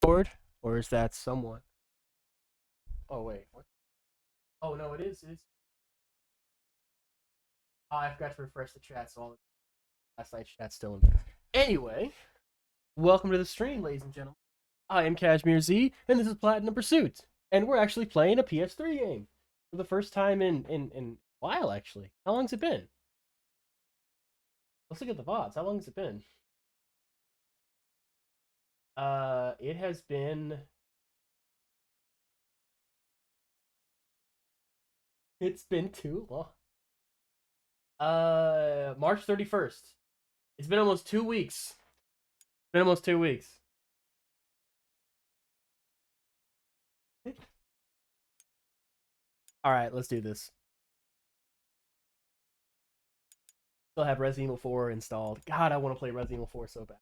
Discord, or is that someone? Oh wait, what? Oh no, it is. It is. Oh, I forgot to refresh the chat, so all the last night's chat's still in. Anyway, welcome to the stream, ladies and gentlemen. I am Kashmir Z, and this is Platinum Pursuit, and we're actually playing a PS3 game for the first time in a while. Actually, how long's it been? Let's look at the VODs. How long has it been? It has been. It's been too long. March 31st. It's been almost 2 weeks. It's been almost 2 weeks. All right, let's do this. Still have Resident Evil 4 installed. God, I want to play Resident Evil 4 so bad.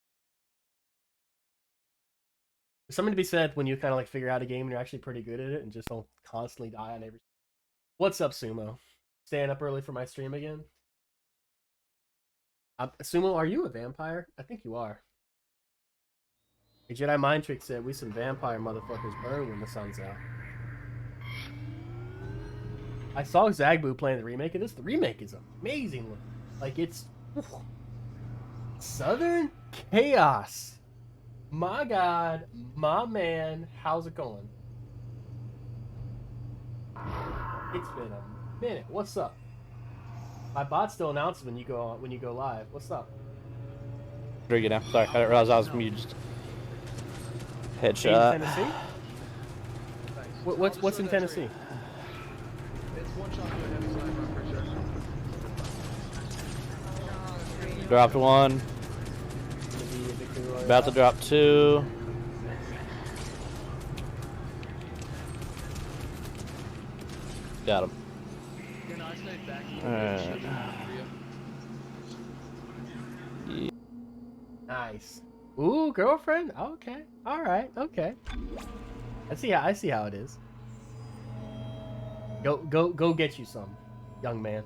There's something to be said when you kind of like figure out a game and you're actually pretty good at it and just don't constantly die on every. What's up, Sumo? Staying up early for my stream again? Sumo, are you a vampire? I think you are. A Jedi Mind Trick said, "We some vampire motherfuckers burn when the sun's out." I saw Zagbu playing the remake of this. The remake is amazing looking. Like it's Southern Chaos. My God, my man, how's it going? It's been a minute. What's up? My bot still announces when you go live. What's up? You know, sorry, I didn't realize I was muted. Headshot. In Tennessee? What's in Tennessee? It's one shot to a heavy sniper, I'm pretty sure. Dropped one. About to drop two. Got him. Alright. Nice. Ooh, girlfriend. Okay. All right. Okay. I see how it is. Go get you some, young man.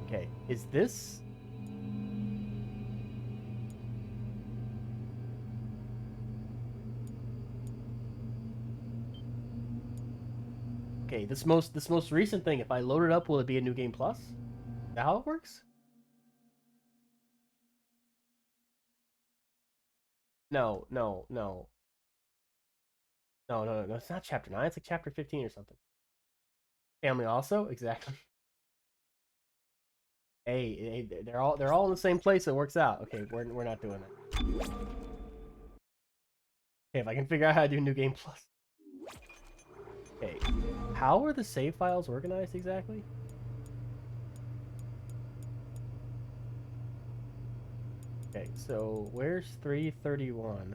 Okay. Is this? Okay. This most recent thing. If I load it up, will it be a new game plus? Is that how it works? No. No. It's not chapter 9. It's like chapter 15 or something. Family also? Exactly. Hey, they're all in the same place. It works out. Okay, we're not doing that. Okay, if I can figure out how to do New Game Plus. Okay, how are the save files organized exactly? Okay, so where's 331?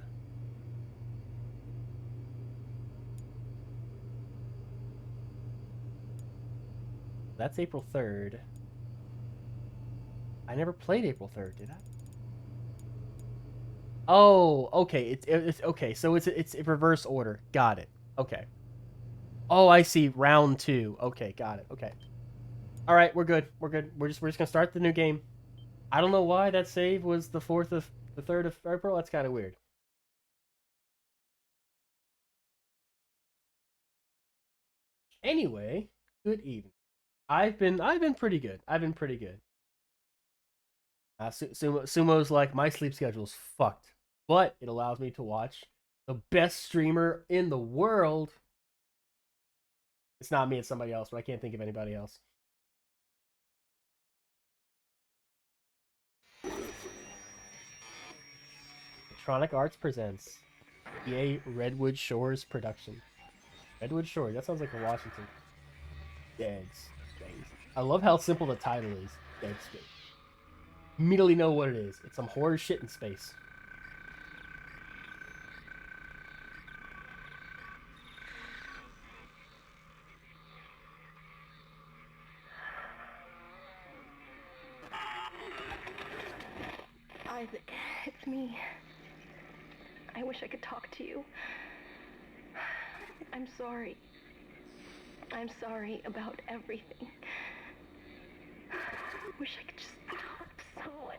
That's April 3rd. I never played April 3rd, did I? Oh, okay. It's okay. So it's reverse order. Got it. Okay. Oh, I see. Round 2. Okay, got it. Okay. All right, we're good. We're good. We're just gonna start the new game. I don't know why that save was the 3rd of April. That's kind of weird. Anyway, good evening. I've been pretty good. I've been pretty good. Sumo's like, my sleep schedule's fucked, but it allows me to watch the best streamer in the world. It's not me, it's somebody else, but I can't think of anybody else. Electronic Arts presents EA Redwood Shores production. Redwood Shores, that sounds like a Washington. Dead Space. I love how simple the title is. Dead Space. Immediately know what it is. It's some horror shit in space. Isaac, it's me. I wish I could talk to you. I'm sorry. I'm sorry about everything. I wish I could just talk to someone.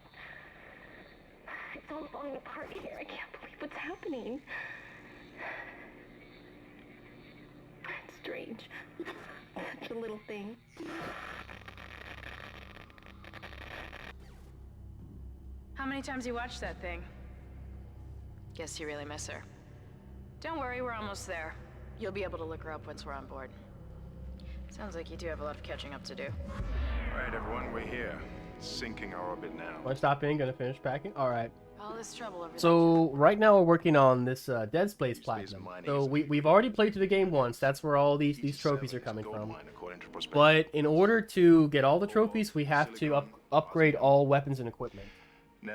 It's all falling apart here. I can't believe what's happening. strange. Such a little thing. How many times you watched that thing? Guess you really miss her. Don't worry, we're almost there. You'll be able to look her up once we're on board. Sounds like you do have a lot of catching up to do. Alright, everyone, we're here. Sinking our orbit now. Want to stop in? Gonna finish packing? Alright. All this trouble over So, right now we're working on this Dead Space Space Platinum. mining So, is- we've already played through the game once. That's where all these trophies are coming from. But in order to get all the trophies, we have to upgrade all weapons and equipment.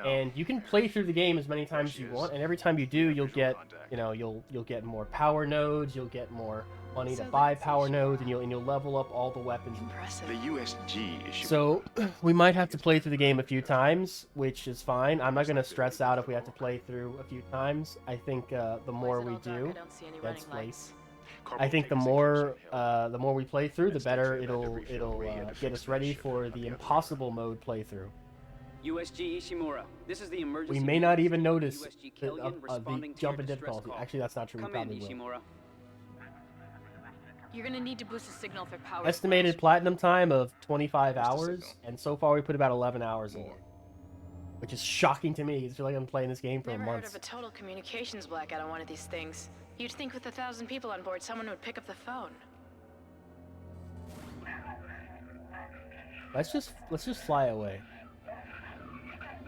And you can play through the game as many times as you want, and every time you do, you'll get, you'll get more power nodes, you'll get more money to buy power nodes, and you'll level up all the weapons. Impressive. The USG issue. So we might have to play through the game a few times, which is fine. I'm not gonna stress out if we have to play through a few times. I think the more we do, Dead Space, I think the more we play through, the better it'll get us ready for the impossible mode playthrough. USG Ishimura, this is the emergency. We may not even notice USG the Killian responding to jump your in distress difficulty. call. Actually, that's not true. We Come in, probably will. Ishimura. You're gonna need to boost the signal for power. Estimated flash. platinum time of 25 Where's the hours, signal? and so far we put about 11 hours in, which is shocking to me. I feel like I'm playing this game for Never heard months. of a total communications blackout on one of these things. You'd think with 1,000 people on board, someone would pick up the phone. Let's just fly away.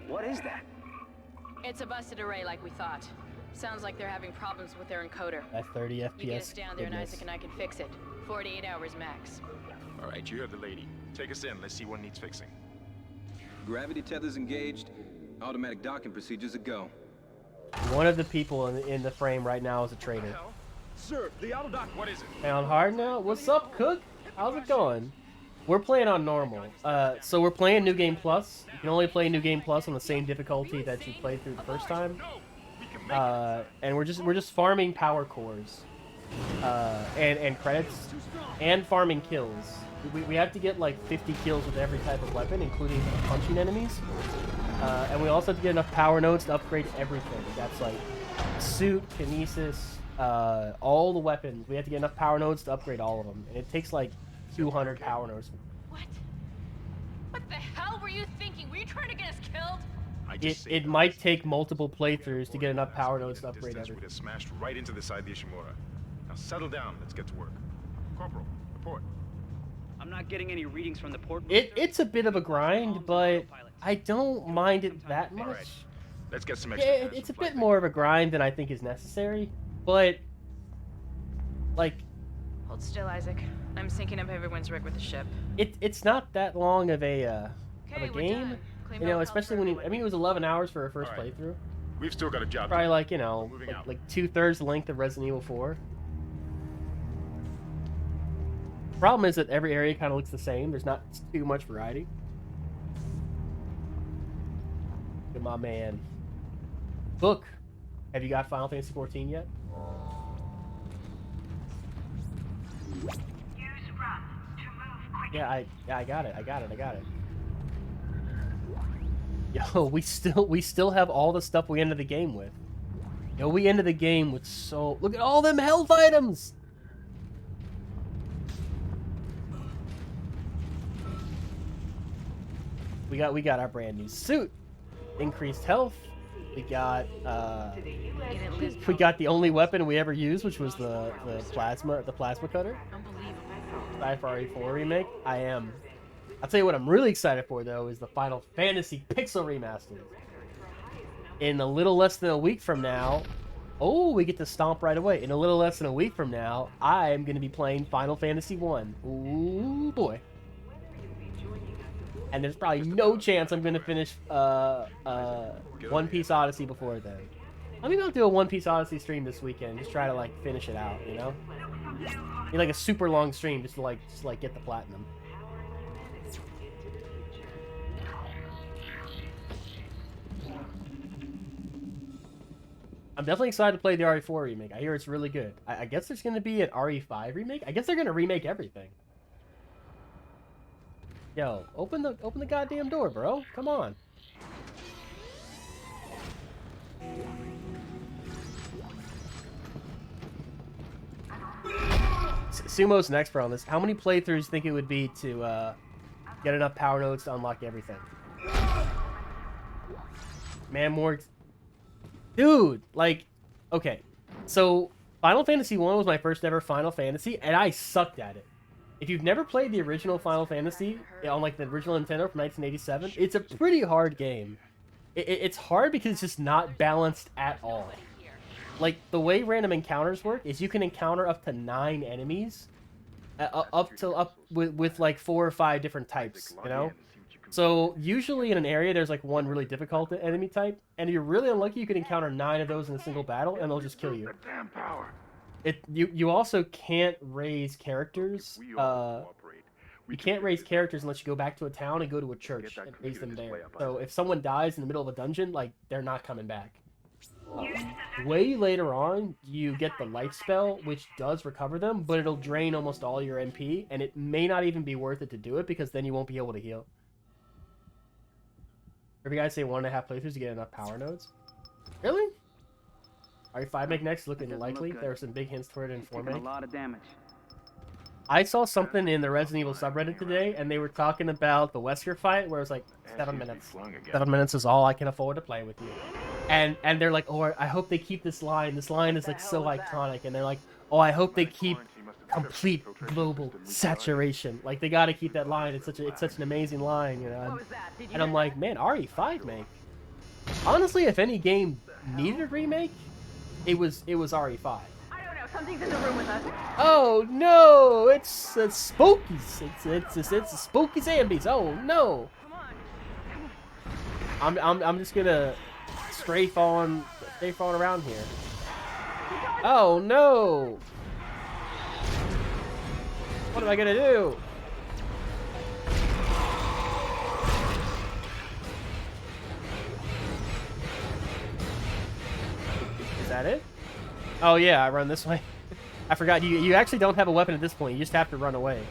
What is that? It's a busted array like we thought. Sounds like they're having problems with their encoder. At 30 You get us FPS. down there and goodness. Isaac and I can fix it. 48 hours max. Alright, you heard the lady. Take us in. Let's see what needs fixing. Gravity tethers engaged. Automatic docking procedures a go. One of the people in the frame right now is a traitor. Sir, the auto dock. What is it? Hey, on hard now? What's up, Cook? How's it going? We're playing on normal. So we're playing New Game Plus. You can only play New Game Plus on the same difficulty that you played through the first time. No, we can make And we're just farming power cores, and credits, and farming kills. We have to get like 50 kills with every type of weapon, including punching enemies. And we also have to get enough power nodes to upgrade everything. That's like suit, kinesis, all the weapons. We have to get enough power nodes to upgrade all of them, and it takes like 200 power nodes. What? What the hell were you thinking? Were you trying to get us killed? I just It might take multiple playthroughs to get enough power nodes to upgrade We'd everything. have smashed right into the side of the Ishimura. Now settle down. Let's get to work. Corporal, report. I'm not getting any readings from the port. It's a bit of a grind, but I don't mind it that much. Alright, let's get some Yeah, extra hands it's a from flight bit more of a grind than I think is necessary, but like Hold still, Isaac. I'm syncing up everyone's rig with the ship. it's not that long of a Okay, we're game, done. Claim you know, out especially health when for I mean it was 11 hours for our first Alright. playthrough. We've still got a job to Probably do. like, you know, Moving out. like 2/3 the length of Resident Evil 4. Problem is that every area kind of looks the same. There's not too much variety. Look at my man. Book. Have you got Final Fantasy 14 yet? Yeah, I got it. I got it. Yo, we still have all the stuff we ended the game with. Yo, we ended the game with so look at all them health items. We got our brand new suit, increased health. We got the only weapon we ever used, which was the plasma cutter. Unbelievable. Excited for RE4 remake? I am. I'll tell you what I'm really excited for though is the Final Fantasy Pixel Remaster. In a little less than a week from now, oh, we get to stomp right away. In a little less than a week from now, I am going to be playing Final Fantasy 1. Ooh boy. And there's probably no chance I'm going to finish One Piece Odyssey before then. Maybe I'll do a One Piece Odyssey stream this weekend. Just try to like finish it out, you know? Be like a super long stream just to get the platinum. I'm definitely excited to play the RE4 remake. I hear it's really good. I guess there's going to be an RE5 remake. I guess they're going to remake everything. Yo, open the goddamn door, bro. Come on. Sumo's an expert on this. How many playthroughs do you think it would be to get enough power nodes to unlock everything? Man, more... Dude, like... Okay, so Final Fantasy 1 was my first ever Final Fantasy, and I sucked at it. If you've never played the original Final Fantasy on like the original Nintendo from 1987, it's a pretty hard game. It's hard because it's just not balanced at all. Like, the way random encounters work is you can encounter up to 9 enemies, with like 4 or 5 different types, you know? So usually in an area there's like one really difficult enemy type, and if you're really unlucky you can encounter 9 of those in a single battle and they'll just kill you. You also can't raise characters. You can't raise characters unless you go back to a town and go to a church and raise them there. So if someone dies in the middle of a dungeon, like, they're not coming back. Way later on, you get the life spell, which does recover them, but it'll drain almost all your MP, and it may not even be worth it to do it because then you won't be able to heal. If you guys say 1.5 playthroughs to get enough power nodes? Really? RE5 make next looking likely. There are some big hints toward it in 4 make. A lot of damage. I saw something in the Resident Evil subreddit today, and they were talking about the Wesker fight, where it was like 7 minutes. 7 minutes is all I can afford to play with you. And they're like, oh, I hope they keep this line. This line is like so iconic. And they're like, oh, I hope they keep complete global saturation. Like, they got to keep that line. It's such an amazing line, you know. And I'm like, man, RE5 make. Honestly, if any game needed a remake, it was RE5. Something's in the room with us. Oh no! It's spookies. It's spooky zombies. Oh no! I'm just gonna strafe on around here. Oh no! What am I gonna do? Is that it? Oh yeah, I run this way. I forgot, you actually don't have a weapon at this point, you just have to run away.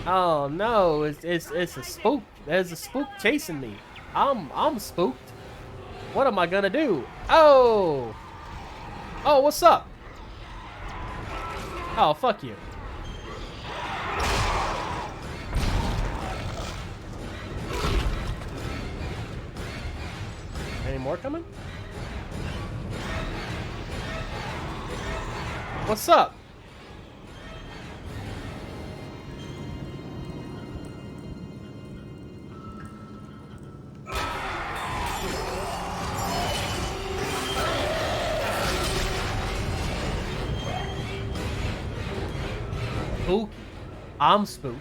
Oh no, it's a spook. There's a spook chasing me. I'm spooked. What am I gonna do? Oh! Oh, what's up? Oh, fuck you. Any more coming? What's up? Spooky. I'm spooked.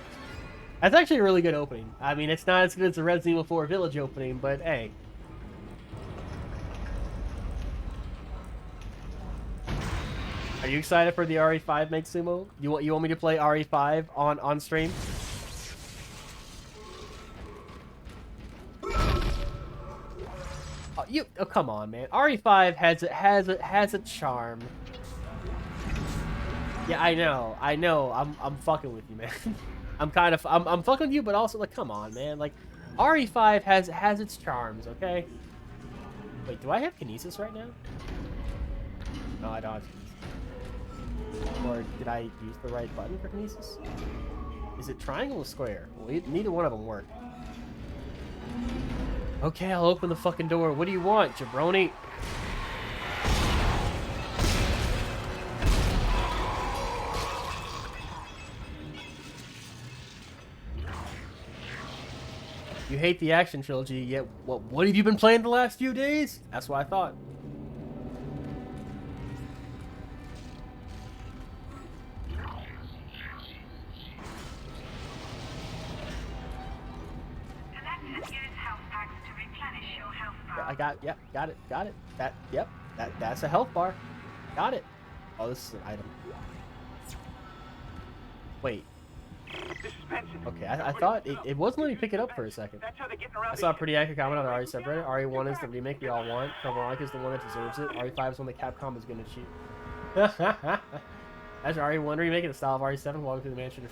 That's actually a really good opening. I mean, it's not as good as the Resident Evil 4 Village opening, but hey. Are you excited for the RE5 make, Sumo? You want me to play RE5 on stream? Oh, come on, man. RE5 has a charm. Yeah, I know. I'm fucking with you, man. I'm fucking with you, but also like, come on, man. Like, RE5 has its charms, okay? Wait, do I have Kinesis right now? No, I don't have Kinesis. Or did I use the right button for Kinesis? Is it triangle or square? Well, neither one of them work. Okay, I'll open the fucking door. What do you want, jabroni? You hate the action trilogy, yet what have you been playing the last few days? That's what I thought. Got it. That's a health bar. Got it. Oh, this is an item. Wait. Okay, I thought it wasn't letting me pick it up for a second. I saw a pretty accurate comment on the RE subreddit. RE1 is the remake we all want. Veronica is the one that deserves it. RE5 is one that Capcom is gonna cheat. That's RE1 remake in the style of RE7. Walking through the mansion.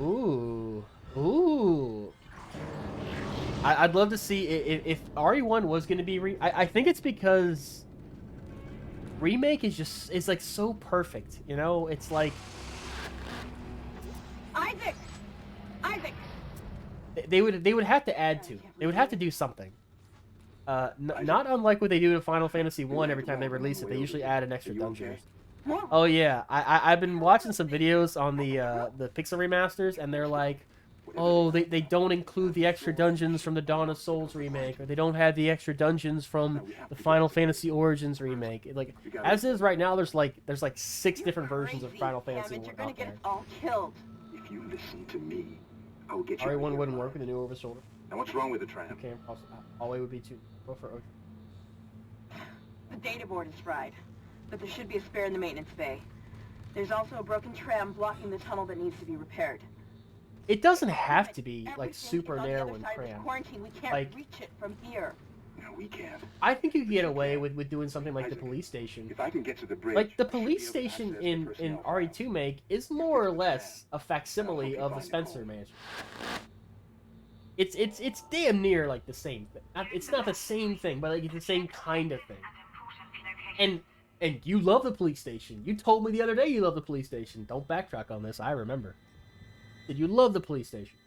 Ooh. I'd love to see if RE1 was going to be I think it's because remake is like so perfect, you know? It's like Isaac! they would have to add to. They would have to do something. Not unlike what they do to Final Fantasy 1 every time they release it. They usually add an extra dungeon. Oh yeah, I've been watching some videos on the Pixel remasters, and they're like, oh, they don't include the extra dungeons from the Dawn of Souls remake, or they don't have the extra dungeons from the Final Fantasy Origins remake. Like, as is right now, there's like 6 different versions of Final Fantasy 1 out there. All killed. If you listen to me, I will get you. RE1 wouldn't work with the new over shoulder. Now what's wrong with the tram? Okay, all way would be to go for. The data board is fried, but there should be a spare in the maintenance bay. There's also a broken tram blocking the tunnel that needs to be repaired. It doesn't have to be like Everything super is on the narrow other and side of this crammed. quarantine. We can't Like- reach it from here. No, we can't. I think you could get away with doing something like the police station. If I can get to the bridge, Like the I should police be able to station access the in personnel RE2 make is more or less a facsimile of the Spencer Mansion. It's damn near like the same thing. It's not the same thing, but like it's the same kind of thing. And you love the police station. You told me the other day you love the police station. Don't backtrack on this. I remember. Did you love the police station?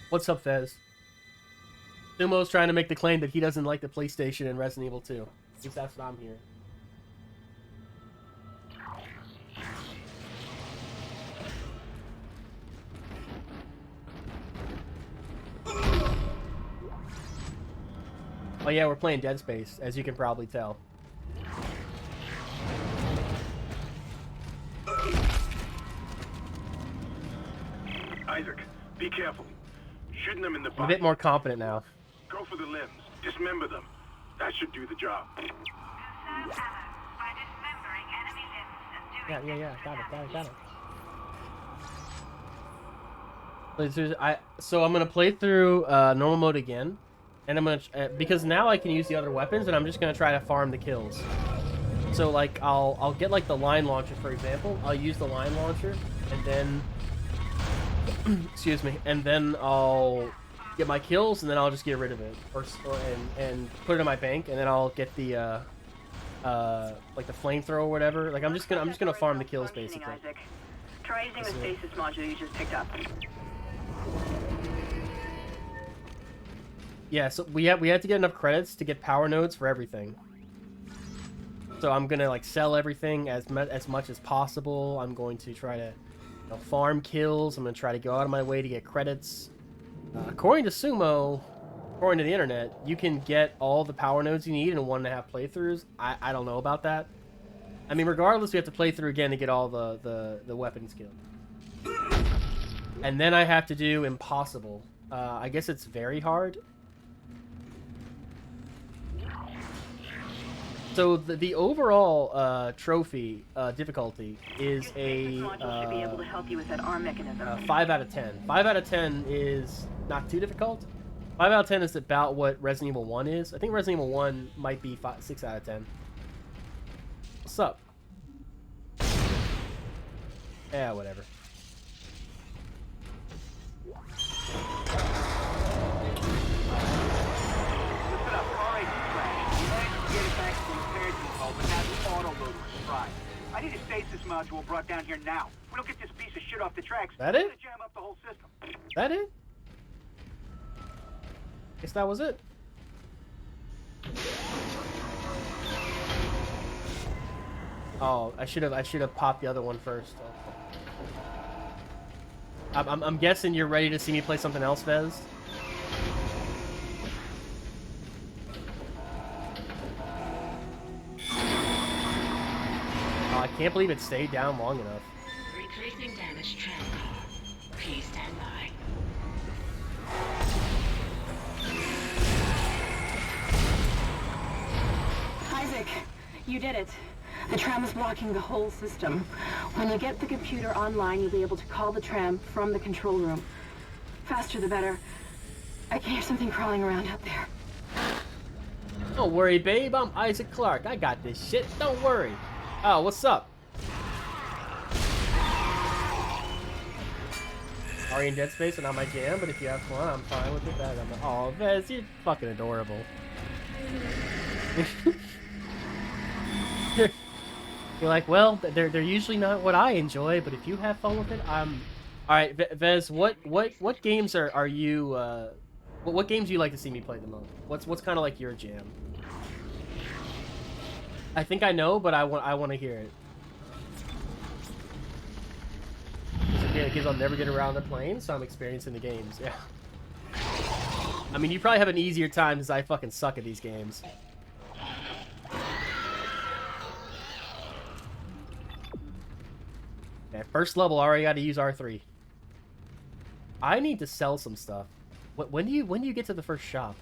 What's up, Fez? Sumo's trying to make the claim that he doesn't like the PlayStation in Resident Evil 2. At least that's what I'm hearing. Oh yeah, we're playing Dead Space, as you can probably tell. Isaac, be careful. Shooting them in the I'm a bit more confident now. Go for the limbs. Dismember them. That should do the job. Yeah. Got it. So I'm gonna play through normal mode again, and I'm gonna because now I can use the other weapons, and I'm just gonna try to farm the kills. So like I'll get like the line launcher, for example. I'll use the line launcher, and then excuse me, and then I'll get my kills, and then I'll just get rid of it, and put it in my bank, and then I'll get the like the flamethrower or whatever. Like I'm just gonna farm the kills basically. Isaac. Try using the stasis module you just picked up. Yeah, so we have to get enough credits to get power nodes for everything. So I'm gonna like sell everything as much as possible. I'm going to try to farm kills. I'm gonna try to go out of my way to get credits. According to Sumo, according to the internet, you can get all the power nodes you need in 1.5 playthroughs. I don't know about that. I mean, regardless, we have to play through again to get all the weapon skills. And then I have to do impossible. I guess it's very hard. So the overall trophy difficulty is a Should be able to help you with that arm mechanism. 5 out of 10. 5 out of 10 is not too difficult. 5 out of 10 is about what Resident Evil 1 is. I think Resident Evil 1 might be 6 out of 10. What's up? Yeah, whatever. Listen up, car ain't crashed. We managed to get it back to the repair depot, but now the autoloader was fried. I need a stasis module brought down here now. If we don't get this piece of shit off the tracks, That we're it? gonna jam up the whole system. That it? Guess that was it. Oh, I should have popped the other one first. I'm guessing you're ready to see me play something else, Vez. Oh, I can't believe it stayed down long enough. Replacing damaged tram car. Please stand by. Isaac, you did it. The tram is blocking the whole system. When you get the computer online, you'll be able to call the tram from the control room. Faster the better. I can hear something crawling around out there. Don't worry, babe. I'm Isaac Clarke. I got this shit. Don't worry. Oh, what's up? Are you in Dead Space and not my jam? But if you have fun, I'm fine with it. Oh, Vez, you're fucking adorable. You're like, well, they're usually not what I enjoy, but if you have fun with it, I'm. All right, Vez, what games are you? What games do you like to see me play the most? What's kind of like your jam? I think I know, but I want to hear it. Because I'll never get around to playing, so I'm experiencing the games. Yeah. I mean, you probably have an easier time because I fucking suck at these games. Okay, first level, already got to use R3. I need to sell some stuff. When do you get to the first shop?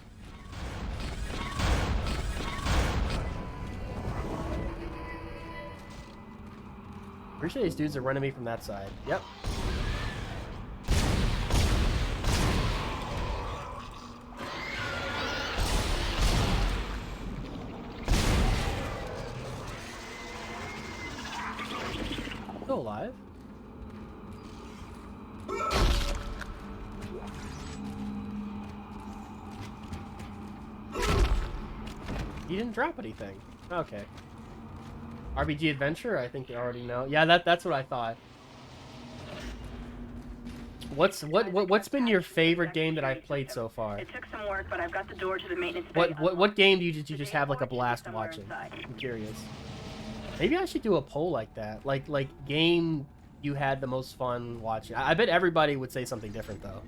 Pretty sure these dudes are running me from that side. Yep. Still alive. He didn't drop anything. Okay. RPG Adventure, I think you already know. Yeah, that's what I thought. What's been your favorite game that I've played so far? It took some work, but I've got the door to the maintenance bay. What game did you just have like a blast watching? I'm curious. Maybe I should do a poll like that. Like game you had the most fun watching. I bet everybody would say something different though.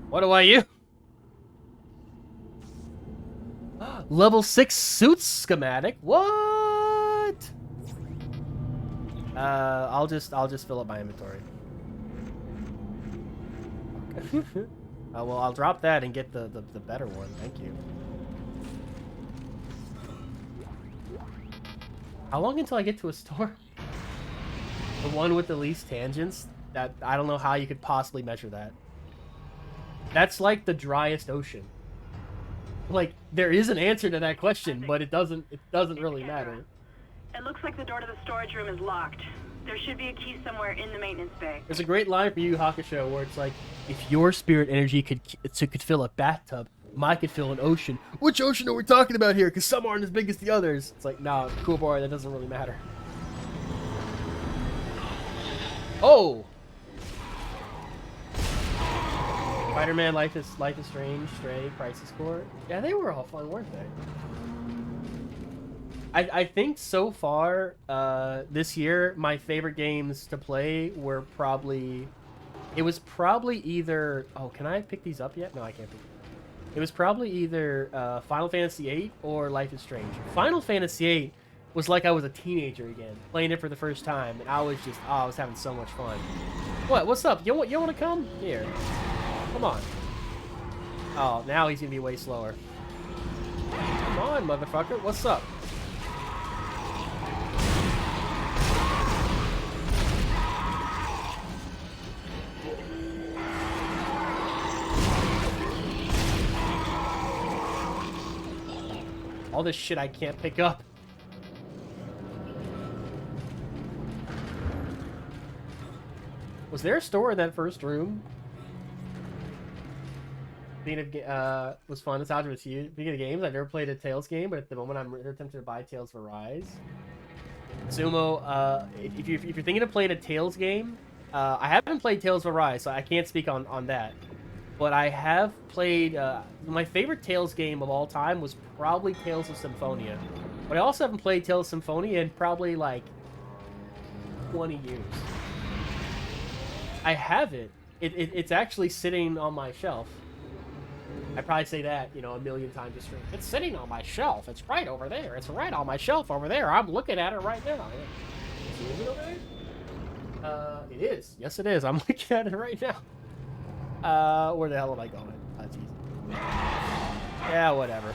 What do I use? Level 6 suit schematic. What? I'll just fill up my inventory. Okay. Well, I'll drop that and get the better one. Thank you. How long until I get to a store? The one with the least tangents? That I don't know how you could possibly measure that. That's like the driest ocean. Like, there is an answer to that question, but it doesn't really matter. It looks like the door to the storage room is locked. There should be a key somewhere in the maintenance bay. There's a great line for Yu Yu Hakusho where it's like, if your spirit energy could fill a bathtub, mine could fill an ocean. Which ocean are we talking about here? Because some aren't as big as the others. It's like, nah, cool boy, that doesn't really matter. Oh! Spider-Man, Life is Strange, Stray, Crisis Core. Yeah, they were all fun, weren't they? I think so far this year, my favorite games to play were probably... It was probably either... Oh, can I pick these up yet? No, I can't pick them up. It was probably either Final Fantasy VIII or Life is Strange. Final Fantasy VIII was like I was a teenager again, playing it for the first time, and I was just... Oh, I was having so much fun. What? What's up? You want to come? Here. Come on. Oh, now he's gonna be way slower. Come on, motherfucker. What's up? All this shit I can't pick up. Was there a store in that first room? Speaking of, was fun. Nostalgia was huge. Speaking of games, I've never played a Tales game, but at the moment I'm really tempted to buy Tales for Rise. Sumo, if you're thinking of playing a Tales game, I haven't played Tales for Rise, so I can't speak on that. But I have played, my favorite Tales game of all time was probably Tales of Symphonia. But I also haven't played Tales of Symphonia in probably like 20 years. I have it. It's actually sitting on my shelf. I probably say that, you know, a million times a stream. It's sitting on my shelf. It's right over there. It's right on my shelf over there. I'm looking at it right now. Is it over there? It is. Yes, it is. I'm looking at it right now. Where the hell am I going? That's easy. Yeah, whatever.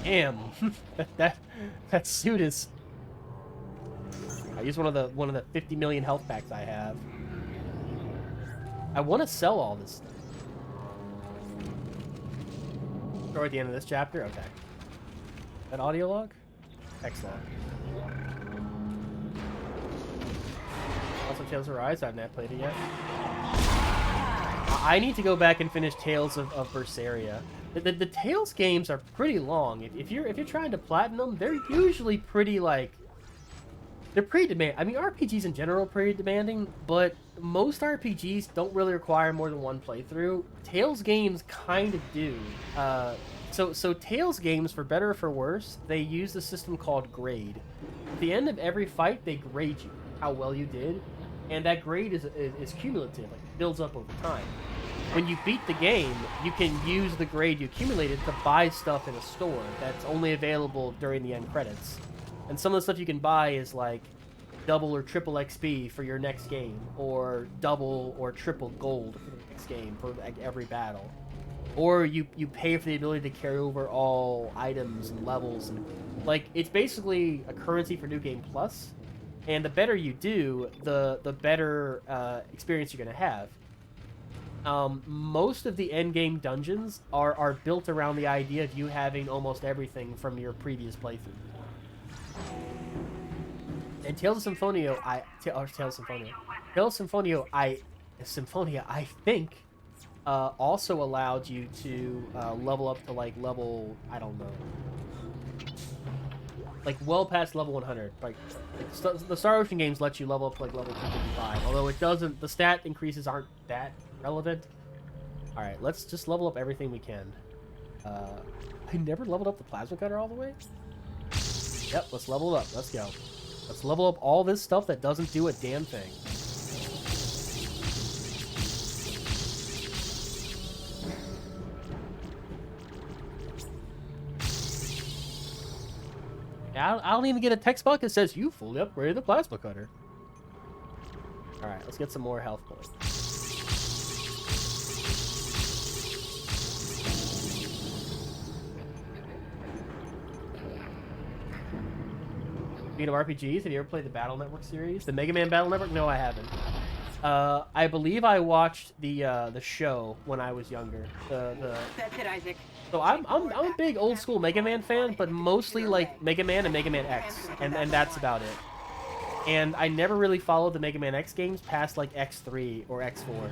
Damn, that suit is. I use one of the 50 million health packs I have. I want to sell all this stuff. Or at the end of this chapter? Okay. That audio log? Excellent. Also, Tales of Arise. I've not played it yet. I need to go back and finish Tales of Berseria. The Tales games are pretty long. If you're trying to platinum, they're usually pretty like. They're pretty demanding. I mean, RPGs in general are pretty demanding, but most RPGs don't really require more than one playthrough. Tales games kind of do. So Tales games, for better or for worse, they use a system called grade. At the end of every fight, they grade you, how well you did, and that grade is cumulative, like it builds up over time. When you beat the game, you can use the grade you accumulated to buy stuff in a store that's only available during the end credits. And some of the stuff you can buy is like double or triple XP for your next game, or double or triple gold for the next game for like every battle. Or you pay for the ability to carry over all items and levels, and like it's basically a currency for New Game Plus. And the better you do, the better experience you're gonna have. Most of the end game dungeons are built around the idea of you having almost everything from your previous playthrough. And Tales of Symphonia, Symphonia, I think, also allowed you to level up to like level, I don't know, like well past level 100. Like the Star Ocean games let you level up to like level 255, although it doesn't. The stat increases aren't that relevant. All right, let's just level up everything we can. I never leveled up the plasma cutter all the way. Yep, let's level it up. Let's go. Let's level up all this stuff that doesn't do a damn thing. I don't even get a text box that says you fully upgraded the plasma cutter. Alright, let's get some more health points. Speaking of RPGs, have you ever played the Battle Network series? The Mega Man Battle Network? No, I haven't. I believe I watched the show when I was younger. That's it, Isaac. So I'm a big old school Mega Man fan, but mostly like Mega Man and Mega Man X, and that's about it. And I never really followed the Mega Man X games past like X3 or X4.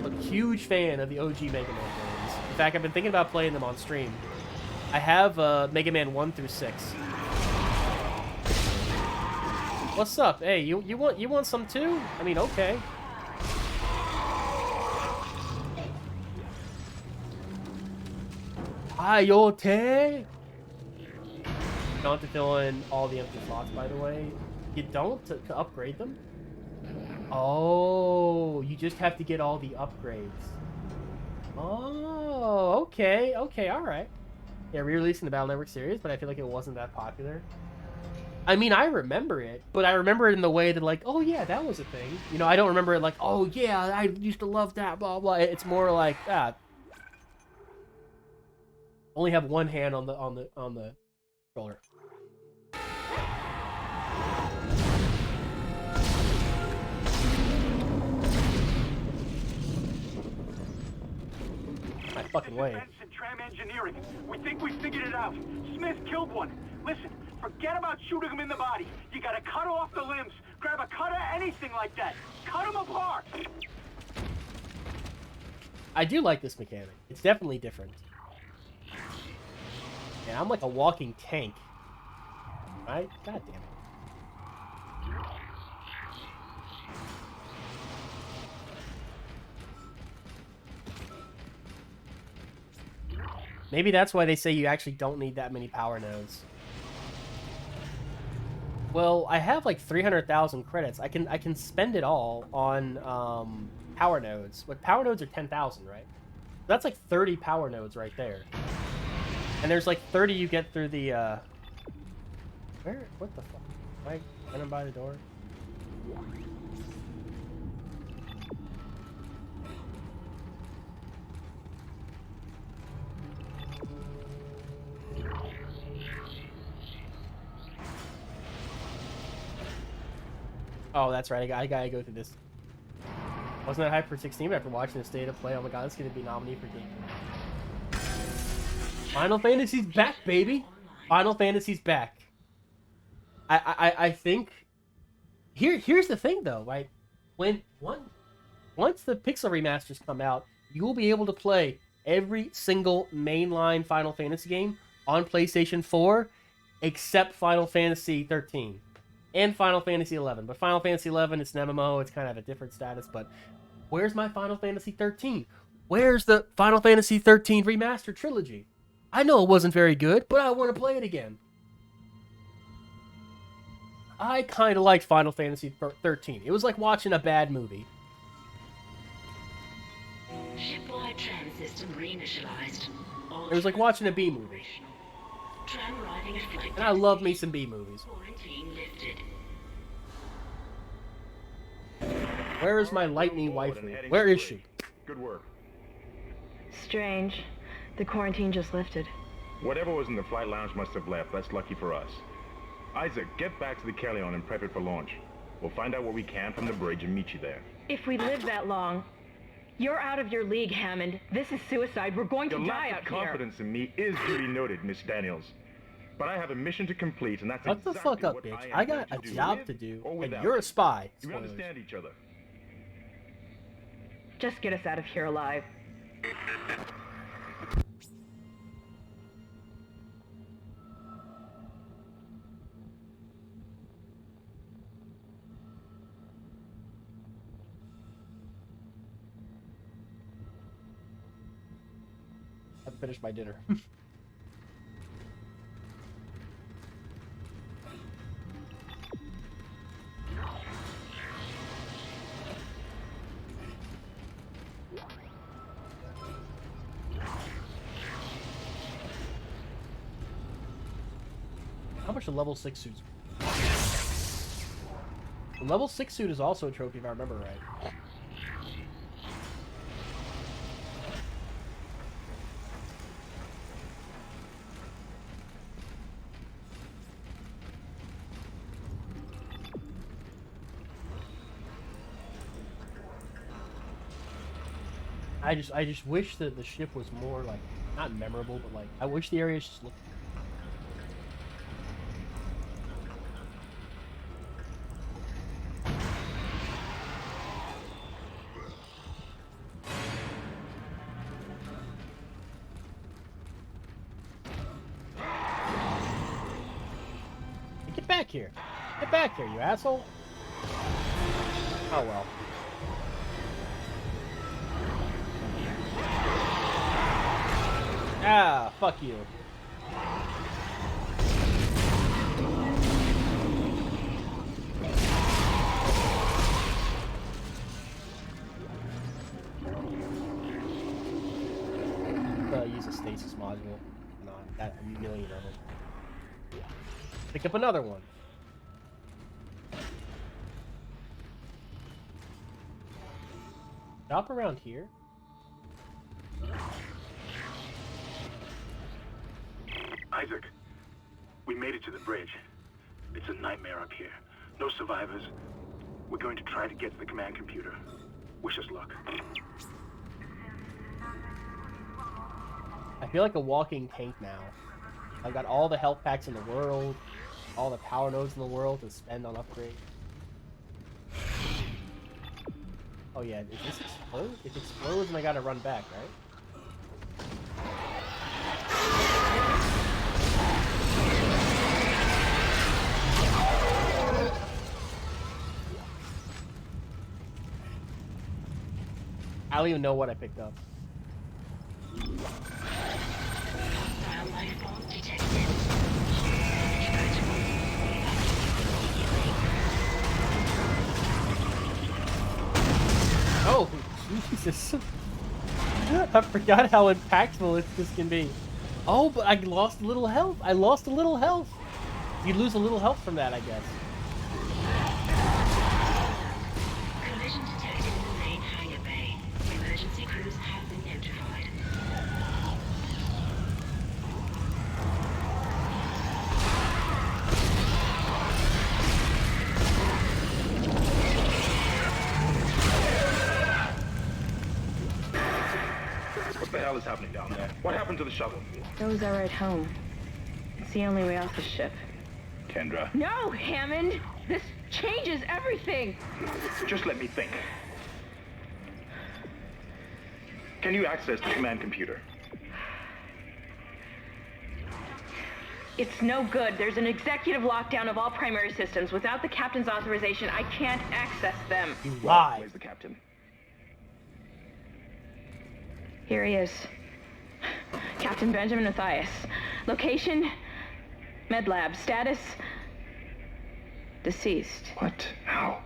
A huge fan of the OG Mega Man games. In fact, I've been thinking about playing them on stream. I have Mega Man 1 through 6. What's up? Hey, you want some too? I mean, okay. Ayote! You don't have to fill in all the empty slots, by the way. You don't to upgrade them? Oh, you just have to get all the upgrades. Oh, okay, alright. Yeah, re-releasing the Battle Network series, but I feel like it wasn't that popular. I mean, I remember it, but I remember it in the way that, like, oh yeah, that was a thing. You know, I don't remember it like, oh yeah, I used to love that, blah blah. It's more like, only have one hand on the controller. My fucking way. Defense and tram engineering. We think we figured it out. Smith killed one. Listen, forget about shooting him in the body. You gotta cut off the limbs. Grab a cutter, anything like that. Cut him apart. I do like this mechanic. It's definitely different. Man, I'm like a walking tank. Right? God damn it. Maybe that's why they say you actually don't need that many power nodes. Well, I have like 300,000 credits. I can spend it all on power nodes. But power nodes are 10,000, right? That's like 30 power nodes right there. And there's like 30 you get through the where? What the fuck? Am I running by the door? Oh, that's right. I gotta go through this. Wasn't that hype for 16, but after watching the state of play, oh my god, it's gonna be nominated for game. Final Fantasy's back, baby. Final Fantasy's back. I think. Here's the thing though, right? Once the Pixel remasters come out, you will be able to play every single mainline Final Fantasy game on PlayStation 4, except Final Fantasy 13 and Final Fantasy 11. But Final Fantasy 11, it's an MMO, it's kind of a different status. But where's my Final Fantasy 13? Where's the Final Fantasy 13 remastered trilogy? I know it wasn't very good, but I want to play it again. I kind of liked Final Fantasy 13. It was like watching a bad movie. Shipwide tram system reinitialized. It was like watching a B movie. Tram arriving at flight. And I love me some B movies. Quarantine lifted. Where is my lightning waifu? Where is she? Good work. Strange. The quarantine just lifted. Whatever was in the flight lounge must have left. That's lucky for us. Isaac, get back to the Kellion and prep it for launch. We'll find out what we can from the bridge and meet you there. If we live that long, you're out of your league, Hammond. This is suicide. We're going to Your die lack out of here. confidence in me is duly noted, Miss Daniels. But I have a mission to complete, and that's Shut the exactly fuck up, what bitch. I I am got going a to do job with to do, or and without you're a you. spy. You Spoilers. understand each other. Just get us out of here alive. I finished my dinner. How much a level 6 suits? The level 6 suit is also a trophy if I remember right. I just wish that the ship was more like not memorable, but like I wish the areas just looked. Get back here! Get back here, you asshole! Oh well. Ah, fuck you. Use a stasis module. No, got a million of them. Pick up another one. Stop around here. Isaac, we made it to the bridge. It's a nightmare up here. No survivors. We're going to try to get to the command computer. Wish us luck. I feel like a walking tank now. I've got all the health packs in the world, all the power nodes in the world to spend on upgrade. Oh yeah, did this explode? If it explodes, then I gotta run back, right? I don't even know what I picked up. Oh, Jesus. I forgot how impactful this can be. Oh, but I lost a little health. I lost a little health. You lose a little health from that, I guess. Collision detected in the main hangar bay. Emergency crews have been notified. hell is happening down there? What happened to the shuttle? That was our ride home. It's the only way off the ship. Kendra, No, Hammond! This changes everything! just let me think. Can you access the command computer? It's no good. There's an executive lockdown of all primary systems. Without the captain's authorization, I can't access them. Why? Where's the captain? Here he is. Captain Benjamin Mathias. Location, med lab. Status, deceased. What? How?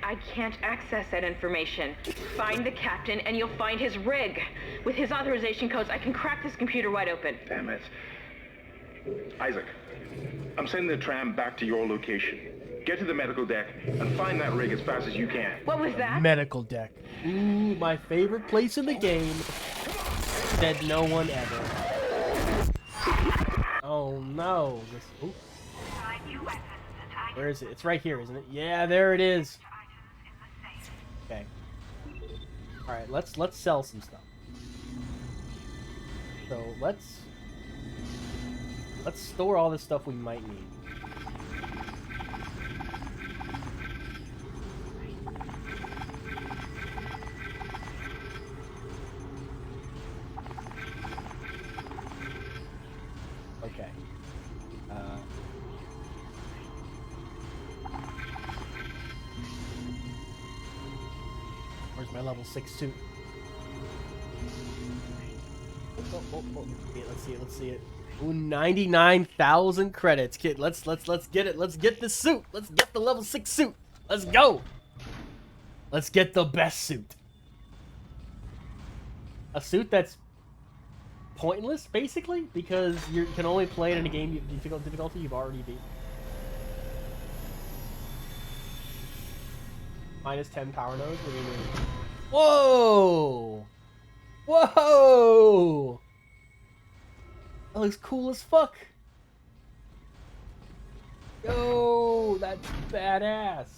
I can't access that information. Find the captain and you'll find his rig. With his authorization codes, I can crack this computer wide open. Damn it. Isaac, I'm sending the tram back to your location. Get to the medical deck and find that rig as fast as you can. What was that? Medical deck. Ooh, my favorite place in the game. Said no one ever. Oh no. Ooh. Where is it? It's right here, isn't it? Yeah, there it is. Okay. All right, let's sell some stuff. So let's store all the stuff we might need. Okay. Where's my level 6 suit? Oh. Let's see it. Ooh, 99,000 credits, kid. Let's get it. Let's get the suit. Let's get the level 6 suit. Let's go. Let's get the best suit. A suit that's pointless, basically, because you can only play it in a game difficulty you've already beat. Minus 10 power nodes. What do you mean? Whoa! Whoa! That looks cool as fuck. Yo, that's badass.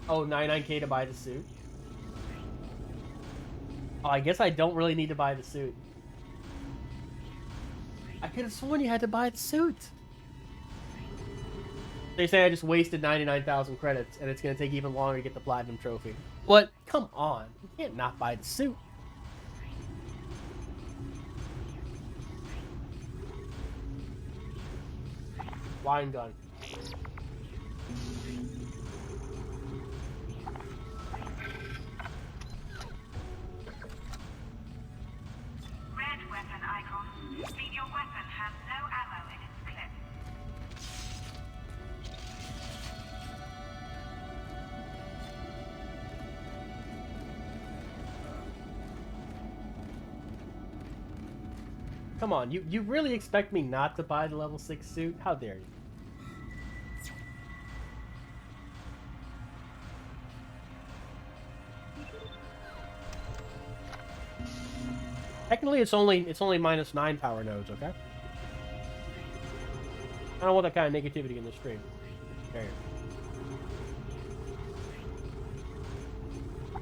Oh, 99k to buy the suit. Oh, I guess I don't really need to buy the suit. I could have sworn you had to buy the suit. They say I just wasted 99,000 credits, and it's going to take even longer to get the Platinum Trophy. But, come on. You can't not buy the suit. Line gun. Red weapon icon. Mean your weapon has no ammo in its clip. Come on, you really expect me not to buy the level 6 suit? How dare you? Technically, it's only minus 9 power nodes, okay? I don't want that kind of negativity in the stream. There you go.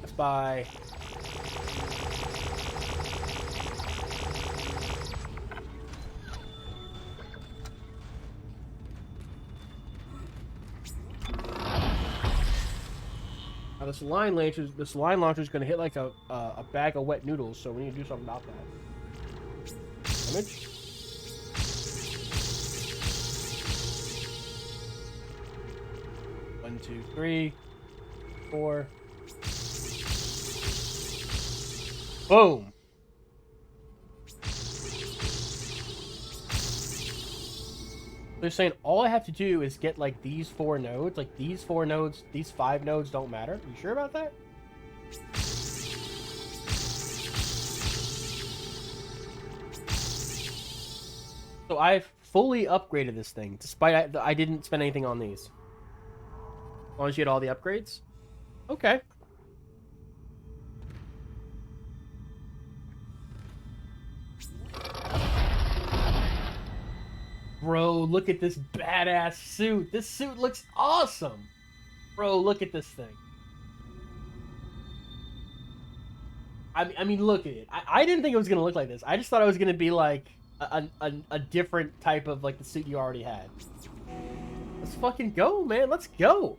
Let's buy. Now this line launcher is going to hit like a bag of wet noodles, so we need to do something about that. Damage. One, two, three, 4. Boom. They're saying all I have to do is get like these 4 nodes, like these 4 nodes, these 5 nodes don't matter. You sure about that? So I've fully upgraded this thing, despite I didn't spend anything on these. As long as you get all the upgrades? Okay. Bro, look at this badass suit. This suit looks awesome. Bro, look at this thing. I mean, look at it. I didn't think it was gonna look like this. I just thought it was gonna be like a different type of like the suit you already had. Let's fucking go, man. Let's go.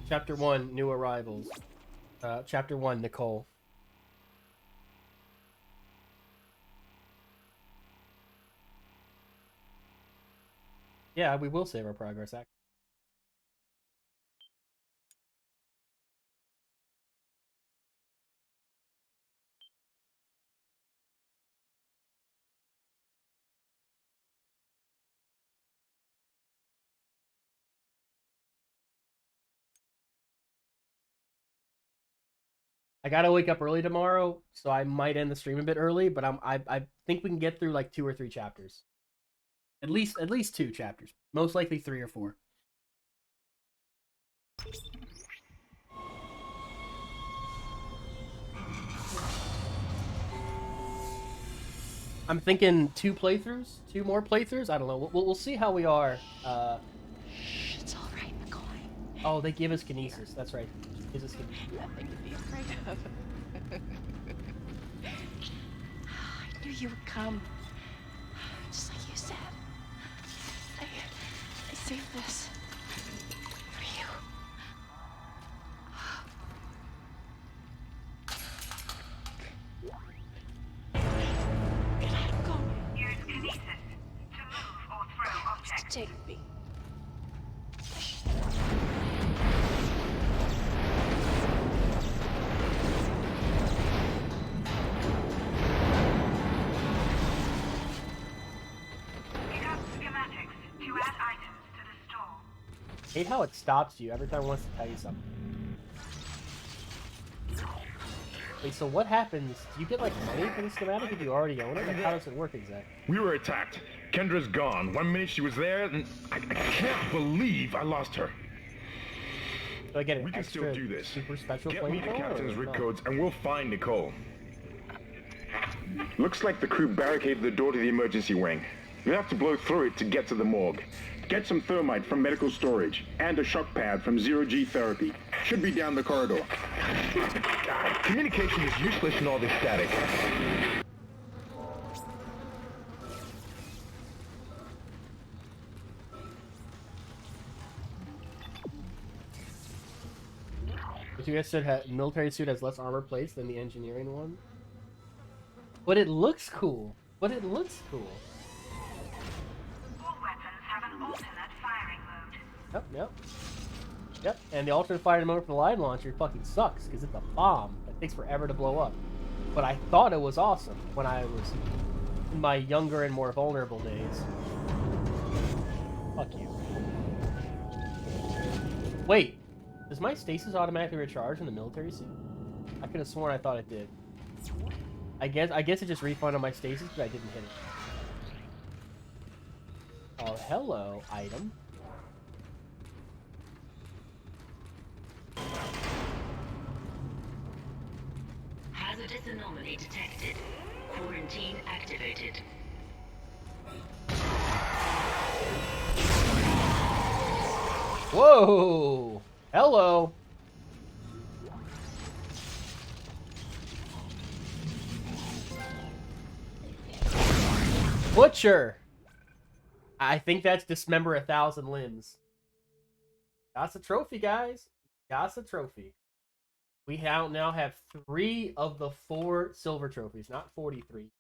Chapter 1, New Arrivals. Chapter 1, Nicole. Yeah, we will save our progress, actually. I gotta wake up early tomorrow, so I might end the stream a bit early, but I think we can get through like 2 or 3 chapters. At least 2 chapters. Most likely 3 or 4. I'm thinking 2 playthroughs, 2 more playthroughs. I don't know. We'll see how we are. Shh, it's all right, McCoy. Oh, they give us kinesis. That's right. Gives us kinesis. Nothing to be afraid of. I knew you would come. Just like you said. I saved this for you. Can I go? Use kinesis to move or throw objects. Take me. Pick up schematics to add items to the store. Hate how it stops you every time it wants to tell you something. Wait, so what happens? Do you get like money for the schematic if you already own it? Like, how does it work exactly? We were attacked. Kendra's gone. 1 minute she was there, and I can't believe I lost her. Do I get an We can extra still do this. super special Get me the flamethrower, captain's or rig not? codes, and we'll find Nicole. Looks like the crew barricaded the door to the emergency wing. You have to blow through it to get to the morgue. Get some thermite from medical storage, and a shock pad from zero-G therapy. Should be down the corridor. Communication is useless in all this static. But you guys said military suit has less armor plates than the engineering one. But it looks cool. But it looks cool. All weapons have an alternate firing mode. Yep. Yep, and the alternate fire mode for the line launcher fucking sucks, because it's a bomb that takes forever to blow up. But I thought it was awesome when I was in my younger and more vulnerable days. Fuck you. Wait, does my stasis automatically recharge in the military suit? I could have sworn I thought it did. I guess it just refunded my stasis, but I didn't hit it. Oh, hello, item. Hazardous anomaly detected. Quarantine activated. Whoa! Hello! Butcher! I think that's dismember 1,000 limbs. That's a trophy, guys. That's a trophy. We now have 3 of the 4 silver trophies, not 43.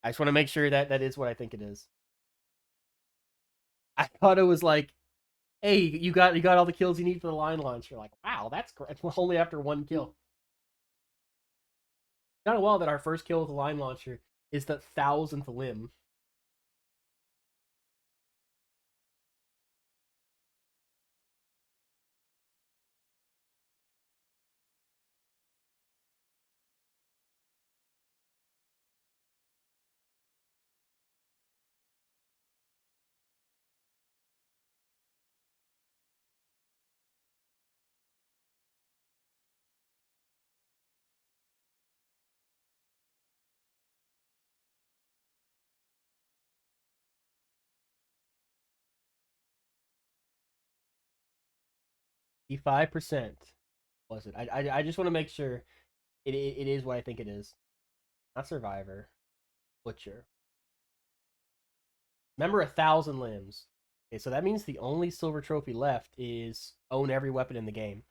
I just want to make sure that that is what I think it is. I thought it was like, hey, you got all the kills you need for the line launch. You're like, wow, that's great. Only after 1 kill. Kind of well that our first kill with the line launcher is the 1,000th limb. 55%. Was it? I just want to make sure it is what I think it is. Not Survivor. Butcher. Remember 1,000 limbs. Okay, so that means the only silver trophy left is own every weapon in the game.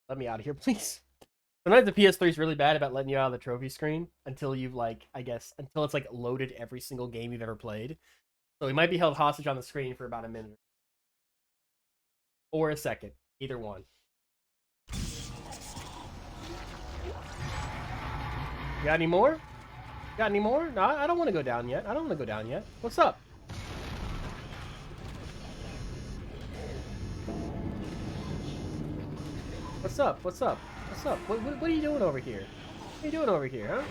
Let me out of here, please. Sometimes the PS3 is really bad about letting you out of the trophy screen until you've, like, I guess, until it's, like, loaded every single game you've ever played. So we might be held hostage on the screen for about a minute. Or a second. Either one. Got any more? Got any more? No, I don't want to go down yet. I don't want to go down yet. What's up? What's up? What's up? What's up? What are you doing over here? What are you doing over here, huh?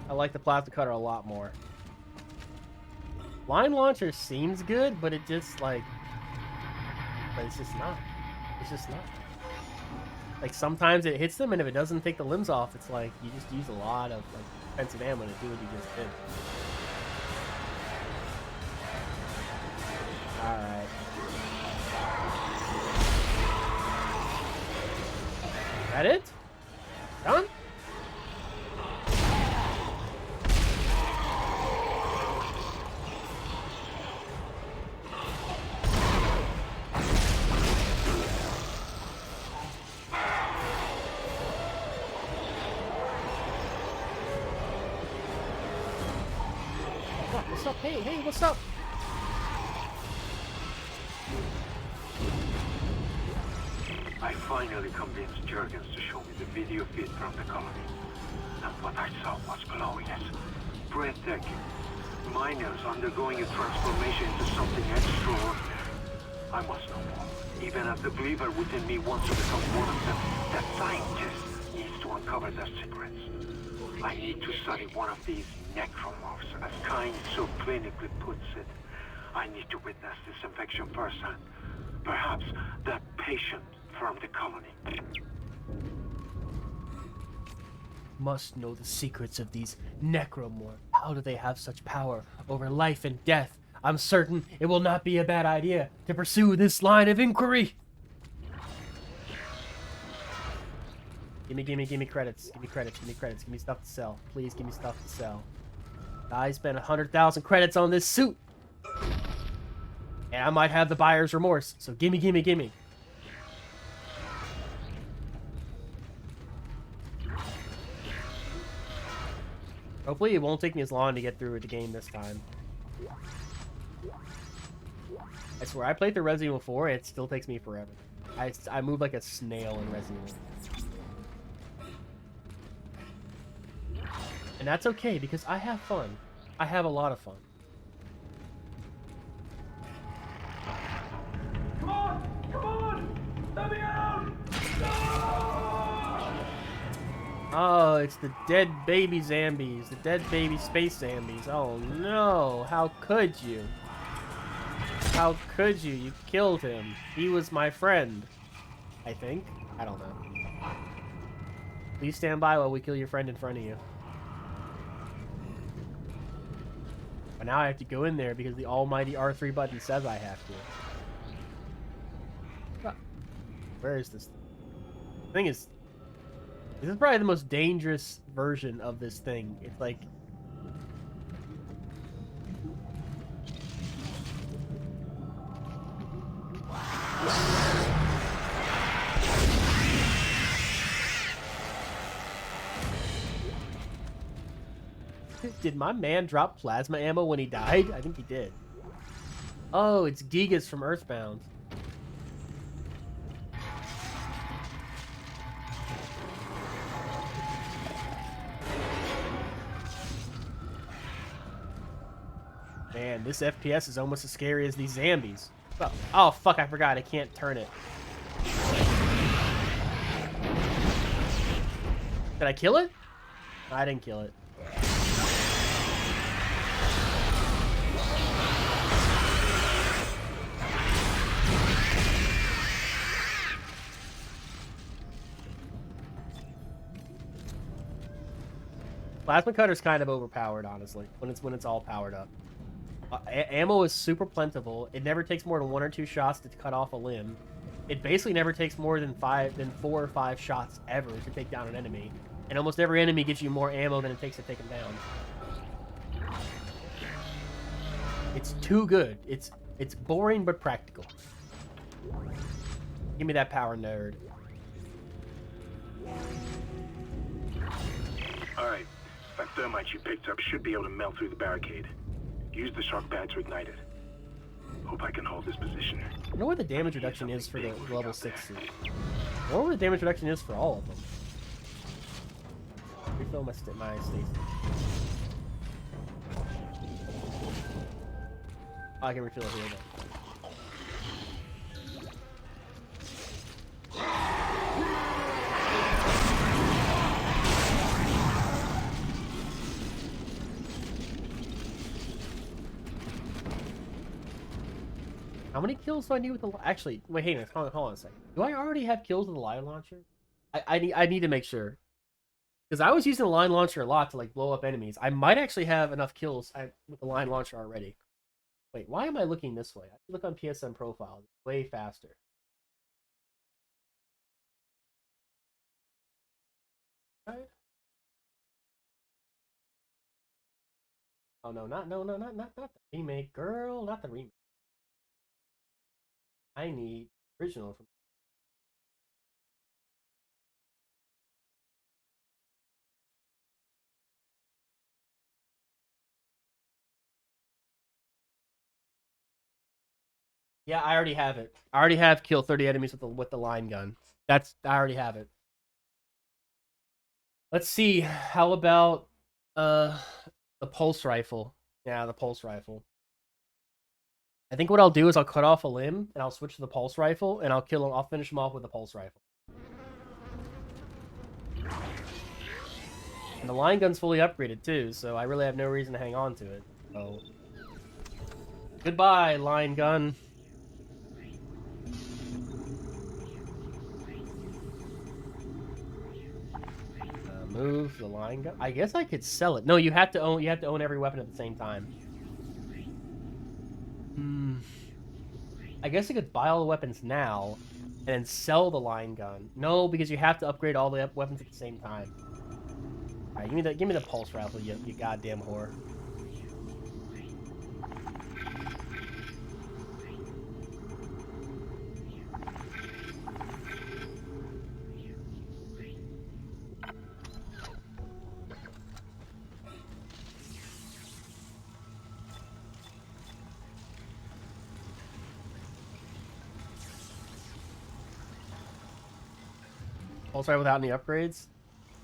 I like the plasma cutter a lot more. Line launcher seems good, but it just like, but it's just not. It's just not. Like sometimes it hits them, and if it doesn't take the limbs off, it's like you just use a lot of like defensive ammo to do what you just did. All right. That it? Done? What's up? Hey, what's up? I finally convinced Jurgens to show me the video feed from the colony. And what I saw was glorious. Breathtaking. Miners undergoing a transformation into something extraordinary. I must know more. Even as the believer within me wants to become one of them, the scientist needs to uncover their secrets. I need to study one of these necromorphs, as Kyne so clinically puts it. I need to witness this infection firsthand. Perhaps that patient from the colony. Must know the secrets of these necromorphs. How do they have such power over life and death? I'm certain it will not be a bad idea to pursue this line of inquiry. Give me credits. Give me credits. Give me stuff to sell. Please give me stuff to sell. I spent 100,000 credits on this suit. And I might have the buyer's remorse. So gimme. Hopefully it won't take me as long to get through the game this time. I swear, I played through Resident Evil 4, it still takes me forever. I move like a snail in Resident Evil. And that's okay, because I have fun. I have a lot of fun. Come on! Let me out! No! Oh, it's the dead baby zombies. The dead baby space zombies. Oh no, how could you? How could you? You killed him. He was my friend. I think. I don't know. Please stand by while we kill your friend in front of you. But now I have to go in there because the almighty R3 button says I have to. Where is this thing? The thing is, this is probably the most dangerous version of this thing. It's like... Did my man drop plasma ammo when he died? I think he did. Oh, it's Gigas from Earthbound. Man, this FPS is almost as scary as these zombies. Oh, fuck, I forgot. I can't turn it. Did I kill it? I didn't kill it. Plasma cutter's kind of overpowered, honestly, when it's all powered up. Ammo is super plentiful. It never takes more than 1 or 2 shots to cut off a limb. It basically never takes more than 4 or 5 shots ever to take down an enemy. And almost every enemy gives you more ammo than it takes to take them down. It's too good. It's boring but practical. Give me that power, nerd. Alright. That thermite you picked up should be able to melt through the barricade. Use the shock pad to ignite it. Hope I can hold this position. I know what the damage reduction is for the level 6 suit. I wonder what the damage reduction is for all of them. Refill my stasis. Oh, I can refill it here then. How many kills do I need with the... Actually, wait, hang on, hold on a second. Do I already have kills with the line launcher? I need to make sure. Because I was using the line launcher a lot to, like, blow up enemies. I might actually have enough kills with the line launcher already. Wait, why am I looking this way? I have to look on PSN profile. It's way faster. Right. Oh, no, not the remake. Girl, not the remake. I need original from... Yeah, I already have it. I already have killed 30 enemies with the line gun. I already have it. Let's see. How about the pulse rifle? Yeah, the pulse rifle. I think what I'll do is I'll cut off a limb and I'll switch to the pulse rifle and I'll kill him. I'll finish him off with the pulse rifle. And the line gun's fully upgraded too, so I really have no reason to hang on to it. So goodbye, line gun. Move the line gun. I guess I could sell it. No, you have to own every weapon at the same time. I guess I could buy all the weapons now and then sell the line gun. No, because you have to upgrade all the weapons at the same time. All right, give me the pulse rifle, you goddamn whore. Pulse rifle without any upgrades?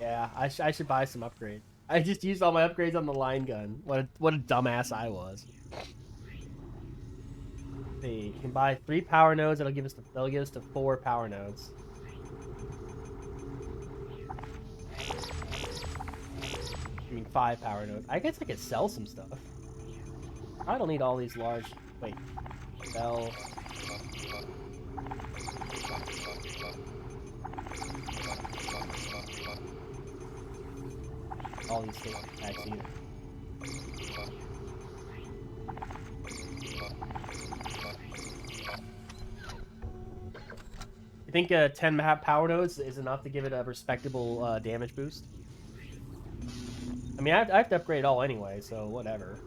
Yeah, I should buy some upgrades. I just used all my upgrades on the line gun. What a dumbass I was. Let's see, you can buy 3 power nodes. That'll give us to 4 power nodes. I mean 5 power nodes. I guess I could sell some stuff. I don't need all these large. Wait, sell. All these things attacks either. You think 10 power nodes is enough to give it a respectable damage boost? I mean, I have to upgrade it all anyway, so whatever.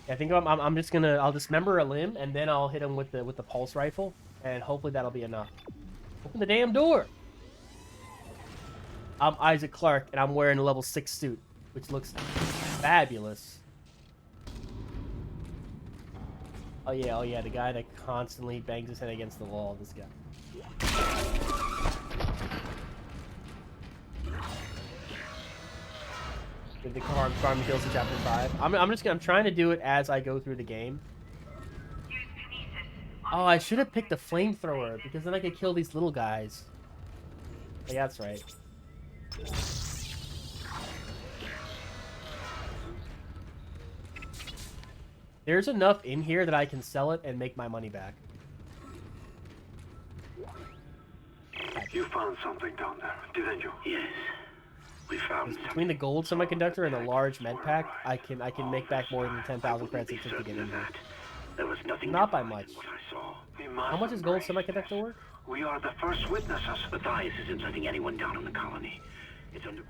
I think I'm just gonna I'll dismember a limb and then I'll hit him with the pulse rifle and hopefully that'll be enough. Open the damn door. I'm Isaac Clarke and I'm wearing a level 6 suit, which looks fabulous. Oh yeah, the guy that constantly bangs his head against the wall, this guy. Did the farm kills in chapter 5. I'm trying to do it as I go through the game. Oh, I should have picked a flamethrower because then I could kill these little guys. Oh, yeah, that's right. There's enough in here that I can sell it and make my money back. You found something down there, didn't you? Yes. We found Between the gold semiconductor and the large med pack, I can make back more than 10,000 credits it took to get in there. There was nothing Not by much. what I saw. How much is gold semiconductor worth? We are the first witnesses. Matthias isn't letting anyone down in the colony. It's under...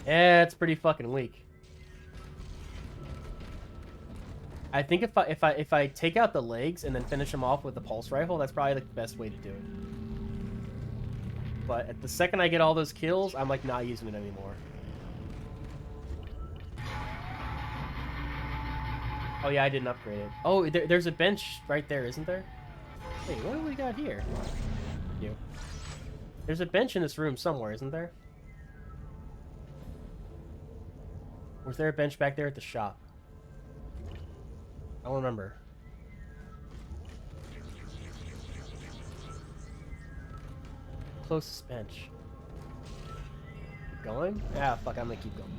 Yeah, it's pretty fucking weak. I think if I take out the legs and then finish them off with the pulse rifle, that's probably the best way to do it. But at the second I get all those kills, I'm like not using it anymore. Oh yeah, I didn't upgrade it. Oh, there's a bench right there, isn't there? Hey, what do we got here? You. There's a bench in this room somewhere, isn't there? Was there a bench back there at the shop? I don't remember. Closest bench. Keep going? Yeah, fuck, I'm gonna keep going.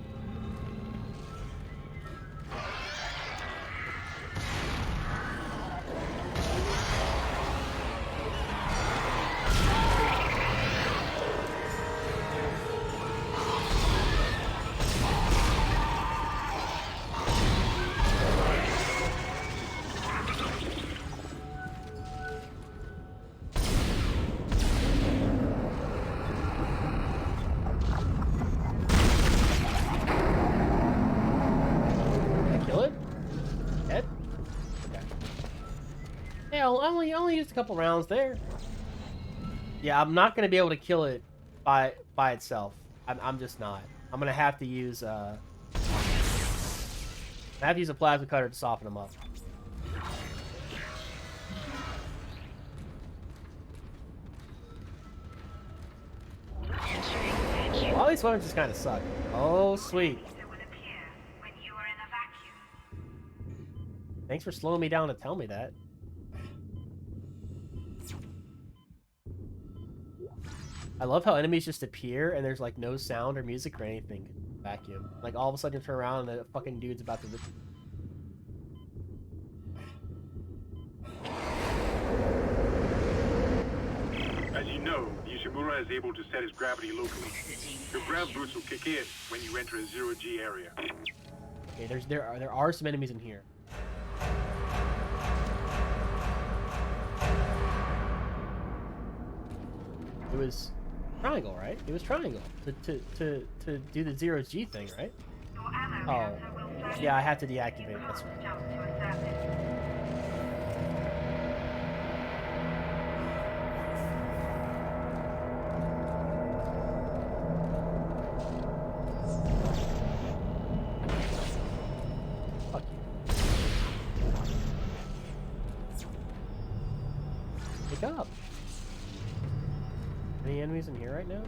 I only used a couple rounds there. Yeah, I'm not gonna be able to kill it by itself. I'm just not. I'm gonna have to use I have to use a plasma cutter to soften them up. All these weapons just kind of suck. Oh, sweet. Thanks for slowing me down to tell me that. I love how enemies just appear and there's like no sound or music or anything. Vacuum. Like all of a sudden you turn around and the fucking dude's about to... As you know, Ishimura is able to set his gravity locally. Your grav boost will kick in when you enter a zero-G area. Okay, there are some enemies in here. It was triangle, right? It was triangle to do the zero-G thing, right? Oh, yeah, I have to deactivate. That's right. Fuck you. Pick up. Any enemies in here right now?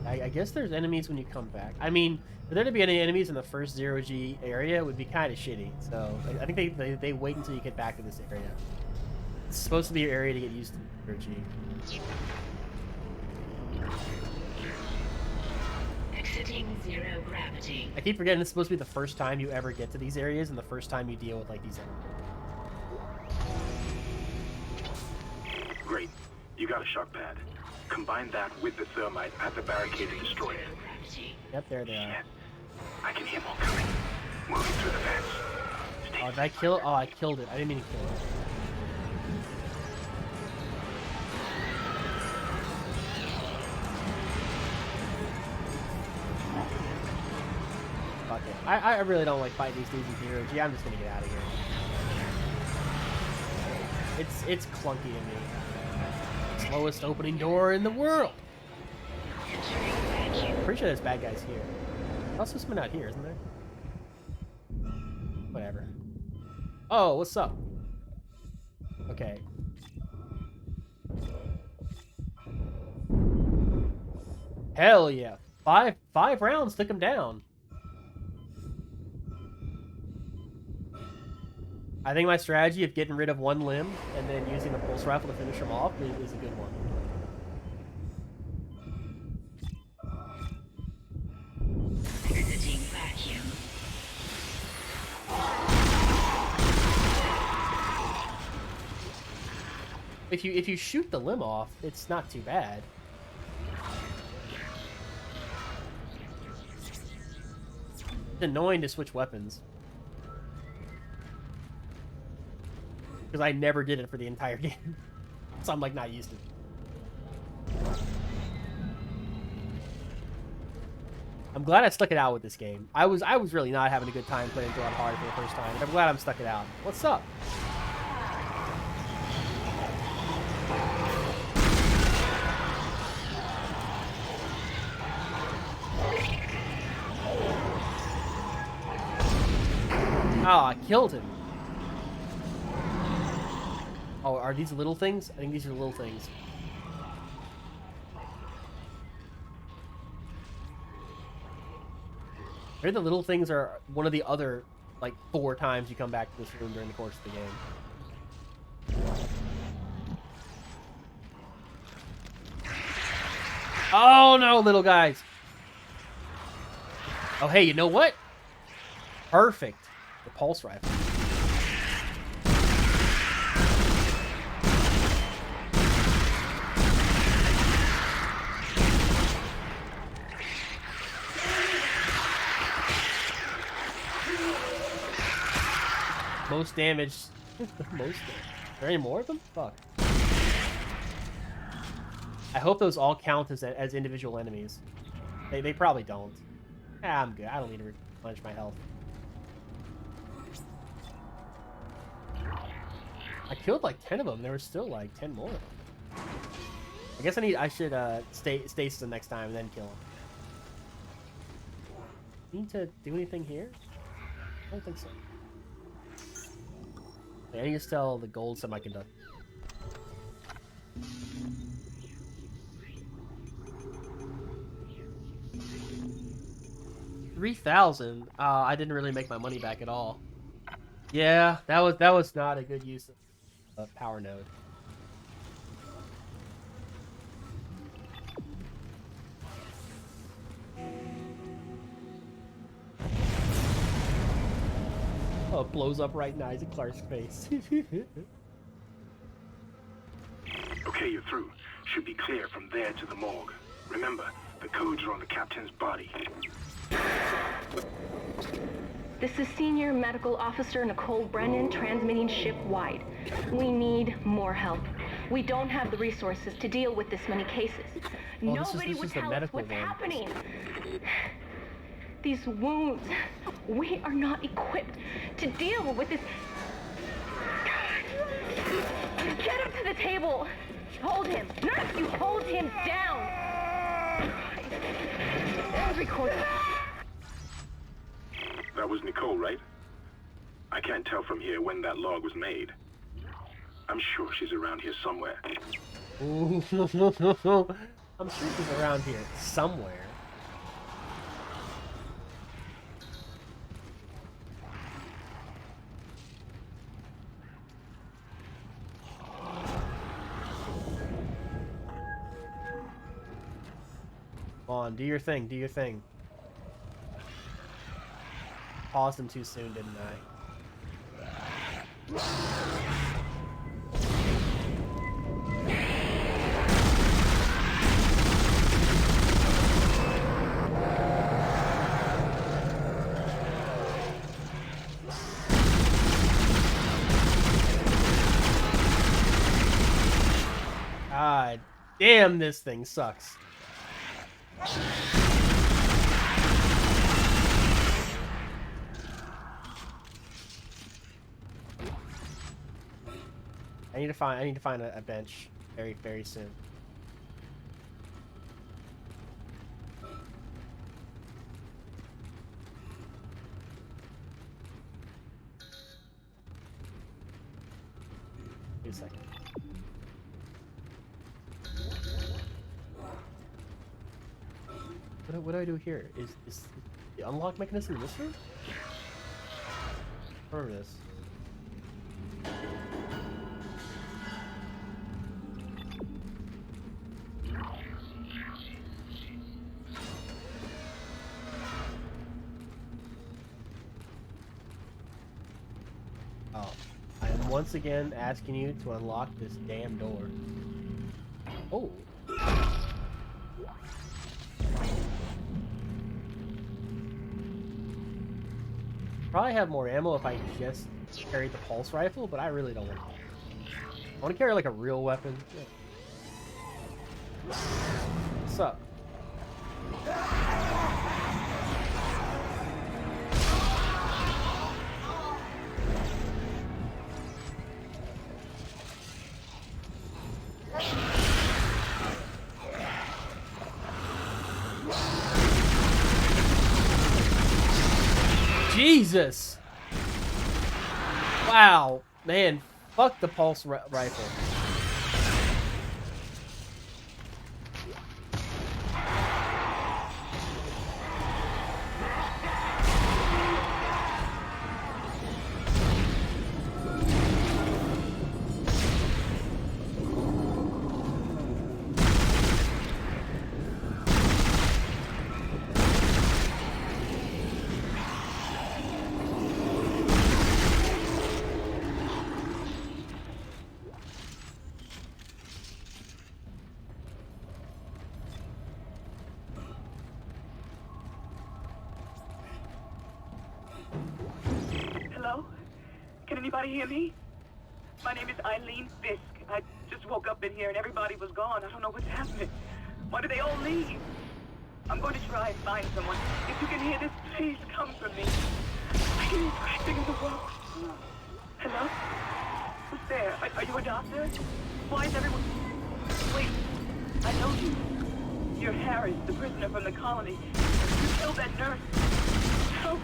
I guess there's enemies when you come back. I mean, for there to be any enemies in the first zero-G area would be kind of shitty. So I think they wait until you get back to this area. It's supposed to be your area to get used to zero-G. Exiting zero gravity. I keep forgetting it's supposed to be the first time you ever get to these areas and the first time you deal with like these enemies. Great. You got a shock pad. Combine that with the thermite at the barricade to destroy it. Yep, there they are. I can hear more coming. Moving through the vents. Stay Oh, did I kill it? Oh, I killed it. I didn't mean to kill it. Fuck it. I really don't like fighting these dudes in zero G. I'm just gonna get out of here. It's clunky to me. Slowest opening door in the world. Pretty sure there's bad guys here. Also, someone out here, isn't there? Whatever. Oh, what's up? Okay. Hell yeah. Five rounds took him down. I think my strategy of getting rid of one limb and then using the pulse rifle to finish him off is a good one. Visiting vacuum. If you shoot the limb off, it's not too bad. It's annoying to switch weapons. Because I never did it for the entire game. So I'm like not used to it. I'm glad I stuck it out with this game. I was really not having a good time playing Thor on hard for the first time. But I'm glad I'm stuck it out. What's up? Oh, I killed him. Oh, are these little things? I think these are little things. Maybe the little things are one of the other, like, 4 times you come back to this room during the course of the game. Oh no, little guys! Oh hey, you know what? Perfect. The pulse rifle. Most damage. Most. Are there any more of them? Fuck. I hope those all count as individual enemies. They probably don't. Ah, I'm good. I don't need to replenish my health. I killed like 10 of them. There were still like 10 more. I guess I should stasis the next time and then kill them. Need to do anything here? I don't think so. I need to sell the gold semiconductor. 3,000. I didn't really make my money back at all. Yeah, that was not a good use of power node. Oh, it blows up right in Isaac Clarke's face. Okay, you're through. Should be clear from there to the morgue. Remember, the codes are on the captain's body. This is Senior Medical Officer Nicole Brennan transmitting ship-wide. We need more help. We don't have the resources to deal with this many cases. Nobody would tell us what's happening. These wounds, we are not equipped to deal with this. Get him to the table. Hold him. Not you. Hold him down. Recorder. That was Nicole, right? I can't tell from here when that log was made. I'm sure she's around here somewhere. I'm sure she's around here somewhere. Come on, do your thing, do your thing. Paused him too soon, didn't I? Damn, this thing sucks. I need to find a bench very soon. Wait a second. What do I do here? Is the unlock mechanism in this room? Remember this. Oh, I am once again asking you to unlock this damn door. Oh. Probably have more ammo if I just carried the pulse rifle, but I really don't want to. I want to carry like a real weapon. Yeah. What's up? Jesus! Wow, man, fuck the pulse rifle. Hello? Can anybody hear me? My name is Eileen Fisk. I just woke up in here and everybody was gone. I don't know what's happening. Why did they all leave? I'm going to try and find someone. If you can hear this, please come for me. I hear crashing in the wall. Hello? Who's there? Are you a doctor? Why is everyone... Wait, I know you. You're Harris, the prisoner from the colony. You killed that nurse. Help!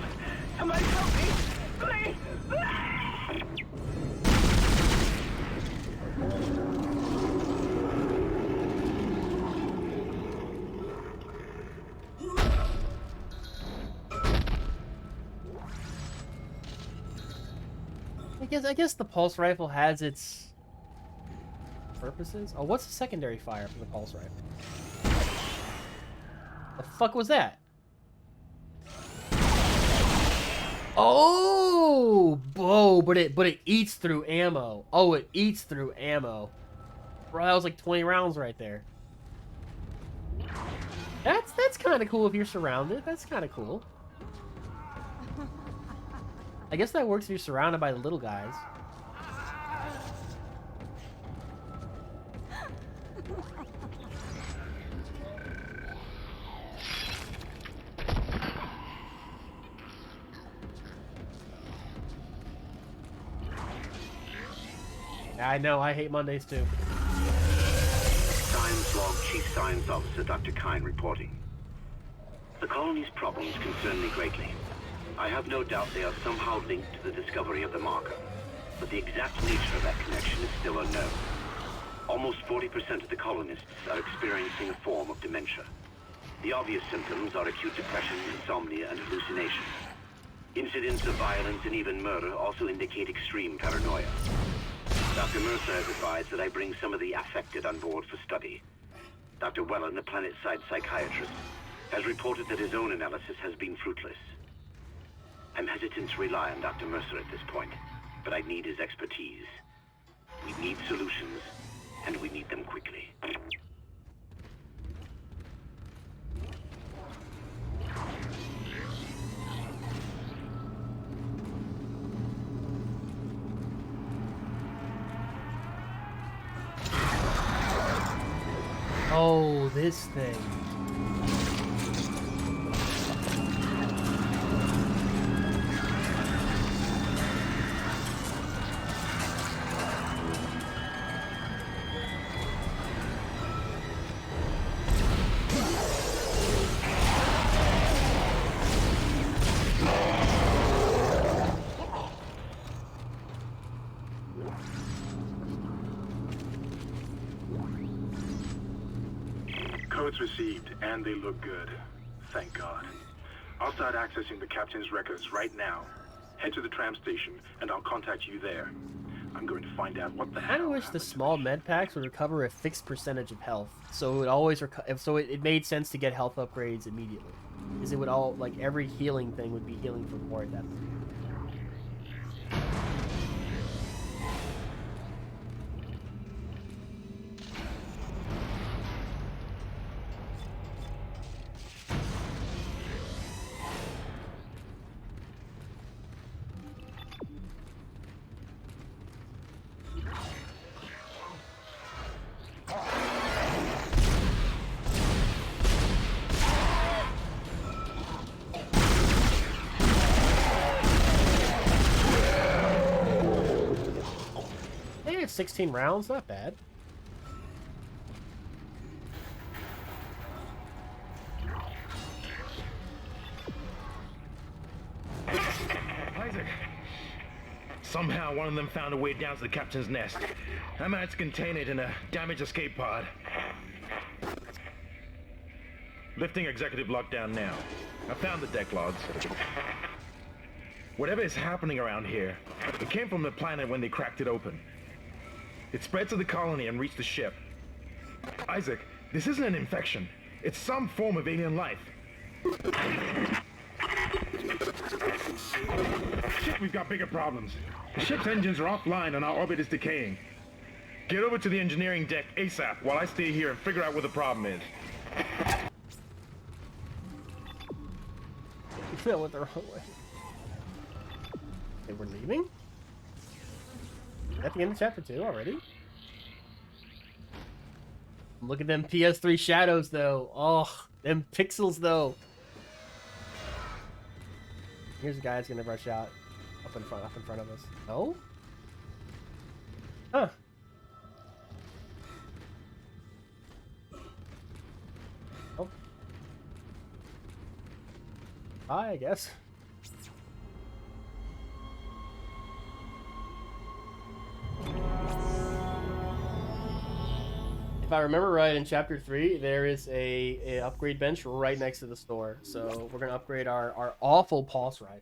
Somebody help me! Please! I guess the pulse rifle has its purposes. Oh, what's the secondary fire for the pulse rifle? The fuck was that? Oh, but it eats through ammo. Oh, it eats through ammo. Bro, that was like 20 rounds right there. That's kind of cool if you're surrounded. That's kind of cool. I guess that works if you're surrounded by the little guys. I know, I hate Mondays too. Science Log Chief Science Officer Dr. Kine reporting. The colony's problems concern me greatly. I have no doubt they are somehow linked to the discovery of the marker, but the exact nature of that connection is still unknown. Almost 40% of the colonists are experiencing a form of dementia. The obvious symptoms are acute depression, insomnia, and hallucination. Incidents of violence and even murder also indicate extreme paranoia. Dr. Mercer has advised that I bring some of the affected on board for study. Dr. Wellen, the planet-side psychiatrist, has reported that his own analysis has been fruitless. I'm hesitant to rely on Dr. Mercer at this point, but I need his expertise. We need solutions, and we need them quickly. Oh, this thing. Codes received, and they look good. Thank God. I'll start accessing the captain's records right now. Head to the tram station, and I'll contact you there. I'm going to find out what the hell. I wish the small med packs would recover a fixed percentage of health, so it always it made sense to get health upgrades immediately, because it would all like every healing thing would be healing for more at that point. Hey, it's 16 rounds, not bad. Isaac! Somehow one of them found a way down to the captain's nest. I managed to contain it in a damaged escape pod. Lifting executive lockdown now. I found the deck logs. Whatever is happening around here, it came from the planet when they cracked it open. It spread to the colony and reached the ship. Isaac, this isn't an infection. It's some form of alien life. Shit, we've got bigger problems. The ship's engines are offline and our orbit is decaying. Get over to the engineering deck ASAP while I stay here and figure out what the problem is. I went the wrong way. Okay, we're leaving? At the end of chapter 2 already? Look at them PS3 shadows though. Oh, them pixels though. Here's a guy that's gonna rush out up in front of us. No? Huh. Oh. Hi, I guess. If I remember right, in chapter 3, there is a upgrade bench right next to the store. So we're gonna upgrade our awful pulse ride.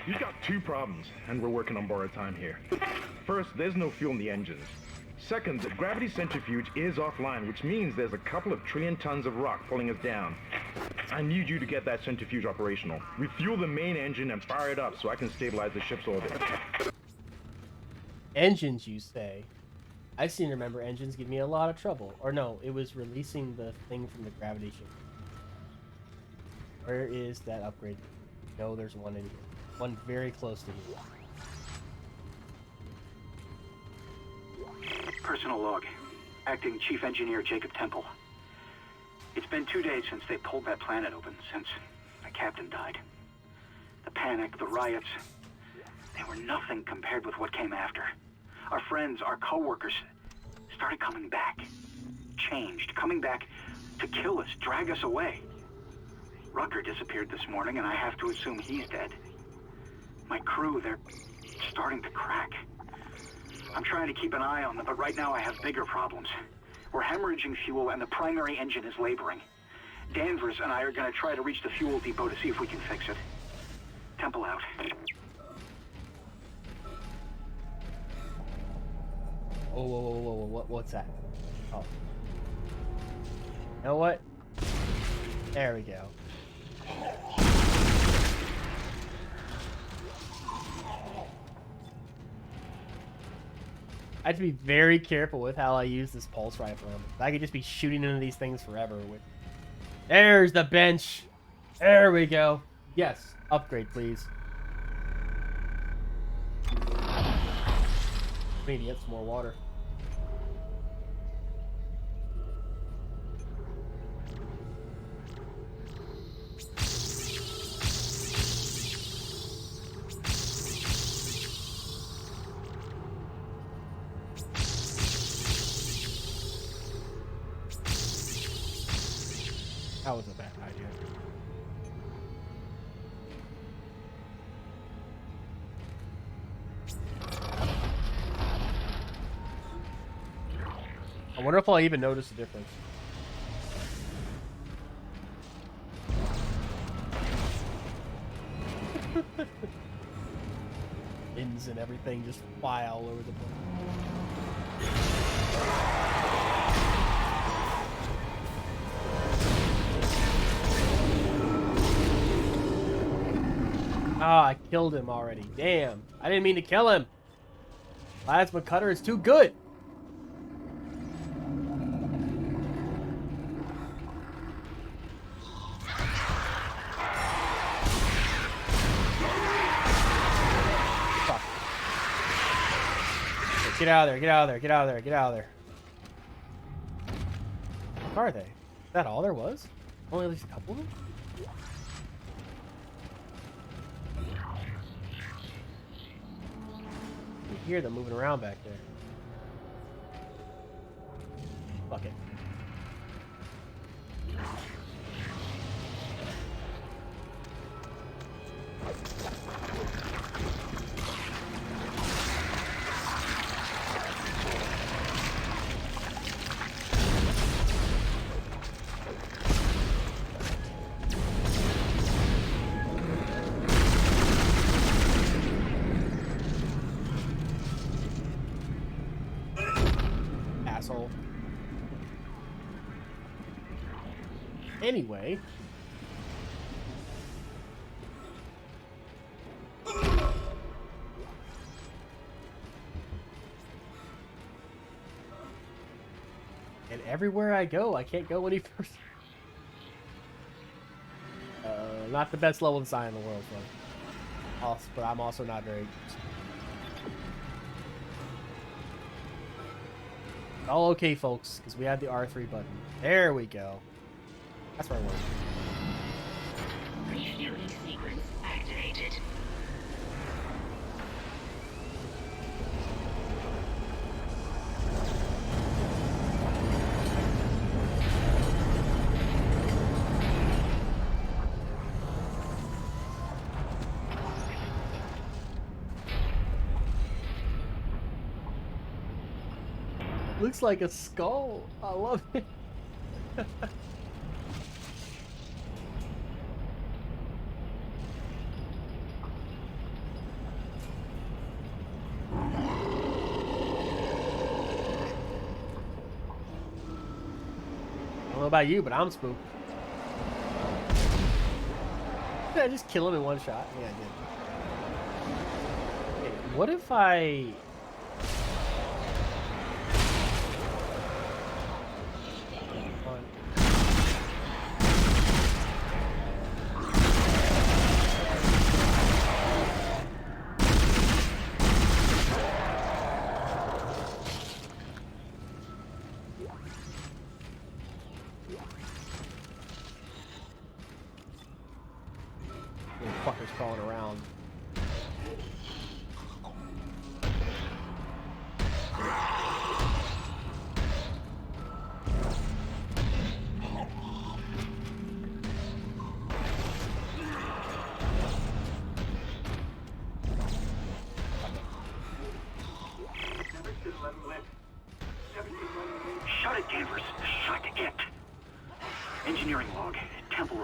You've got two problems, and we're working on borrowed time here. First, there's no fuel in the engines. Second, the gravity centrifuge is offline, which means there's a couple of trillion tons of rock pulling us down. I need you to get that centrifuge operational. Refuel the main engine and fire it up so I can stabilize the ship's orbit. Engines, you say? I seem to remember engines give me a lot of trouble. Or no, it was releasing the thing from the gravity ship. Where is that upgrade? No, there's one in here. One very close to here. Personal log. Acting Chief Engineer Jacob Temple. It's been 2 days since they pulled that planet open, since the captain died. The panic, the riots, they were nothing compared with what came after. Our friends, our co-workers, started coming back. Changed, coming back to kill us, drag us away. Rucker disappeared this morning, and I have to assume he's dead. My crew, they're starting to crack. I'm trying to keep an eye on them, but right now I have bigger problems. We're hemorrhaging fuel, and the primary engine is laboring. Danvers and I are going to try to reach the fuel depot to see if we can fix it. Temple out. Oh, whoa, what's that? Oh. You know what? There we go. I have to be very careful with how I use this pulse rifle. I could just be shooting into these things forever. There's the bench. There we go. Yes, upgrade, please. We need to get some more water. That was a bad idea. I wonder if I'll even notice the difference. Pins and everything just fly all over the place. Ah, I killed him already. Damn. I didn't mean to kill him. Plasma cutter is too good. Fuck. Okay, get out of there, get out of there, get out of there, get out of there. Where are they? Is that all there was? Only at least a couple of them? Hear them moving around back there. Fuck it. Anyway. And everywhere I go, I can't go any further. Not the best level design in the world, but I'm also not very... All okay, folks, because we have the R3 button. There we go. That's where I was. Refueling sequence activated. Looks like a skull. I love it. I don't know about you, but I'm spooked. Did I just kill him in one shot? Yeah, I did. Okay, what if I...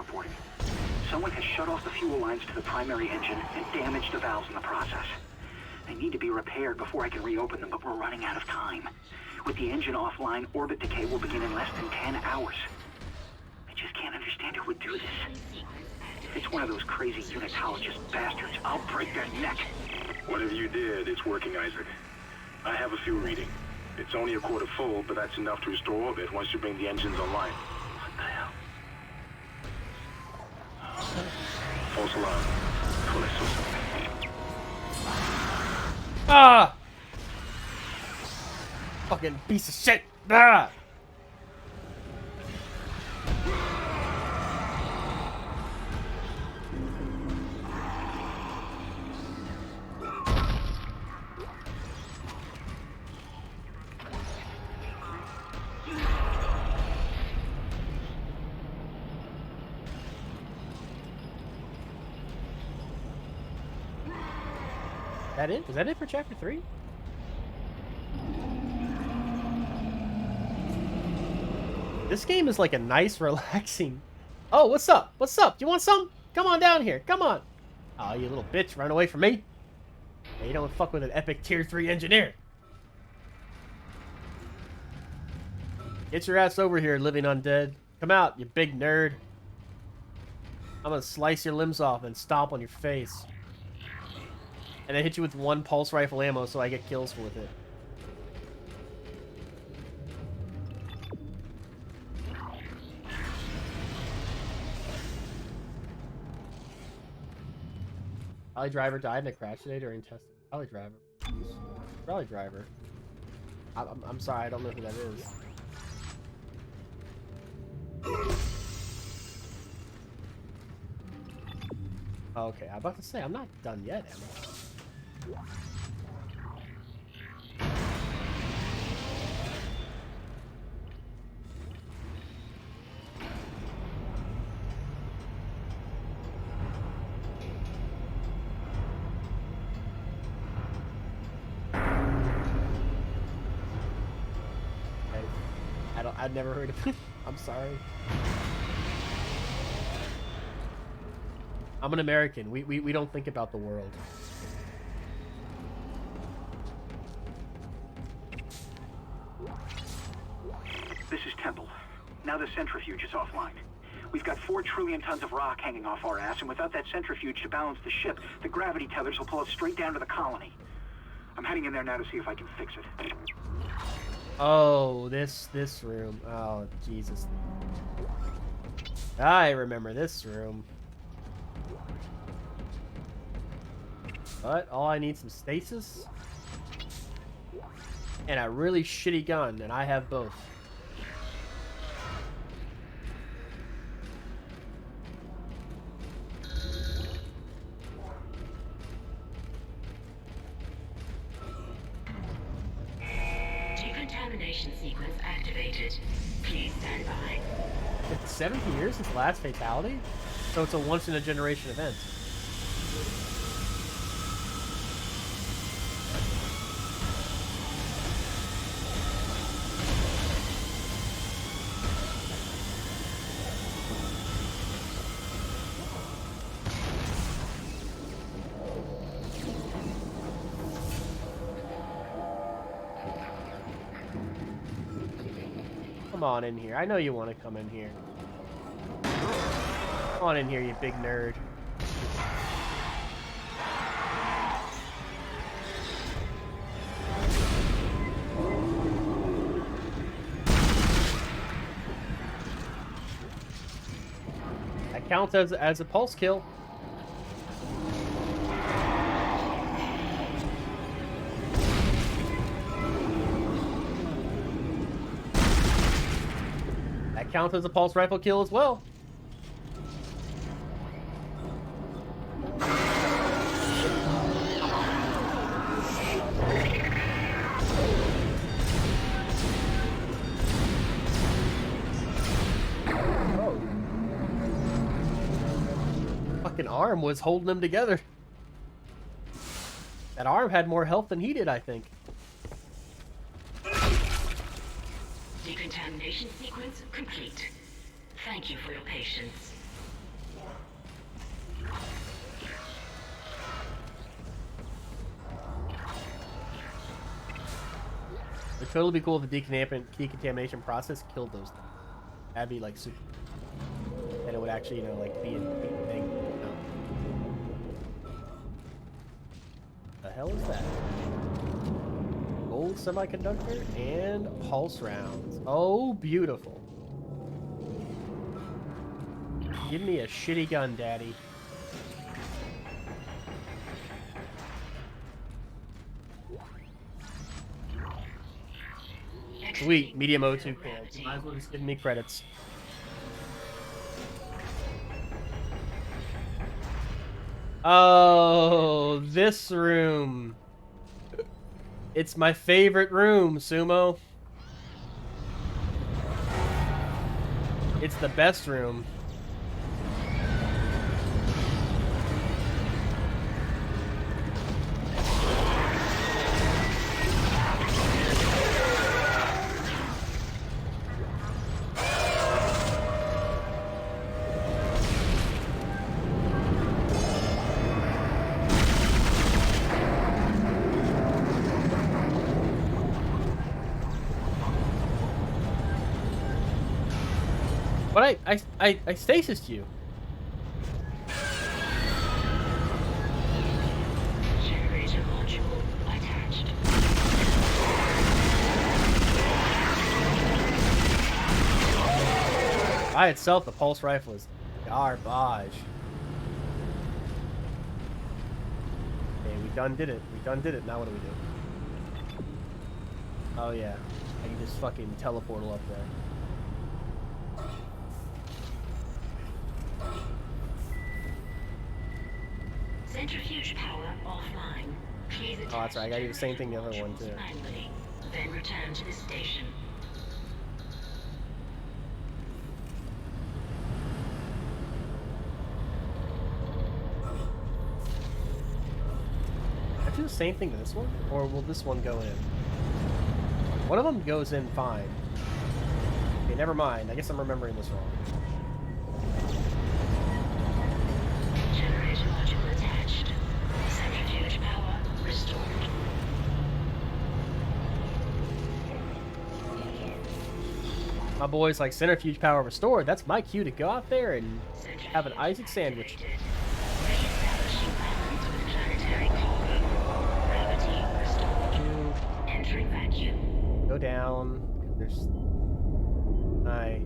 reporting. Someone has shut off the fuel lines to the primary engine and damaged the valves in the process. They need to be repaired before I can reopen them, but we're running out of time. With the engine offline, orbit decay will begin in less than 10 hours. I just can't understand who would do this. If it's one of those crazy unitologist bastards, I'll break their neck. Whatever you did, it's working, Isaac. I have a fuel reading. It's only a quarter full, but that's enough to restore orbit once you bring the engines online. What the hell? False alarm. Before I saw something. Ah! Fucking piece of shit! Ah! That it? Was that it for chapter 3? This game is like a nice, relaxing... Oh, what's up? What's up? You want some? Come on down here. Come on. Oh, you little bitch. Run away from me. Hey, you don't fuck with an epic tier 3 engineer. Get your ass over here, living undead. Come out, you big nerd. I'm gonna slice your limbs off and stomp on your face. And then hit you with 1 pulse rifle ammo so I get kills with it. Rally driver died in a crash today during testing. Rally driver. Rally driver. I'm sorry, I don't know who that is. Okay, I'm about to say, I'm not done yet, am I? I'd never heard of it. I'm sorry. I'm an American. We don't think about the world. This is Temple. Now the centrifuge is offline. We've got 4 trillion tons of rock hanging off our ass, and without that centrifuge to balance the ship, the gravity tethers will pull us straight down to the colony. I'm heading in there now to see if I can fix it. Oh, this room. Oh, Jesus. I remember this room. But all I need some stasis and a really shitty gun, and I have both. Decontamination sequence activated. Please stand by. It's 70 years since the last fatality, so it's a once-in-a-generation event. Come on in here. I know you want to come in here. Come on in here, you big nerd. That counts as a pulse kill. That counts as a pulse rifle kill as well. Arm was holding them together. That arm had more health than he did, I think. Decontamination sequence complete. Thank you for your patience. It'd totally be cool if the decontamination process killed those things. That'd be like super. And it would actually, you know, like be a thing. You know? The hell is that? Gold semiconductor and pulse rounds. Oh, beautiful. Give me a shitty gun, daddy. Sweet, medium O2 can. Might as well just give me credits. Oh, this room. It's my favorite room, Sumo. It's the best room. But I stasised you. Generator module attached. By itself, the pulse rifle is garbage. Okay, we done did it. We done did it. Now what do we do? Oh yeah, I can just fucking teleportal up there. Centrifuge power offline. Please Oh, that's right. I gotta do the same thing the other one too. manually. Then return to the station. I do the same thing to this one, or will this one go in? One of them goes in fine. Okay, never mind. I guess I'm remembering this wrong. Generator module attached. Centrifuge power restored. My boy's like, centrifuge power restored. That's my cue to go out there and have an Isaac sandwich. Reestablishing balance with planetary cargo. Gravity restored. Entering vacuum. Go down. There's. I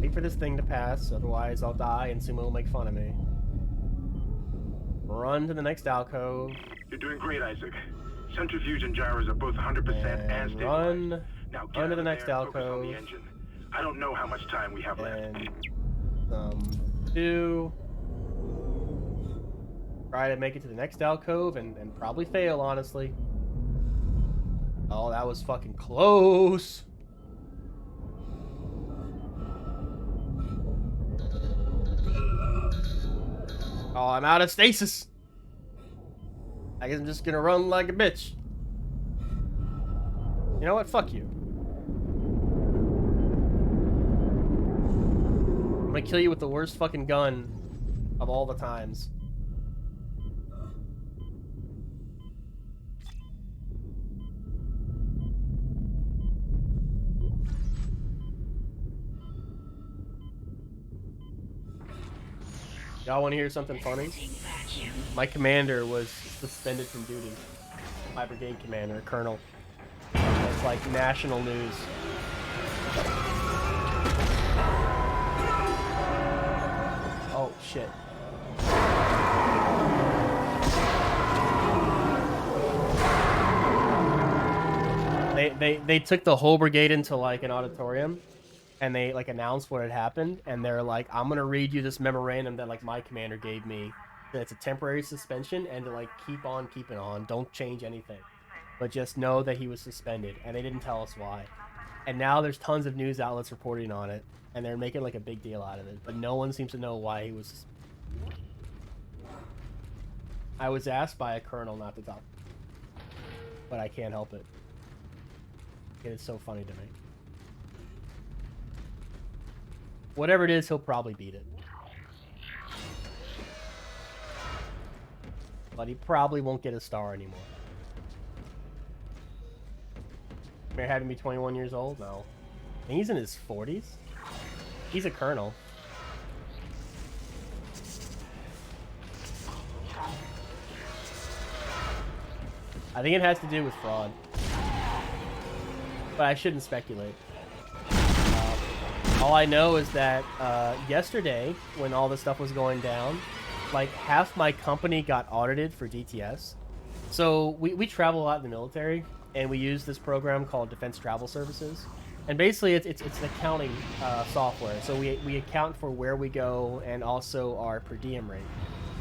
wait for this thing to pass, otherwise I'll die and Sumo will make fun of me. Run to the next alcove. You're doing great, Isaac. Centrifuge and gyros are both 100% and stabilized. Now get Run to the out next there and focus on alcove. the engine. I don't know how much time we have left. Two. Try to make it to the next alcove and probably fail, honestly. Oh, that was fucking close. Oh, I'm out of stasis. I guess I'm just gonna run like a bitch. You know what? Fuck you. I'm gonna kill you with the worst fucking gun of all the times. Y'all want to hear something funny? My commander was suspended from duty. My brigade commander, colonel. It's like national news. Oh shit. They took the whole brigade into like an auditorium and they like announced what had happened and they're like, I'm gonna read you this memorandum that like my commander gave me. That it's a temporary suspension and to like keep on keeping on. Don't change anything. But just know that he was suspended and they didn't tell us why. And now there's tons of news outlets reporting on it and they're making like a big deal out of it. But no one seems to know why he was. I was asked by a colonel not to talk. But I can't help it. It is so funny to me. Whatever it is, he'll probably beat it. But he probably won't get a star anymore. May have to be 21 years old? No. I think he's in his 40s. He's a colonel. I think it has to do with fraud. But I shouldn't speculate. All I know is that yesterday, when all this stuff was going down, like half my company got audited for DTS. So we travel a lot in the military, and we use this program called Defense Travel Services. And basically, it's an accounting software. So we account for where we go and also our per diem rate.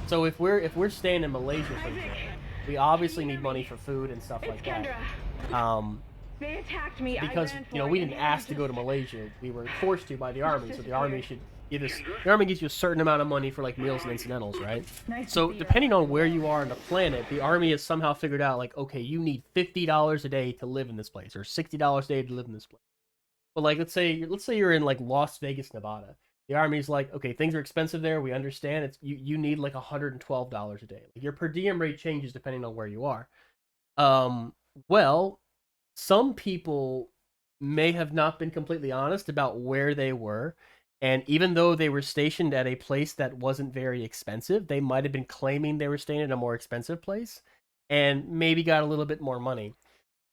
So if we're staying in Malaysia, for example, we obviously need money for food and stuff like that. They attacked me. Because we didn't ask to go to Malaysia, we were forced to by the army. So the army should give us. The army gives you a certain amount of money for like meals and incidentals, right? So depending on where you are on the planet, the army has somehow figured out like, okay, you need $50 a day to live in this place, or $60 a day to live in this place. But like, let's say you're in like Las Vegas, Nevada. The army's like, okay, things are expensive there. We understand. It's you need like $112 a day. Like your per diem rate changes depending on where you are. Well, some people may have not been completely honest about where they were, and even though they were stationed at a place that wasn't very expensive, they might have been claiming they were staying at a more expensive place, and maybe got a little bit more money.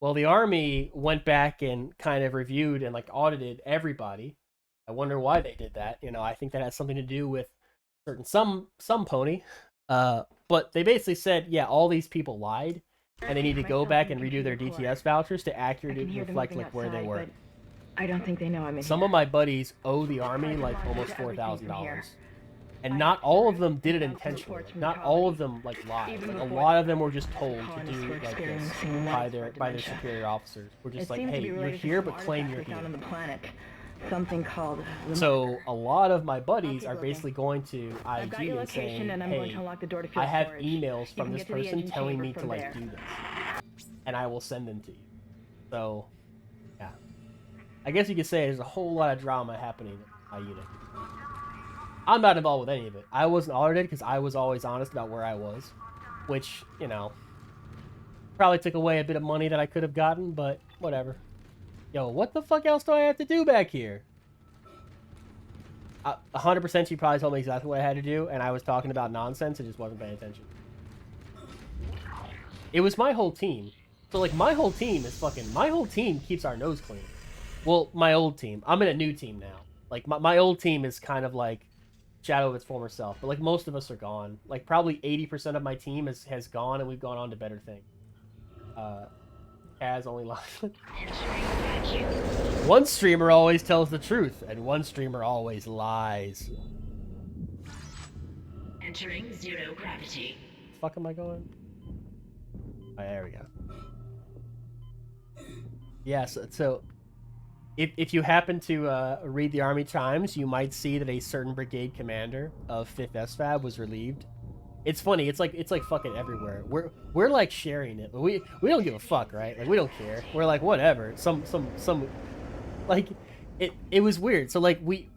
Well, the army went back and kind of reviewed and like audited everybody. I wonder why they did that. I think that has something to do with some pony. But they basically said, yeah, all these people lied, and they need to go back and redo their DTS vouchers to accurately reflect like where they were. I don't think they know I'm in Some of my buddies owe the army like almost $4,000. And not all of them did it intentionally. Not all of them like lied. Like, a lot of them were just told to do like this by their superior officers. We're just like, hey, you're here, but claim you're here. Something called. So a lot of my buddies are basically going to IG and saying, hey, I have emails from this person telling me to like do this, and I will send them to you. So, yeah, I guess you could say there's a whole lot of drama happening in my unit. I'm not involved with any of it. I wasn't audited because I was always honest about where I was, which, probably took away a bit of money that I could have gotten, but whatever. Yo, what the fuck else do I have to do back here? 100% she probably told me exactly what I had to do, and I was talking about nonsense and just wasn't paying attention. It was my whole team. So, like, my whole team keeps our nose clean. Well, my old team. I'm in a new team now. Like, my old team is kind of like shadow of its former self, but like most of us are gone. Like probably 80% of my team has gone, and we've gone on to better things. Kaz only lies. One streamer always tells the truth, and one streamer always lies. Entering zero gravity. Fuck am I going? Oh, there we go. Yes, so if you happen to read the Army Times, you might see that a certain brigade commander of 5th SFAB was relieved. It's funny. It's like fucking everywhere. We're like sharing it. We don't give a fuck, right? Like we don't care. We're like whatever. Some like it was weird. So like we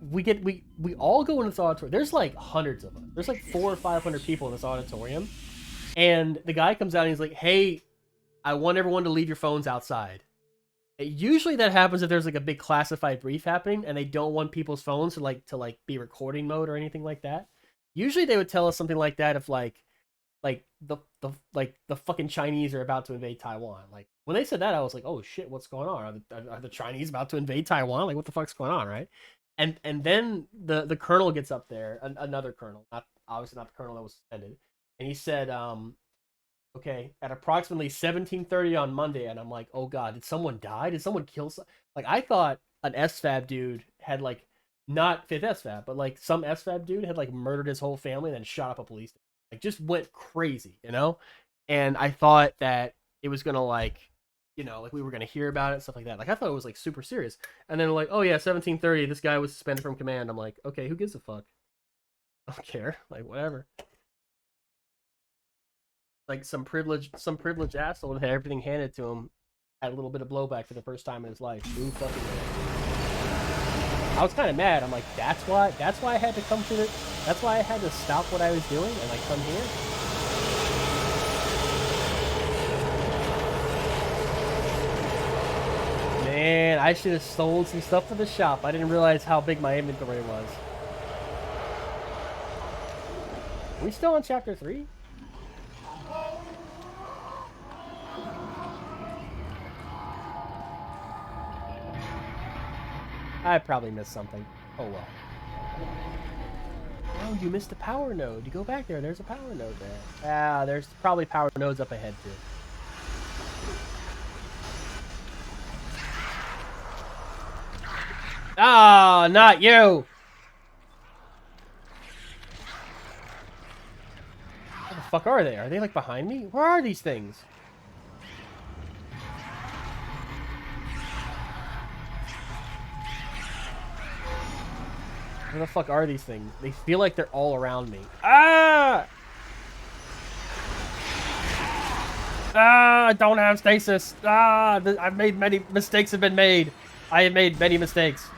all go in this auditorium. There's like hundreds of us. There's like 400 or 500 people in this auditorium, and the guy comes out and he's like, "Hey, I want everyone to leave your phones outside." Usually that happens if there's like a big classified brief happening and they don't want people's phones to be recording mode or anything like that. Usually they would tell us something like that if the fucking Chinese are about to invade Taiwan. Like when they said that, I was like, oh shit, what's going on? Are the Chinese about to invade Taiwan? Like what the fuck's going on, right? And then the colonel gets up there, another colonel, obviously not the colonel that was suspended, and he said, okay, at approximately 17:30 on Monday, and I'm like, oh god, did someone die? Did someone kill some? Like I thought an SFAB dude had like, not 5th SFAB, but like some SFAB dude had like murdered his whole family and then shot up a police station. Like just went crazy, And I thought that it was gonna like we were gonna hear about it, stuff like that. Like I thought it was like super serious. And then like, oh yeah, 17:30, this guy was suspended from command. I'm like, okay, who gives a fuck? I don't care. Like whatever. Like some privileged asshole that had everything handed to him, had a little bit of blowback for the first time in his life. Who fucking cares? I was kind of mad. I'm like, that's why I had to come to it. That's why I had to stop what I was doing and like come here. I should have stolen some stuff from the shop. I didn't realize how big my inventory was. Are we still on chapter 3? I probably missed something. Oh well. Oh, you missed the power node. You go back there, there's a power node there. Ah, there's probably power nodes up ahead too. Ah, not you! Where the fuck are they? Are they like behind me? Where are these things? Where the fuck are these things? They feel like they're all around me. Ah! Ah, I don't have stasis. Ah, I've made many mistakes have been made. I have made many mistakes.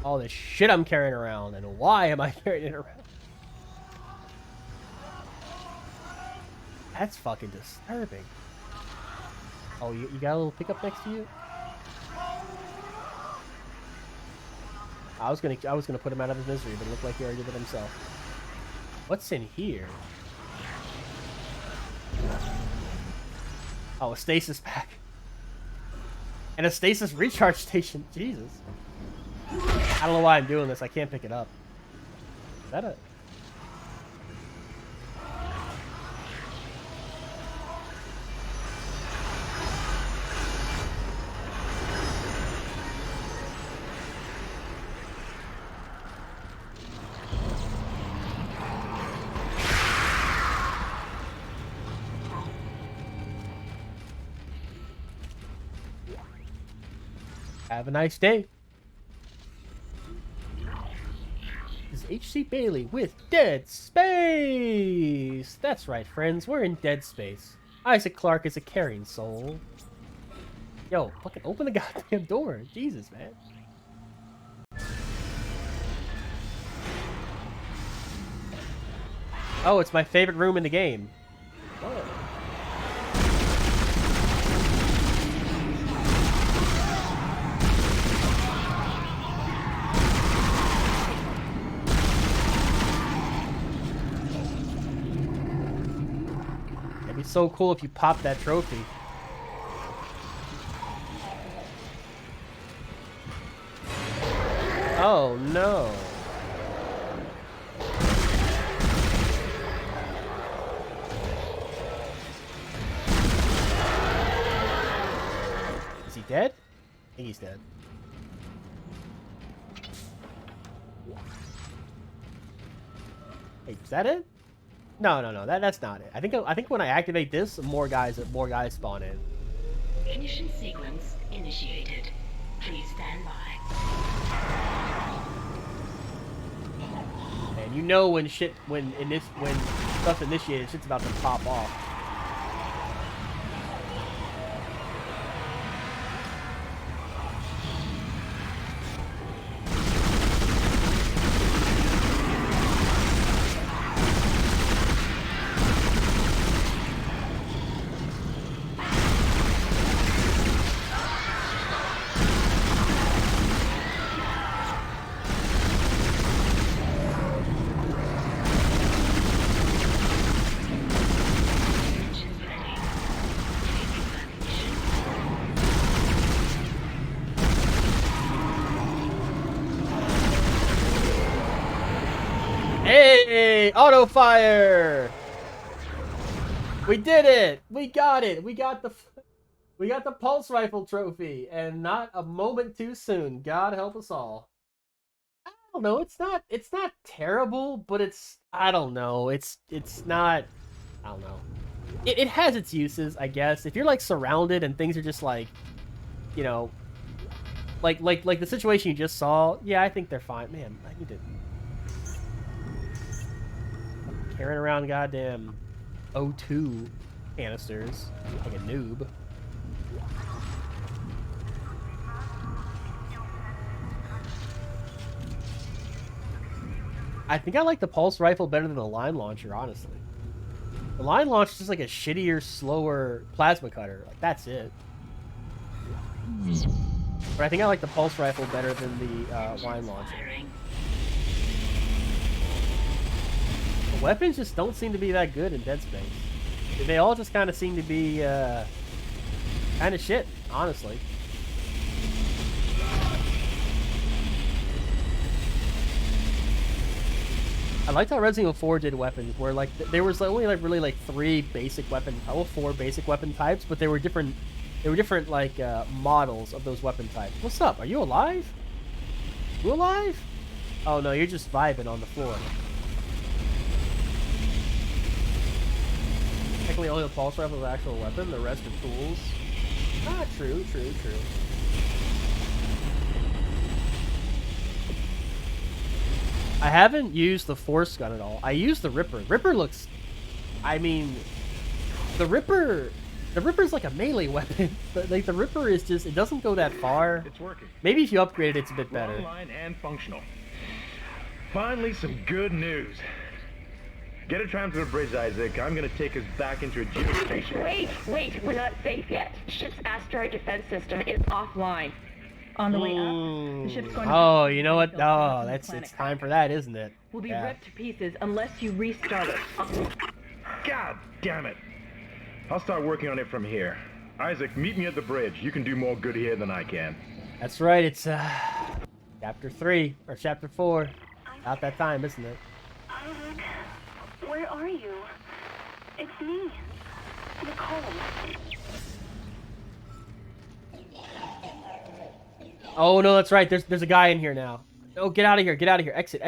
All this shit I'm carrying around, and why am I carrying it around? That's fucking disturbing. Oh, you got a little pickup next to you? I was gonna put him out of his misery, but it looked like he already did it himself. What's in here? Oh, a stasis pack. And a stasis recharge station. Jesus. I don't know why I'm doing this. I can't pick it up. Is that a... Have a nice day. This is H.C. Bailey with Dead Space. That's right, friends. We're in Dead Space. Isaac Clarke is a caring soul. Yo, fucking open the goddamn door. Jesus, man. Oh, it's my favorite room in the game. Oh. It'd be so cool if you popped that trophy. Oh no. Is he dead? I think he's dead. Hey, is that it? No, that's not it. I think when I activate this, more guys spawn in. Ignition sequence initiated. Please stand by. And you know when stuff's initiated, shit's about to pop off. Hey, auto fire! We did it! We got it! We got the pulse rifle trophy, and not a moment too soon. God help us all. I don't know. It's not terrible, but I don't know. It's not. I don't know. It has its uses, I guess. If you're like surrounded and things are just like, you know, like the situation you just saw. Yeah, I think they're fine. Man, I need to. Carrying around goddamn O2 canisters like a noob. I think I like the pulse rifle better than the line launcher, honestly. The line launcher is just like a shittier, slower plasma cutter. Like, that's it. But I think I like the pulse rifle better than the line launcher. The weapons just don't seem to be that good in Dead Space. They all just kind of seem to be kind of shit, honestly. I liked how Resident Evil 4 did weapons, where like there was only like really like 3 basic weapon, 4 basic weapon types, but they were different. They were different like models of those weapon types. What's up? Are you alive? You alive? Oh no, you're just vibing on the floor. Technically, only the pulse rifle is the actual weapon. The rest are tools. Ah, true. I haven't used the force gun at all. I used the Ripper. Ripper looks... I mean... The Ripper's like a melee weapon. But like the Ripper is just... It doesn't go that far. It's working. Maybe if you upgrade it, it's a bit better. Online and functional. Finally, some good news. Get a tram to the bridge, Isaac. I'm gonna take us back into a geostation. Wait, we're not safe yet. Ship's asteroid defense system is offline. On the way up, the ship's going to... Oh, you know what? Oh, it's time for that, isn't it? We'll be ripped to pieces unless you restart it. God damn it! I'll start working on it from here. Isaac, meet me at the bridge. You can do more good here than I can. That's right, it's chapter 3 or chapter 4. About that time, isn't it? Isaac, where are you? It's me, Nicole. Oh no, that's right. There's a guy in here now. Oh, get out of here! Get out of here! Exit!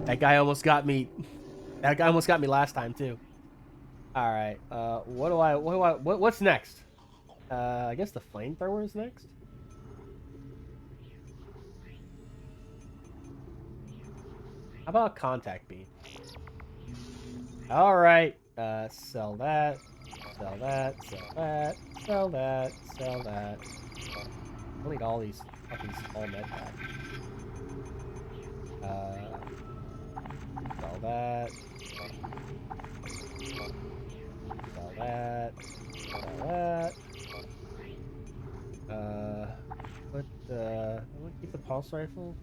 That guy almost got me. That guy almost got me last time too. All right. What's next? I guess the flamethrower is next. How about contact beam? All right. Sell that. I need all these fucking small med packs. Sell that. I want to keep the pulse rifle.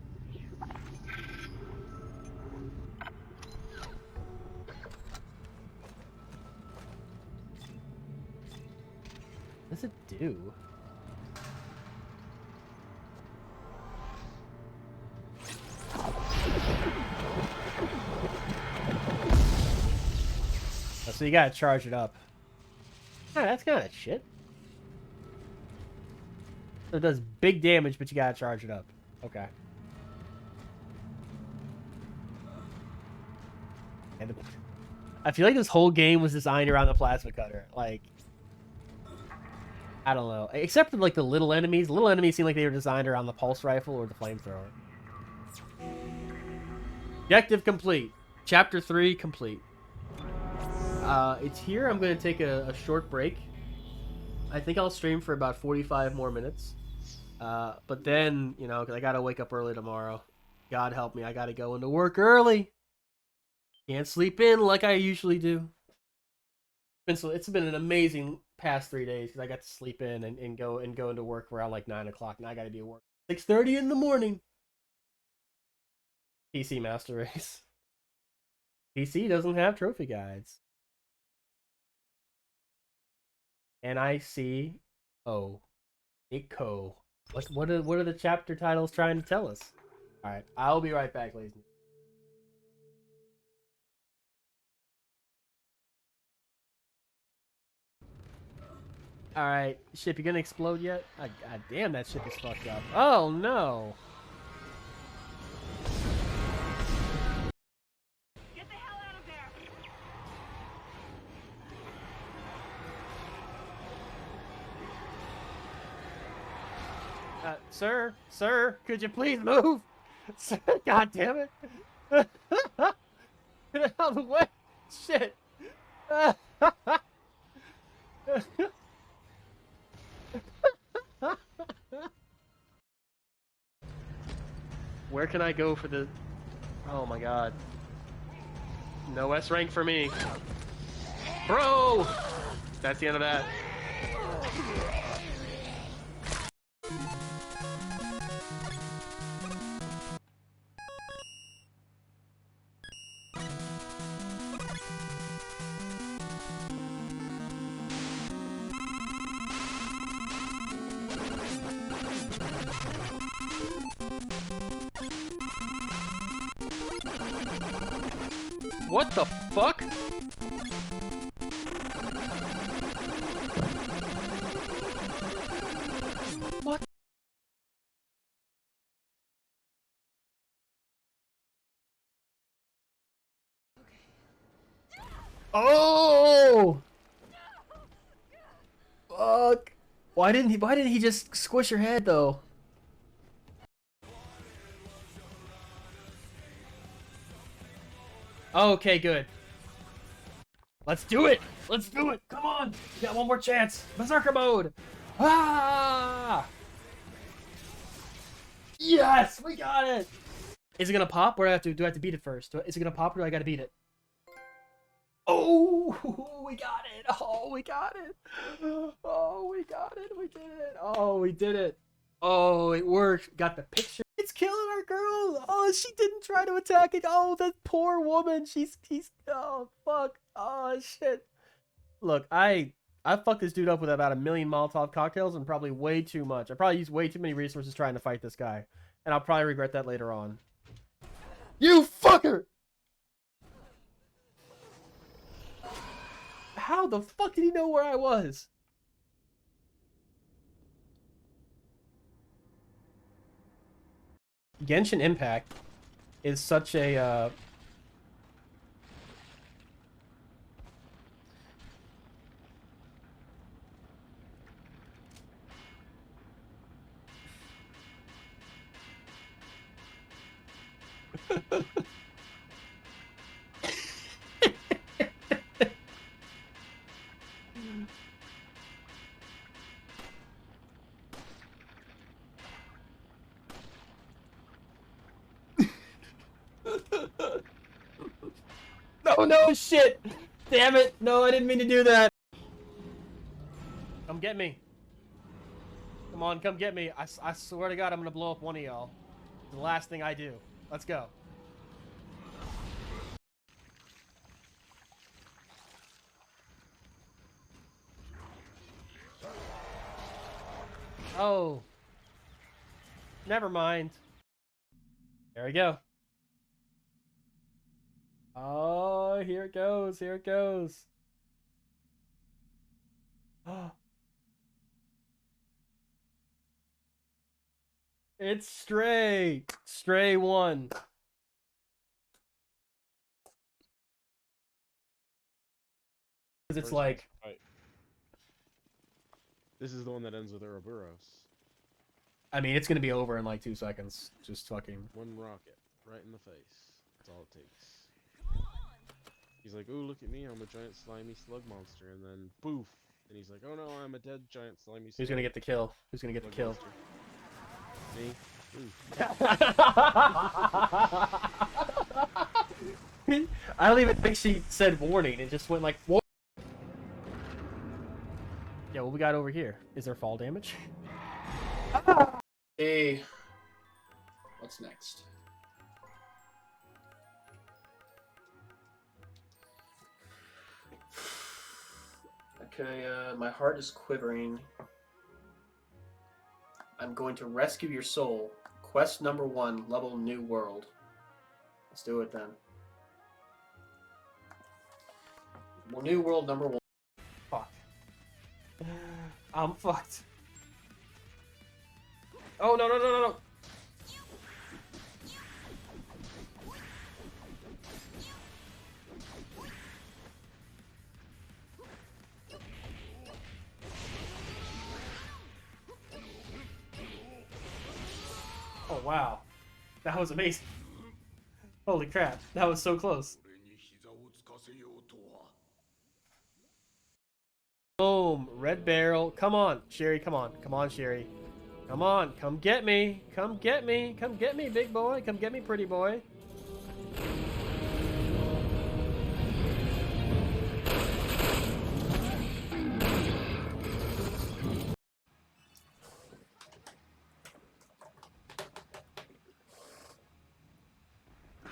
What does it do? Oh, so you gotta charge it up. Oh, that's kind of shit. So it does big damage, but you gotta charge it up. Okay. And I feel like this whole game was designed around the plasma cutter. Like, I don't know. Except for like the little enemies. The little enemies seem like they were designed around the pulse rifle or the flamethrower. Objective complete. Chapter 3 complete. It's here. I'm going to take a short break. I think I'll stream for about 45 more minutes. But then, you know, 'cause I got to wake up early tomorrow. God help me. I got to go into work early. Can't sleep in like I usually do. It's been an amazing past 3 days because I got to sleep in and go into work around like 9 o'clock. Now I got to be at work 6:30 in the morning. PC Master Race. PC doesn't have trophy guides. NICO. Nico. What are the chapter titles trying to tell us? All right, I'll be right back, ladies and gentlemen. Alright, ship, you gonna explode yet? God damn, that ship is fucked up. Oh no! Get the hell out of there! Sir, could you please move? Sir, God damn it! Get out of the way! Shit! Where can I go for the... Oh my god. No S rank for me. Bro! That's the end of that. What the fuck? What? Oh! Fuck. Why didn't he just squish your head though? Okay, good. Let's do it! Let's do it! Come on! We got one more chance! Berserker mode! Ah! Yes! We got it! Is it gonna pop or do I have to beat it first? Is it gonna pop or do I gotta beat it? Oh! We got it! Oh, we got it! Oh, we got it! We did it! Oh, we did it! Oh, it worked! Got the picture. It's killing our girl! Oh, she didn't try to attack it! Oh, that poor woman! He's oh, fuck! Oh, shit! Look, I fucked this dude up with about 1 million Molotov cocktails and probably way too much. I probably used way too many resources trying to fight this guy. And I'll probably regret that later on. You fucker! How the fuck did he know where I was? Genshin Impact is such a No, shit! Damn it! No, I didn't mean to do that! Come get me. Come on, come get me. I swear to God, I'm gonna blow up one of y'all. The last thing I do. Let's go. Oh. Never mind. There we go. Oh, here it goes. Here it goes. It's Stray. Stray 1. It's like... Right. This is the one that ends with Ouroboros. I mean, it's gonna be over in like 2 seconds. Just fucking... One rocket. Right in the face. That's all it takes. He's like, "Oh, look at me, I'm a giant slimy slug monster," and then poof, and he's like, "Oh no, I'm a dead giant slimy slug." Who's gonna get the kill? Who's gonna get the kill? Me. I don't even think she said warning. It just went like, "Whoa." Yeah, what we got over here? Is there fall damage? Hey, what's next? Okay, my heart is quivering. I'm going to rescue your soul. Quest number 1, level New World. Let's do it then. Well, New World number 1. Fuck. I'm fucked. Oh, no, no, no, no, no. Oh, wow. That was amazing. Holy crap, that was so close. Boom, red barrel. Come on, Sherry, come on. Come on, Sherry. Come on, come get me. Come get me. Come get me, big boy. Come get me, pretty boy.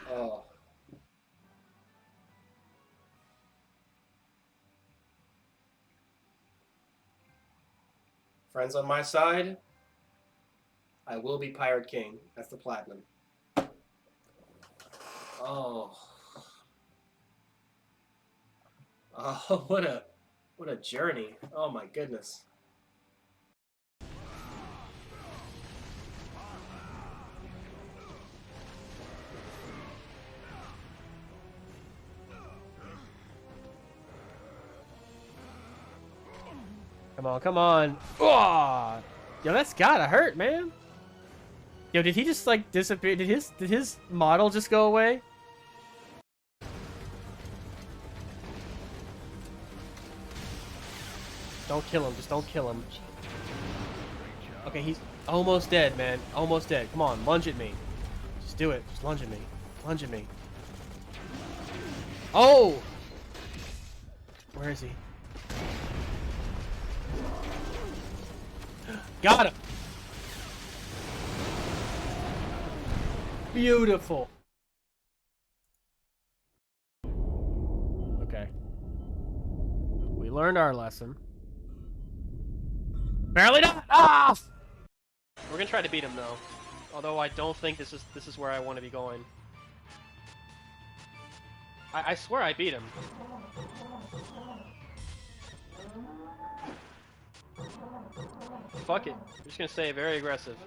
Oh. Friends on my side, I will be Pirate King. That's the platinum. Oh. Oh, what a journey. Oh my goodness. Come on, come on. Oh! Yo, that's gotta hurt, man. Yo, did he just like disappear? Did his model just go away? Don't kill him, just don't kill him. Okay, he's almost dead, man. Almost dead. Come on, lunge at me. Just do it. Just lunge at me. Lunge at me. Oh! Where is he? Got him! Beautiful. Okay. We learned our lesson. Barely not! Ah! We're gonna try to beat him though. Although I don't think this is where I want to be going. I swear I beat him. Fuck it. I'm just gonna stay very aggressive.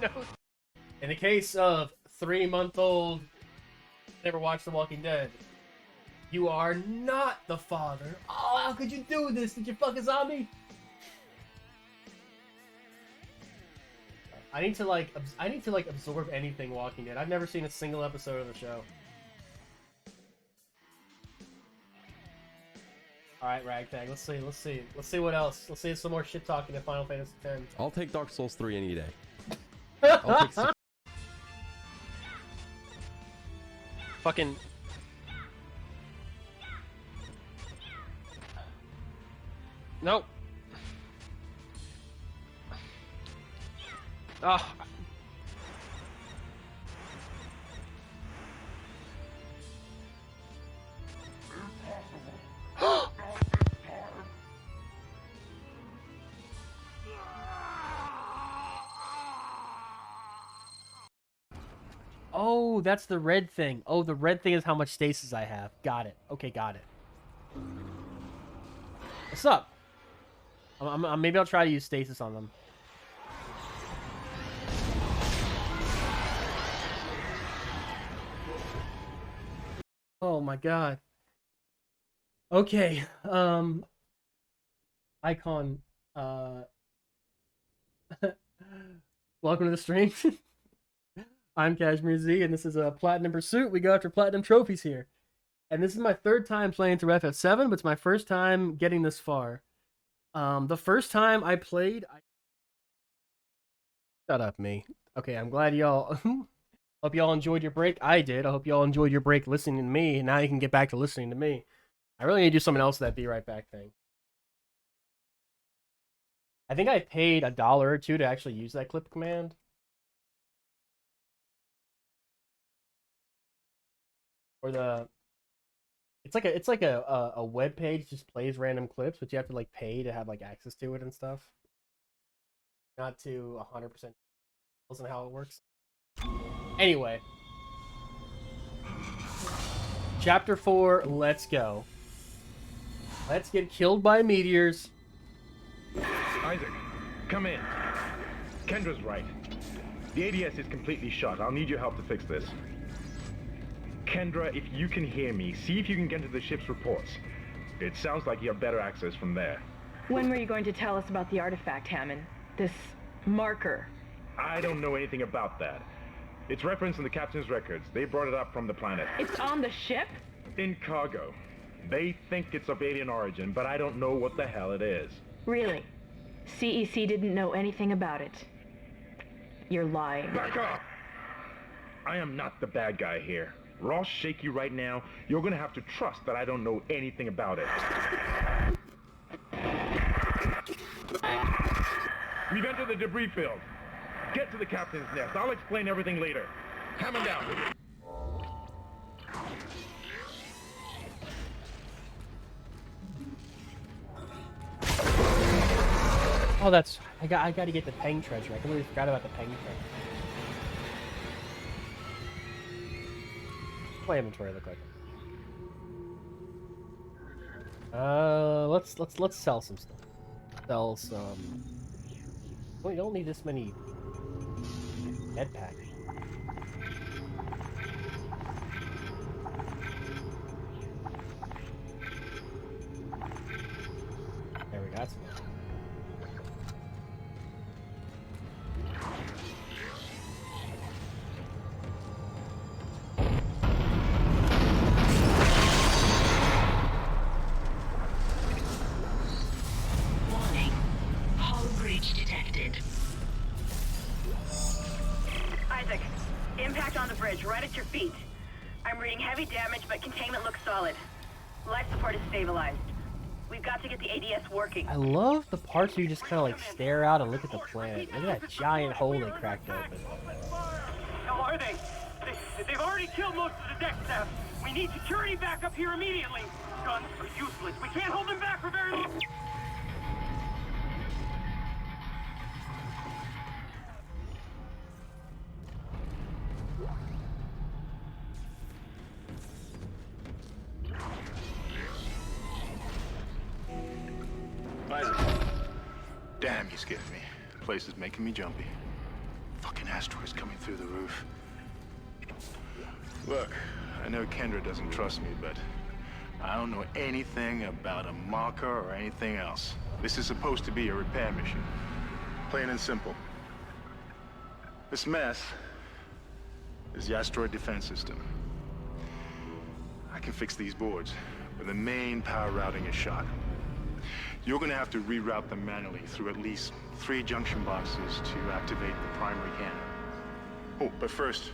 No. In the case of 3-month-old never watched The Walking Dead, you are not the father. Oh, how could you do this? Did you fuck a zombie? I need to like absorb anything Walking Dead. I've never seen a single episode of the show. Alright, Ragtag, let's see what else. Let's see some more shit talking in Final Fantasy X. I'll take Dark Souls 3 any day. Fucking nope. Ah. Oh, that's the red thing. Oh, the red thing is how much stasis I have. Got it. Okay, got it. What's up? Maybe I'll try to use stasis on them. Oh my god. Okay, Icon, welcome to the stream. I'm Kashmir Z, and this is a Platinum Pursuit. We go after Platinum Trophies here. And this is my 3rd time playing through FF7, but it's my first time getting this far. The first time I played... Shut up, me. Okay, I'm glad y'all... Hope y'all enjoyed your break. I did. I hope y'all enjoyed your break listening to me. Now you can get back to listening to me. I really need to do something else with that Be Right Back thing. I think I paid $1 or $2 to actually use that clip command. Or the... It's like a web page just plays random clips, but you have to like pay to have like access to it and stuff. Not to 100%. Wasn't how it works. Anyway. Chapter 4, let's go. Let's get killed by meteors. Isaac, come in. Kendra's right. The ADS is completely shut. I'll need your help to fix this. Kendra, if you can hear me, see if you can get to the ship's reports. It sounds like you have better access from there. When were you going to tell us about the artifact, Hammond? This marker? I don't know anything about that. It's referenced in the captain's records. They brought it up from the planet. It's on the ship? In cargo. They think it's of alien origin, but I don't know what the hell it is. Really? CEC didn't know anything about it. You're lying. Back off! I am not the bad guy here. Ross shaky right now. You're gonna have to trust that I don't know anything about it. We've entered the debris field. Get to the captain's nest. I'll explain everything later. Hammond down. Oh, that's... I got to get the Peng treasure. I completely forgot about the Peng treasure. What's my inventory look like? Let's sell some stuff. Sell some... Well, you don't need this many med packs. There we got some. Warning. Hull breach detected. Isaac, impact on the bridge, right at your feet. I'm reading heavy damage, but containment looks solid. Life support is stabilized. We've got to get the ADS working. I love the parts where you just kind of like stare out and look at the planet. Look at that giant hole they cracked open. How are they? They've already killed most of the deck staff. We need security back up here immediately. Guns are useless. We can't hold them back for very long. Isaac. Damn, you scared me. The place is making me jumpy. Fucking asteroids coming through the roof. Look, I know Kendra doesn't trust me, but I don't know anything about a marker or anything else. This is supposed to be a repair mission. Plain and simple. This mess is the asteroid defense system. I can fix these boards, but the main power routing is shot. You're gonna have to reroute them manually through at least 3 junction boxes to activate the primary cannon. Oh, but first,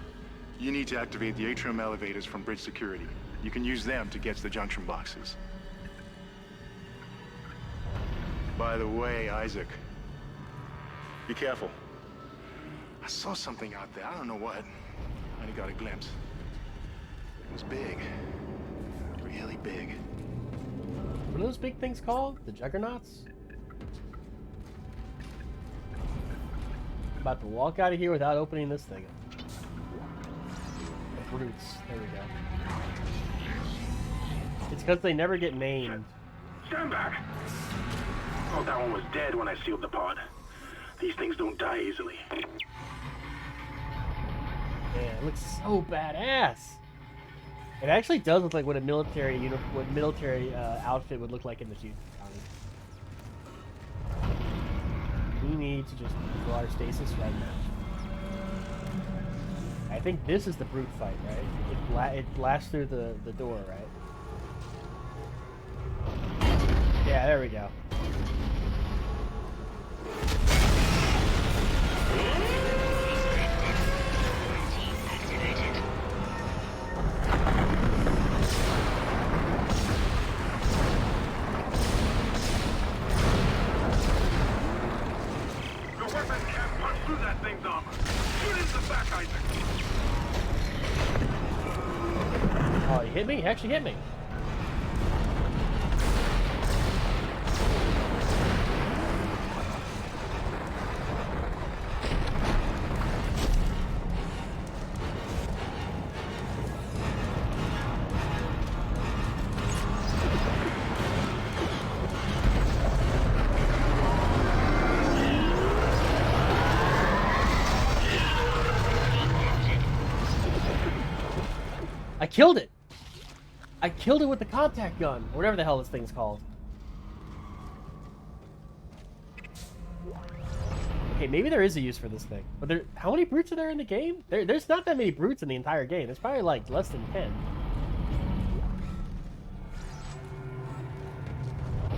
you need to activate the atrium elevators from bridge security. You can use them to get to the junction boxes. By the way, Isaac, be careful. I saw something out there. I don't know what. I only got a glimpse. It was big. Really big. What are those big things called? The Juggernauts? I'm about to walk out of here without opening this thing up. The brutes. There we go. It's because they never get named. Stand back! Oh, that one was dead when I sealed the pod. These things don't die easily. Yeah, it looks so badass. It actually does look like what a military outfit would look like in the future. We need to just go our stasis right now. I think this is the brute fight, right? It blasts through the door, right? Yeah, there we go. Oh, he hit me? He actually hit me. I killed it. I killed it with the contact gun, or whatever the hell this thing's called. Okay, maybe there is a use for this thing. But how many brutes are there in the game? There's not that many brutes in the entire game. There's probably like less than 10.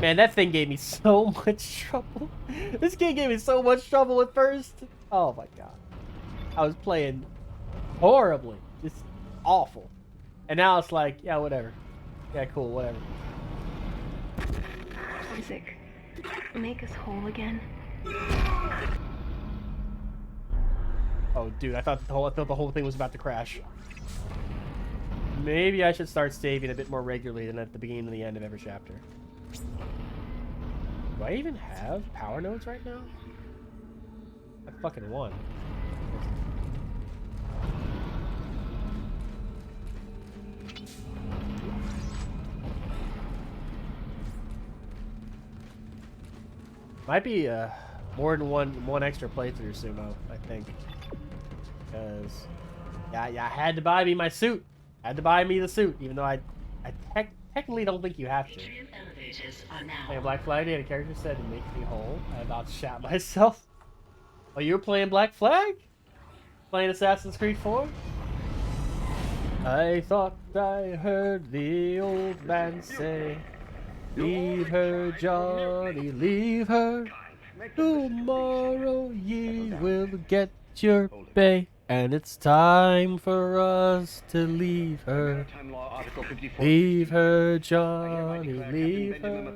Man, that thing gave me so much trouble. This game gave me so much trouble at first. Oh my god. I was playing horribly. Just awful. And now it's like, yeah, whatever. Yeah, cool, whatever. Isaac, make us whole again. Oh, dude, I thought the whole thing was about to crash. Maybe I should start saving a bit more regularly than at the beginning and the end of every chapter. Do I even have power nodes right now? I fucking won. Might be more than one extra playthrough, Sumo, I think. Because yeah, I had to buy me my suit. I had to buy me the suit, even though I technically don't think you have to. Playing Black Flag, a character said to make me whole. I about shot myself. Oh, you were playing Black Flag? Playing Assassin's Creed 4? I thought I heard the old man say, leave her, Johnny, leave her. Tomorrow ye will get your pay. And it's time for us to leave her. Leave her, Johnny, leave her.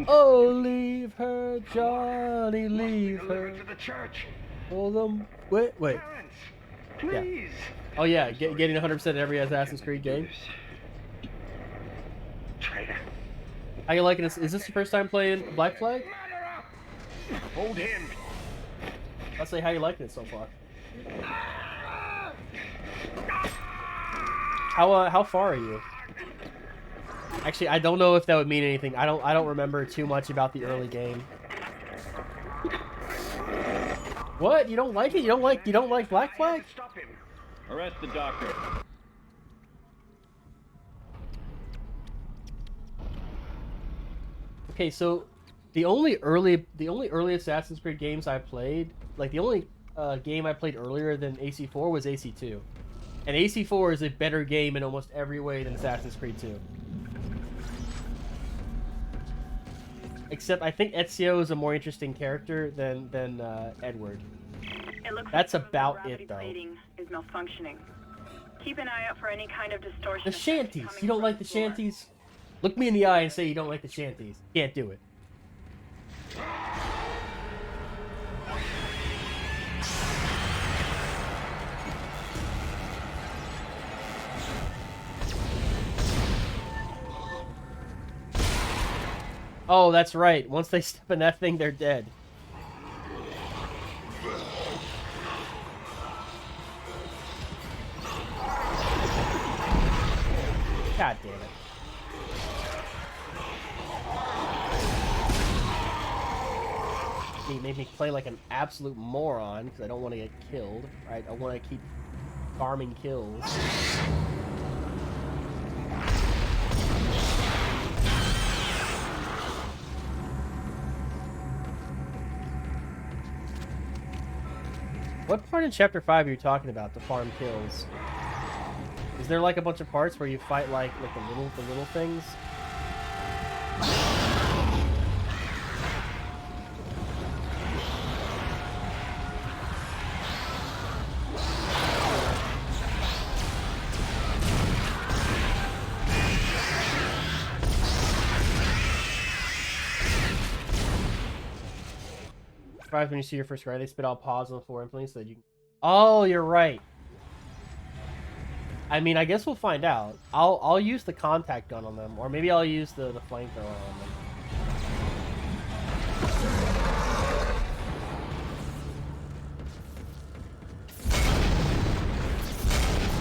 Oh, leave her, Johnny, leave her. Hold them. Wait. Yeah. Oh yeah, getting 100% in every Assassin's Creed game. How you liking this? Is this your first time playing Black Flag? Hold him. I'll say, how you liking it so far? How far are you? Actually, I don't know if that would mean anything. I don't remember too much about the early game. What? You don't like it? You don't like Black Flag? Stop him. Arrest the doctor. Okay, so the only early Assassin's Creed games I played, like the only game I played earlier than AC4 was AC2. And AC4 is a better game in almost every way than Assassin's Creed 2. Except I think Ezio is a more interesting character than Edward. That's about it, though. Is malfunctioning. Keep an eye out for any kind of distortion. The shanties. You don't like the shanties? Look me in the eye and say you don't like the shanties. Can't do it. Oh, that's right. Once they step in that thing, they're dead. God damn it. He made me play like an absolute moron because I don't want to get killed, right? I want to keep farming kills. What part in Chapter 5 are you talking about to farm kills? Is there like a bunch of parts where you fight like the little things? Surprised when you see your first guy, they spit out pause on the floor instantly so that you can... Oh, you're right. I mean, I guess we'll find out. I'll use the contact gun on them, or maybe I'll use the flamethrower on them.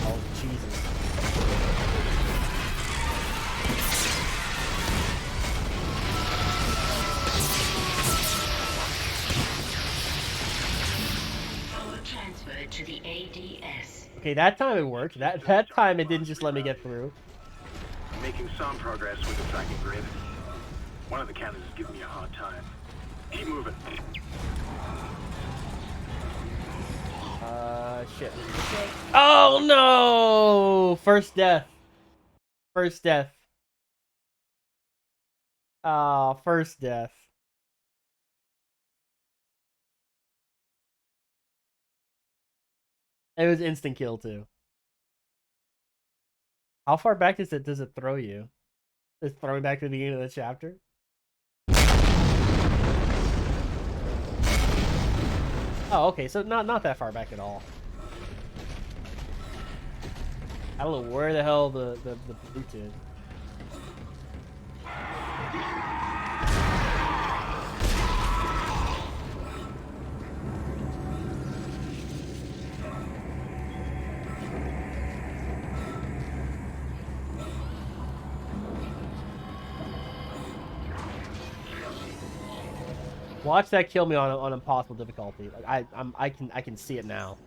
Oh, Jesus. Power transferred to the ADS. Okay, that time it worked. That time it didn't just let me get through. Making some progress with the tracking grid. One of the cannons is giving me a hard time. Keep moving. Shit. Oh no! First death. First death. Ah, first death. It was instant kill too. How far back does it throw you? Does it throw me back to the beginning of the chapter? Oh, okay, so not that far back at all. I don't know where the hell the brute is. Watch that kill me on impossible difficulty. Like I can see it now.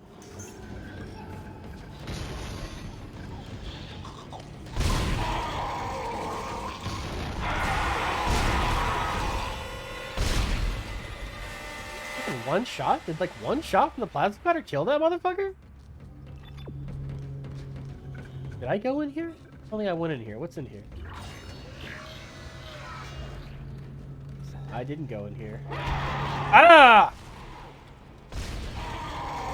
One shot? Did like one shot from the plasma cutter kill that motherfucker? Did I go in here? I don't think I went in here. What's in here? I didn't go in here. Ah!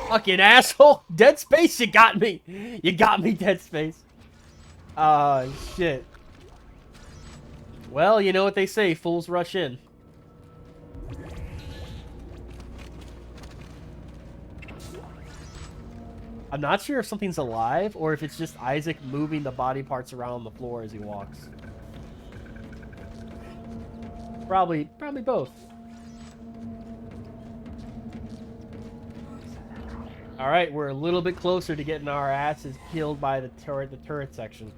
Fucking asshole! Dead Space, you got me! You got me, Dead Space. Shit. Well, you know what they say, fools rush in. I'm not sure if something's alive or if it's just Isaac moving the body parts around on the floor as he walks. Probably both. Alright, we're a little bit closer to getting our asses killed by the turret section.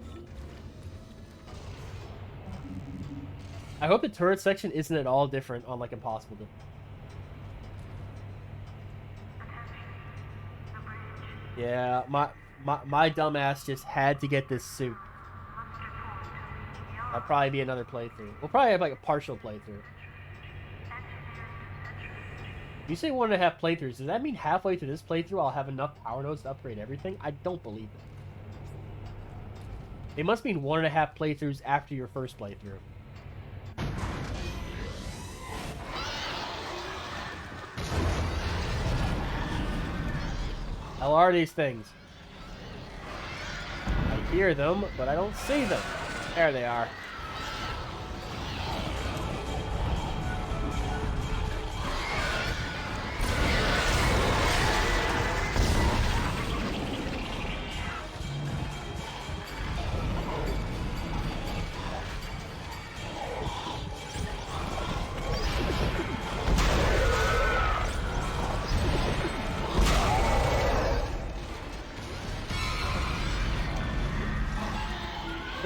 I hope the turret section isn't at all different on like Impossible. Yeah, my dumbass just had to get this suit. That'll probably be another playthrough. We'll probably have like a partial playthrough. You say 1.5 playthroughs, does that mean halfway through this playthrough I'll have enough power nodes to upgrade everything? I don't believe it. It must mean 1.5 playthroughs after your first playthrough. How are these things? I hear them, but I don't see them. There they are.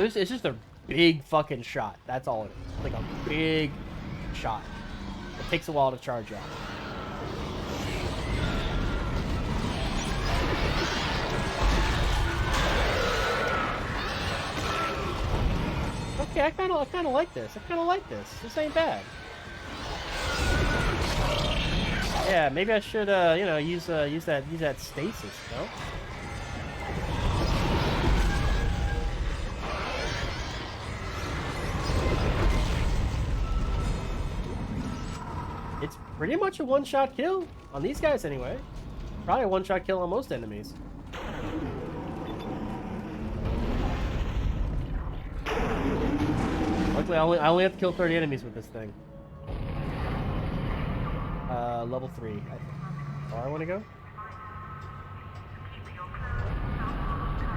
It's just a big fucking shot. That's all it is. Like a big shot. It takes a while to charge up. Okay, I kind of like this. I kind of like this. This ain't bad. Yeah, maybe I should, you know, use that stasis, no? It's pretty much a one-shot kill on these guys anyway. Probably a one-shot kill on most enemies. Luckily, I only have to kill 30 enemies with this thing. Level 3, I think. Where I want to go?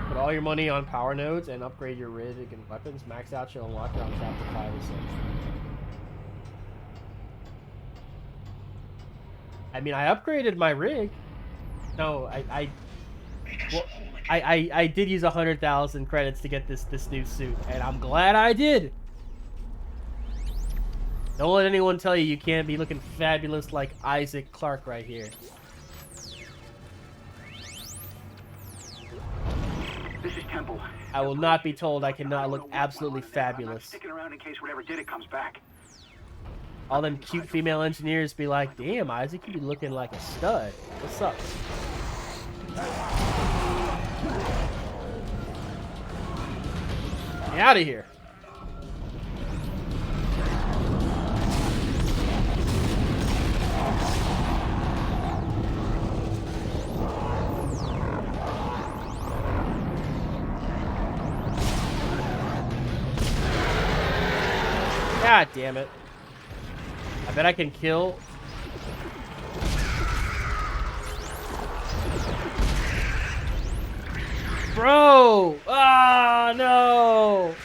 Put all your money on power nodes and upgrade your rig and weapons. Max out your unlock around chapter 5 or 6. I mean, I upgraded my rig. No, I did use 100,000 credits to get this new suit, and I'm glad I did. Don't let anyone tell you can't be looking fabulous like Isaac Clarke right here. This is Temple. I will not be told I cannot look absolutely I'm not fabulous. sticking around in case whatever did it comes back. All them cute female engineers be like, damn, Isaac, you be looking like a stud. What's up? Get out of here. God damn it. I bet I can kill. Bro! Ah, no!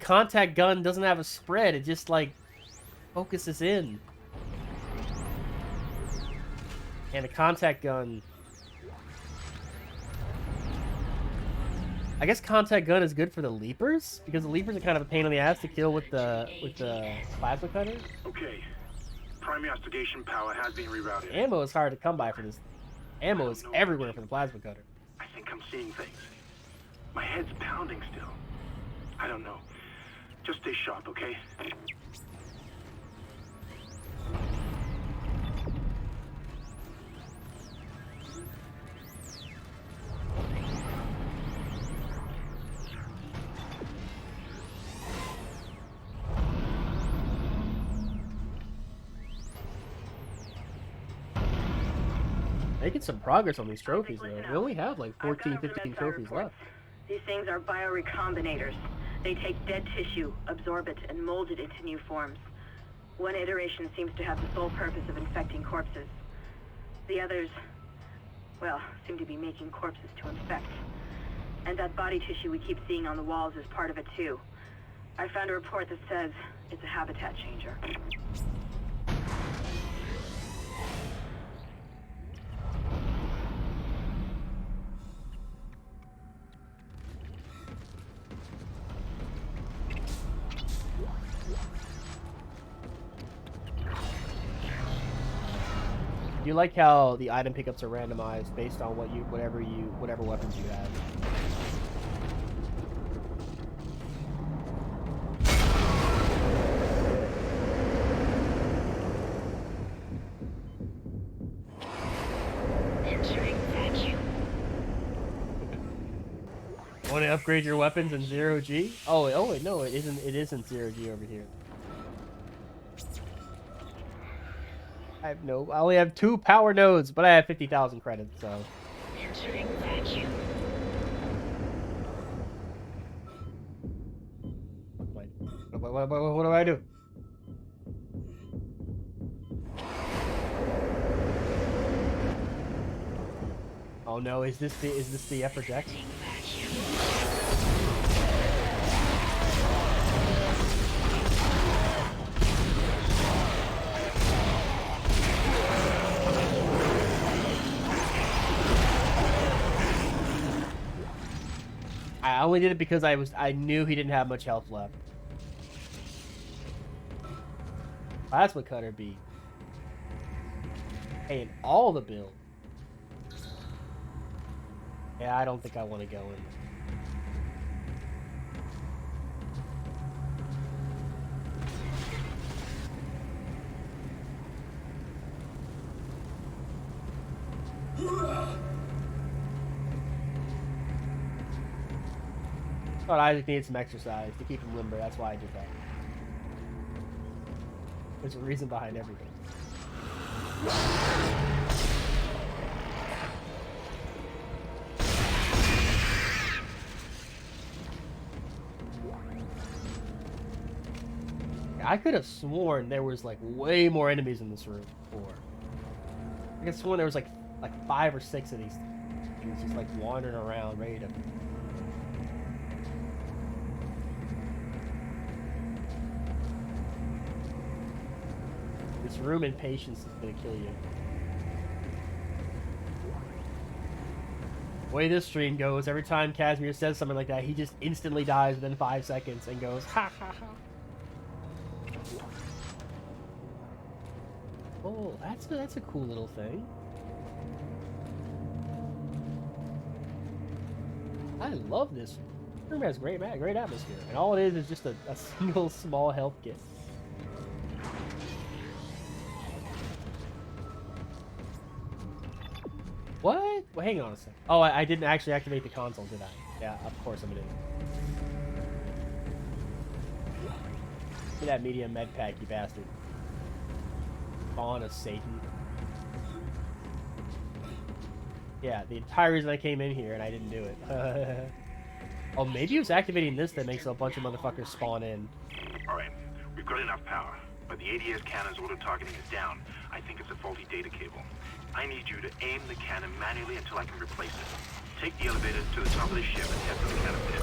Contact gun doesn't have a spread. It just, like, focuses in. And a contact gun... I guess contact gun is good for the leapers, because the leapers are kind of a pain in the ass to kill with the plasma cutter. Okay. Primary investigation power has been rerouted. Ammo is hard to come by for this. Ammo is everywhere for the plasma cutter. I think I'm seeing things. My head's pounding still. I don't know. Just stay sharp, okay? Making some progress on these trophies, though. We only have like 14, 15 trophies left. These things are biorecombinators. They take dead tissue, absorb it, and mold it into new forms. One iteration seems to have the sole purpose of infecting corpses. The others, well, seem to be making corpses to infect. And that body tissue we keep seeing on the walls is part of it too. I found a report that says it's a habitat changer. Do you like how the item pickups are randomized based on whatever weapons you have? Entering vacuum. Want to upgrade your weapons in 0G? Oh wait, no, it isn't. It isn't 0G over here. I only have 2 power nodes, but I have 50,000 credits, so. Entering vacuum. What do I do? Oh no, is this the upper deck? I only did it because I knew he didn't have much health left. Plasma cutter beat. Hey, in all the build. Yeah, I don't think I want to go in. Thought Isaac needed some exercise to keep him limber. That's why I did that. There's a reason behind everything. I could have sworn there was like way more enemies in this room before. I could have sworn there was like 5 or 6 of these things just like wandering around ready to... This room impatience is gonna kill you. The way this stream goes, every time Casimir says something like that, he just instantly dies within 5 seconds and goes, ha ha ha. Oh, that's a cool little thing. I love this. This room has great atmosphere, and all it is just a single small health kit. What? Well, hang on a second. Oh, I didn't actually activate the console, did I? Yeah, of course I'm an idiot. Give me that medium med pack, you bastard. Spawn of Satan. Yeah, the entire reason I came in here and I didn't do it. Oh, maybe it was activating this that makes a bunch of motherfuckers spawn in. Alright, we've got enough power, but the ADS cannon's auto-targeting is down. I think it's a faulty data cable. I need you to aim the cannon manually until I can replace it. Take the elevator to the top of the ship and head for the cannon pit.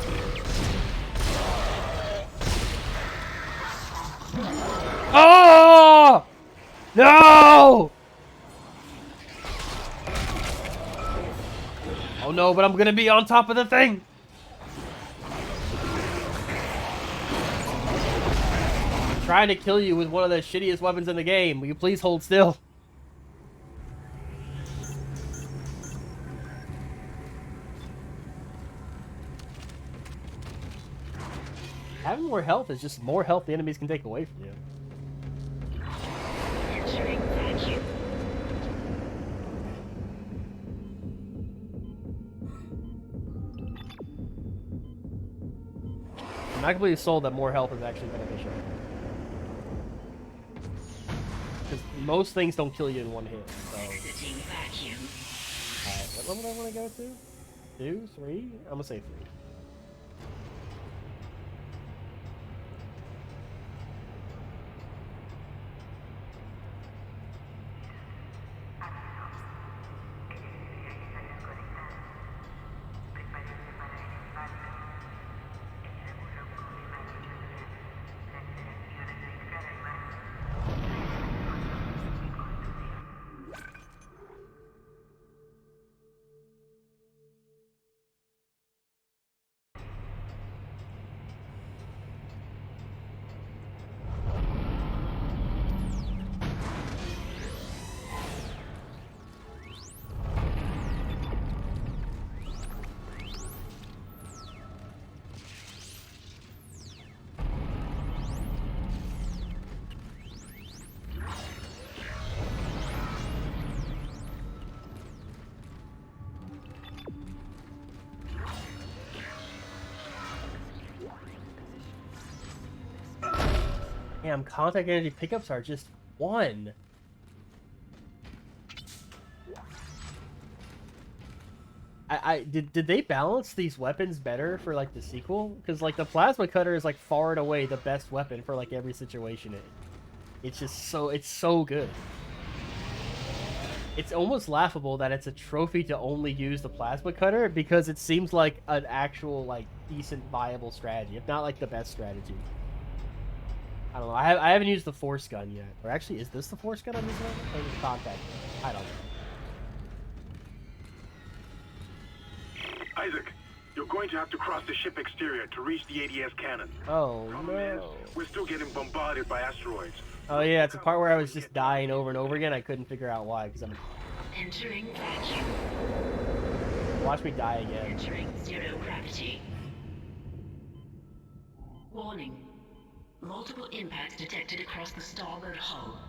Oh! No! Oh no, but I'm gonna be on top of the thing! I'm trying to kill you with one of the shittiest weapons in the game. Will you please hold still? Having more health is just more health the enemies can take away from you. Entering vacuum. I'm not completely sold that more health is actually beneficial. Because most things don't kill you in one hit, so... Exiting vacuum. Alright, what level do I want to go to? 2? 3? I'm gonna say 3. Damn, contact energy pickups are just 1. Did they balance these weapons better for like the sequel? Because like the plasma cutter is like far and away the best weapon for like every situation. It's just so good. It's almost laughable that it's a trophy to only use the plasma cutter because it seems like an actual like decent viable strategy, if not like the best strategy. I don't know. I haven't used the force gun yet. Or actually, is this the force gun on this level? Or the contact gun? I don't know. Isaac, you're going to have to cross the ship exterior to reach the ADS cannon. Oh, Problem is, we're still getting bombarded by asteroids. Oh yeah, it's a part where I was just dying over and over again. I couldn't figure out why, because I'm... Entering vacuum. Watch me die again. Entering zero gravity. Warning. Multiple impacts detected across the starboard hull.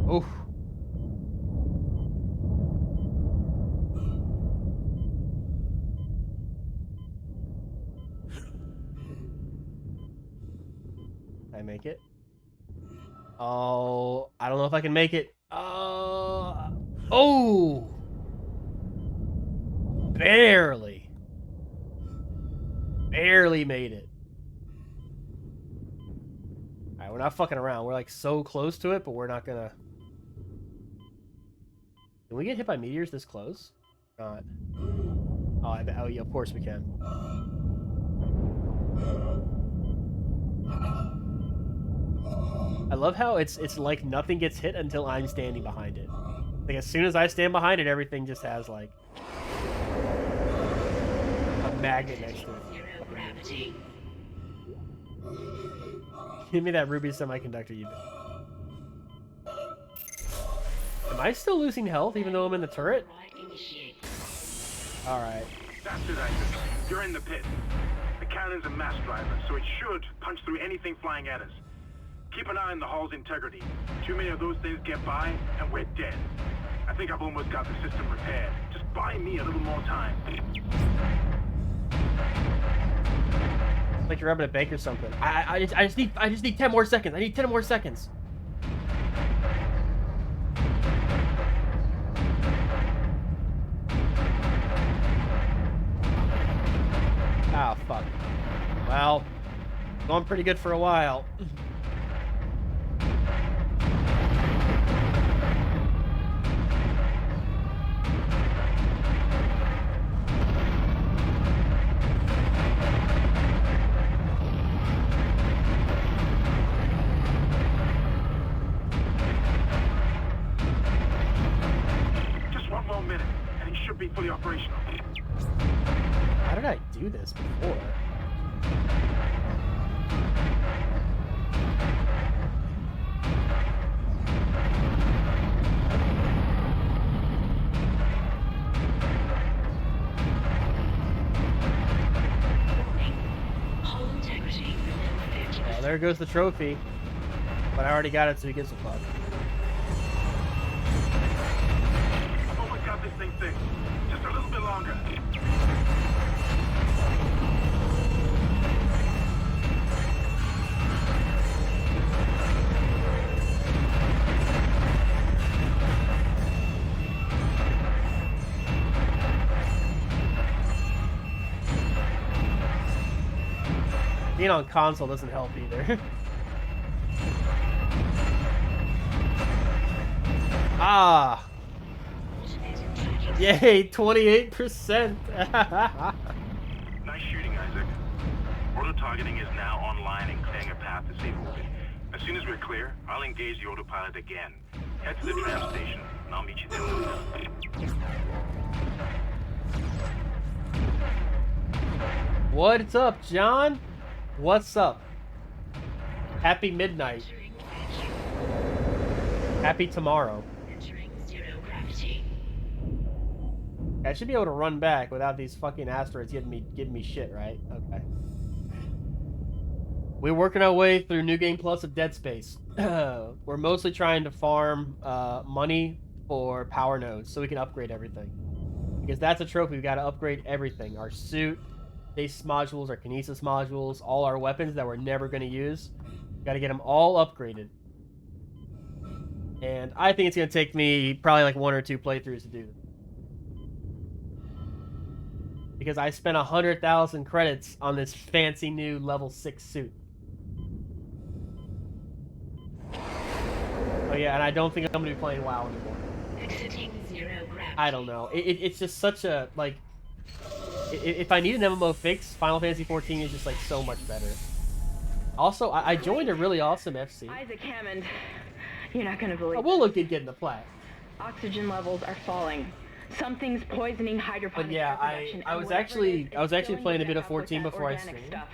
Oof. Can I make it? Oh, I don't know if I can make it. Oh! Barely. barely made it. Alright, we're not fucking around. We're like so close to it, but we're not gonna... Can we get hit by meteors this close? Not. Oh, I bet. Oh, yeah, of course we can. I love how it's like nothing gets hit until I'm standing behind it. Like, as soon as I stand behind it, everything just has, like, a magnet next to it. Give me that ruby semiconductor, you bitch. Am I still losing health even though I'm in the turret? Alright. That's it, Isaac. You're in the pit. The cannon's a mass driver, so it should punch through anything flying at us. Keep an eye on the hull's integrity. Too many of those things get by, and we're dead. I think I've almost got the system repaired. Just buy me a little more time. Like you're robbing a bank or something. I just need 10 more seconds. I need 10 more seconds. Ah, fuck. Well, going pretty good for a while. Just one more minute, and he should be fully operational. How did I do this before? Well, there goes the trophy. But I already got it, so he gives a fuck. I've almost got this thing fixed. Just a little bit longer. Being on console doesn't help either. Ah! Yay, 28%! Nice shooting, Isaac. Auto-targeting is now online and clearing a path to safe orbit. As soon as we're clear, I'll engage the autopilot again. Head to the tram station, and I'll meet you there. What's up, John? What's up? Happy midnight. Happy tomorrow. I should be able to run back without these fucking asteroids giving me shit, right? Okay. We're working our way through New Game Plus of Dead Space. We're mostly trying to farm money for power nodes so we can upgrade everything. Because that's a trophy, we gotta upgrade everything. Our suit, stasis modules, our kinesis modules, all our weapons that we're never gonna use. Gotta get them all upgraded. And I think it's gonna take me probably like 1 or 2 playthroughs to do this. Because I spent 100,000 credits on this fancy new level 6 suit. Oh yeah, and I don't think I'm gonna be playing WoW anymore. I don't know. It's just such a, like... If I need an MMO fix, Final Fantasy XIV is just like so much better. Also, I joined a really awesome FC. Isaac Hammond, you're not gonna believe. Oh, we'll look good getting the plat. Oxygen levels are falling. Something's poisoning hydroponic But yeah, production, I and was whatever actually it is, it's playing a bit filling of it 14 up with before I that organic streamed. stuff.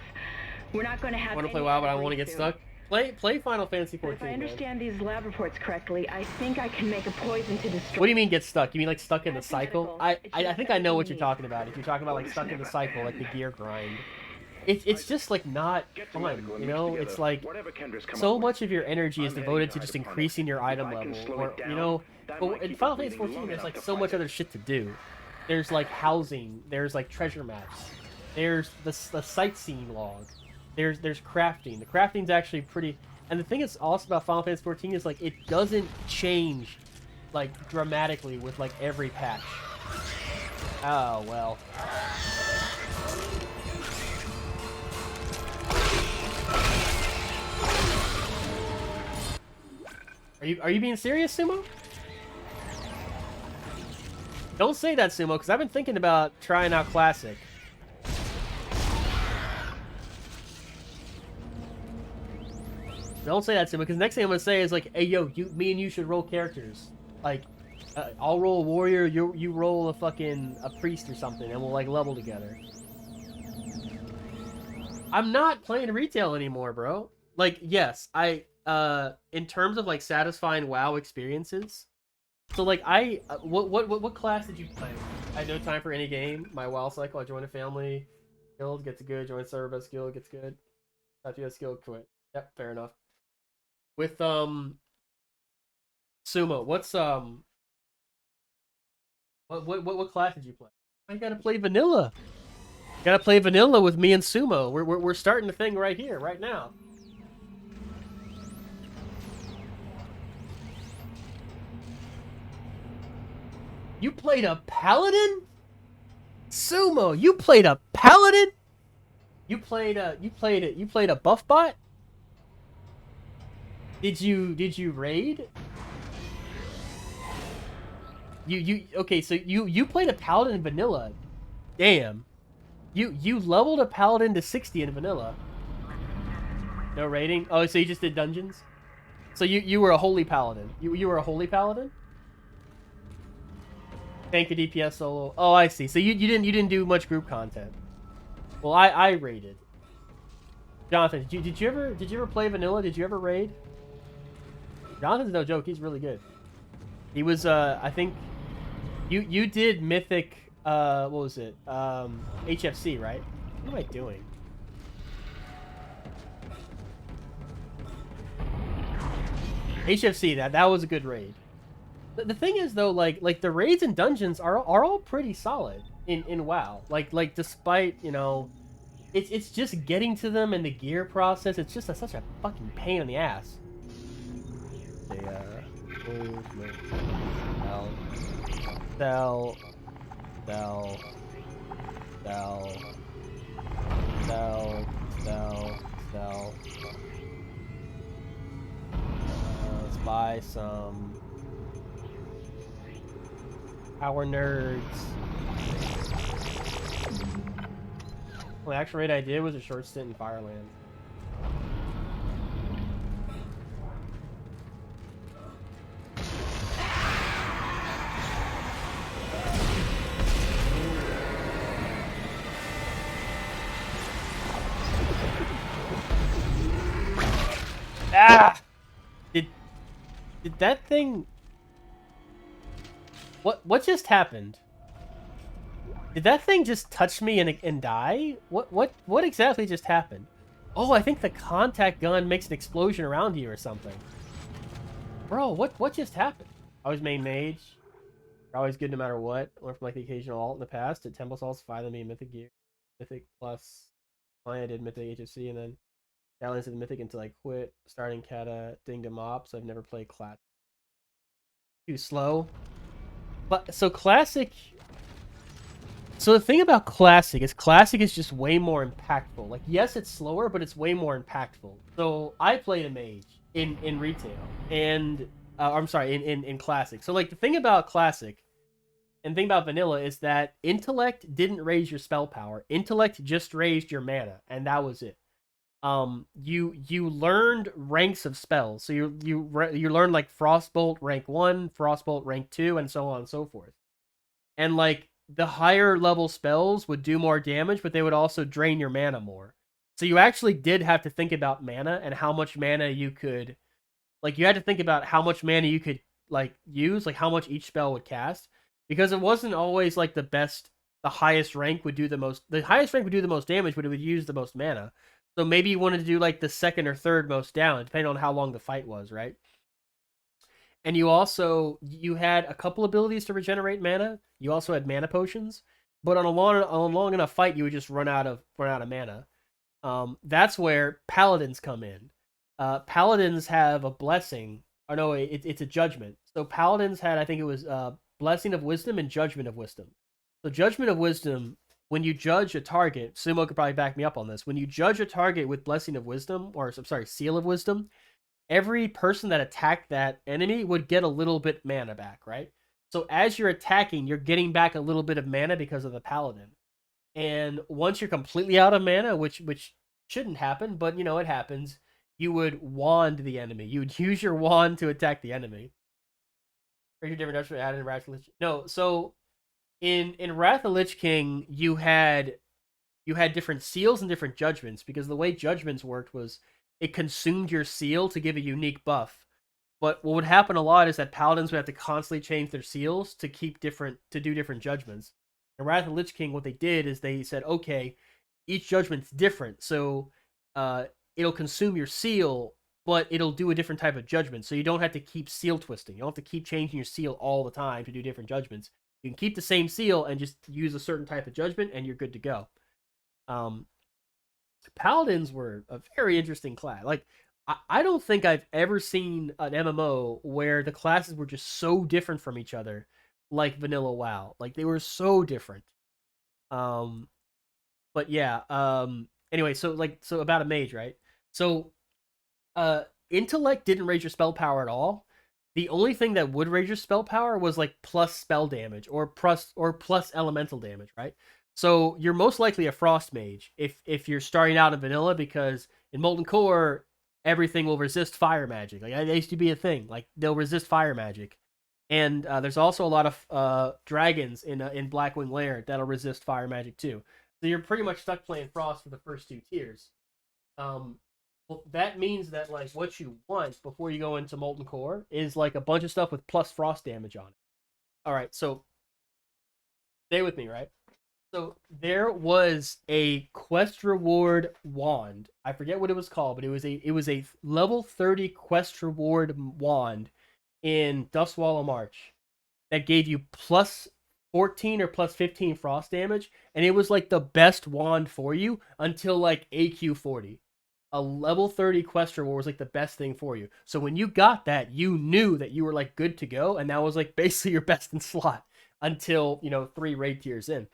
We're not going to have I want to any play WoW, but I energy want to get soon. stuck. Play Final Fantasy XIV. If I understand these lab reports correctly, I think I can make a poison to destroy. What do you mean get stuck? You mean like stuck in the cycle? I think I know what you're talking about. If you're talking about like stuck in the cycle, like the gear grind. It's just like not fun, you know? It's like so much of your energy is devoted to just increasing your item level, or you know. But in Final Fantasy XIV, there's like so much other shit to do. There's like housing. There's like treasure maps. There's the sightseeing log. There's crafting. The crafting's actually pretty. And the thing that's awesome about Final Fantasy XIV is like it doesn't change like dramatically with like every patch. Oh well. Are you being serious, Sumo? Don't say that, Sumo, because I've been thinking about trying out Classic. Don't say that, Sumo, because the next thing I'm gonna say is like, hey, yo, me and you should roll characters. Like, I'll roll a warrior, you roll a fucking priest or something, and we'll like level together. I'm not playing retail anymore, bro. Like, yes, in terms of like satisfying WoW experiences. So like what class did you play? I had no time for any game. My WoW cycle, I joined a family guild, gets good, join server best guild, gets good. After that skill, quit. Yep, fair enough. With Sumo, what's what class did you play? I gotta play vanilla. Gotta play vanilla with me and Sumo. We're starting the thing right here, right now. You played a paladin? Sumo, you played a paladin? You played a buff bot? Did you raid? Okay, so you played a paladin in vanilla. Damn. You leveled a paladin to 60 in vanilla. No raiding? Oh, so you just did dungeons? So you were a holy paladin. You were a holy paladin? Tank a DPS solo. Oh, I see. So you didn't do much group content. Well, I raided. Jonathan, did you ever play vanilla? Did you ever raid? Jonathan's no joke. He's really good. He was I think you did mythic what was it? HFC, right? What am I doing? HFC, that was a good raid. The thing is though, like the raids and dungeons are all pretty solid in WoW. Like despite, you know, it's just getting to them and the gear process, it's just such a fucking pain in the ass. Let's buy some power nerds. Well, the actual raid I did was a short stint in Fireland. Ah! Did that thing... What just happened? Did that thing just touch me and die? What exactly just happened? Oh, I think the contact gun makes an explosion around you or something. Bro, what just happened? I was main mage. You're always good no matter what. Went from like the occasional alt in the past to temple salts, 5 of me mythic gear. Mythic plus I did mythic HFC and then balance of the mythic until I quit. Starting kata ding to mop, so I've never played classic. Too slow. But so classic. So the thing about classic is just way more impactful. Like, yes, it's slower, but it's way more impactful. So I played a mage in retail, and I'm sorry, in classic. So like the thing about classic and the thing about vanilla is that intellect didn't raise your spell power. Intellect just raised your mana, and that was it. You learned ranks of spells. So you learned like Frostbolt rank 1, Frostbolt rank 2, and so on and so forth. And like the higher level spells would do more damage, but they would also drain your mana more. So you actually did have to think about mana and how much mana you could, like you had to think about how much mana you could like use, like how much each spell would cast, because it wasn't always like the highest rank would do the most damage, but it would use the most mana. So maybe you wanted to do like the second or third most down, depending on how long the fight was, right? And you had a couple abilities to regenerate mana. You also had mana potions, but on a long enough fight, you would just run out of mana. That's where paladins come in. Paladins have a blessing. Or no, it's a judgment. So paladins had, I think it was blessing of wisdom and judgment of wisdom. So judgment of wisdom, when you judge a target, Sumo could probably back me up on this. When you judge a target with blessing of wisdom, or I'm sorry, seal of wisdom, every person that attacked that enemy would get a little bit mana back, right? So as you're attacking, you're getting back a little bit of mana because of the paladin. And once you're completely out of mana, which shouldn't happen, but you know it happens, you would wand the enemy. You would use your wand to attack the enemy. Different Dutch added in Wrath of Lich. No, so in Wrath of Lich King, you had different seals and different judgments, because the way judgments worked was it consumed your seal to give a unique buff. But what would happen a lot is that paladins would have to constantly change their seals to do different judgments. In Wrath of Lich King, what they did is they said, okay, each judgment's different, so it'll consume your seal, but it'll do a different type of judgment, so you don't have to keep seal twisting. You don't have to keep changing your seal all the time to do different judgments. You can keep the same seal and just use a certain type of judgment, and you're good to go. Paladins were a very interesting class. Like, I don't think I've ever seen an MMO where the classes were just so different from each other, like Vanilla WoW. Like, they were so different. But yeah. Anyway, so about a mage, right? So, intellect didn't raise your spell power at all. The only thing that would raise your spell power was like plus spell damage or plus elemental damage, right? So you're most likely a frost mage if you're starting out in vanilla, because in Molten Core everything will resist fire magic. Like, that used to be a thing. Like, they'll resist fire magic, and there's also a lot of dragons in Blackwing Lair that'll resist fire magic too. So you're pretty much stuck playing frost for the first 2 tiers. Well, that means that like what you want before you go into Molten Core is like a bunch of stuff with plus frost damage on it. All right, so stay with me, right? So there was a quest reward wand. I forget what it was called, but it was a level 30 quest reward wand in Dustwall March that gave you plus 14 or plus 15 frost damage, and it was like the best wand for you until like AQ 40. A level 30 quest reward was like the best thing for you. So when you got that, you knew that you were like good to go, and that was like basically your best in slot until, 3 raid tiers in.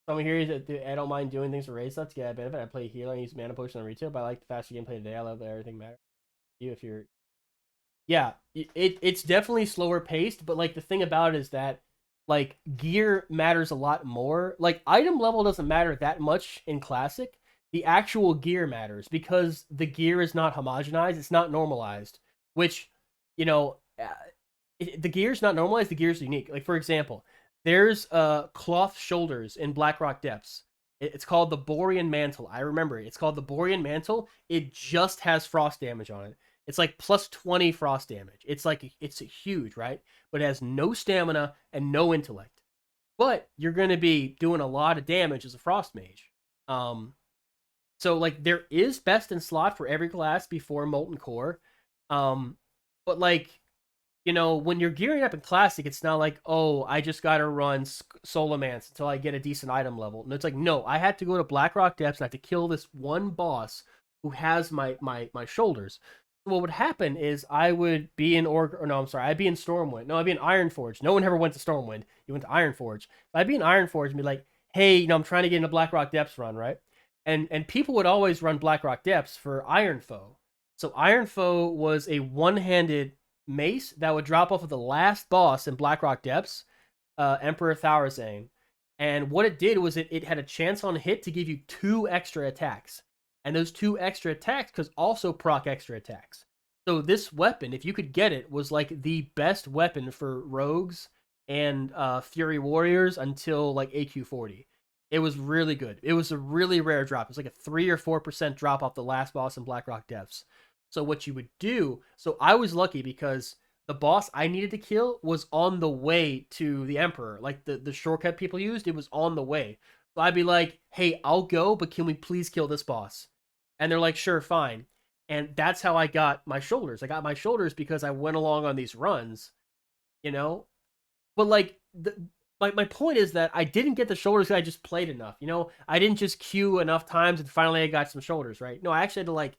Someone here is that I don't mind doing things for raid slots. Yeah, I benefit. I play healer and use mana potion on retail, but I like the faster gameplay today. I love that everything matters. You, if you're, yeah, it's definitely slower paced, but like the thing about it is that like gear matters a lot more. Like, item level doesn't matter that much in Classic. The actual gear matters because the gear is not homogenized. It's not normalized, which, the gear's not normalized. The gear's unique. Like, for example, there's cloth shoulders in Blackrock Depths. It's called the Borean Mantle. I remember it. It's called the Borean Mantle. It just has frost damage on it. It's like plus 20 frost damage. It's like, it's huge, right? But it has no stamina and no intellect. But you're going to be doing a lot of damage as a frost mage. So like there is best in slot for every class before Molten Core. But like, when you're gearing up in Classic, it's not like, oh, I just got to run Solomance until I get a decent item level. And it's like, no, I had to go to Blackrock Depths and I have to kill this one boss who has my shoulders. What would happen is I would be in I'd be in Stormwind. No, I'd be in Ironforge. No one ever went to Stormwind. You went to Ironforge. I'd be in Ironforge and be like, hey, I'm trying to get into Blackrock Depths run, right? And people would always run Blackrock Depths for Iron Foe. So Iron Foe was a one-handed mace that would drop off of the last boss in Blackrock Depths, Emperor Thaurazane. And what it did was it had a chance on hit to give you 2 extra attacks. And those 2 extra attacks could also proc extra attacks. So this weapon, if you could get it, was like the best weapon for rogues and Fury Warriors until like AQ 40. It was really good. It was a really rare drop. It was like a 3 or 4% drop off the last boss in Blackrock Depths. So what you would do, so I was lucky because the boss I needed to kill was on the way to the Emperor. Like the shortcut people used, it was on the way. So I'd be like, hey, I'll go, but can we please kill this boss? And they're like, sure, fine. And that's how I got my shoulders. I got my shoulders because I went along on these runs, But like, my point is that I didn't get the shoulders because I just played enough, I didn't just queue enough times and finally I got some shoulders, right? No, I actually had to like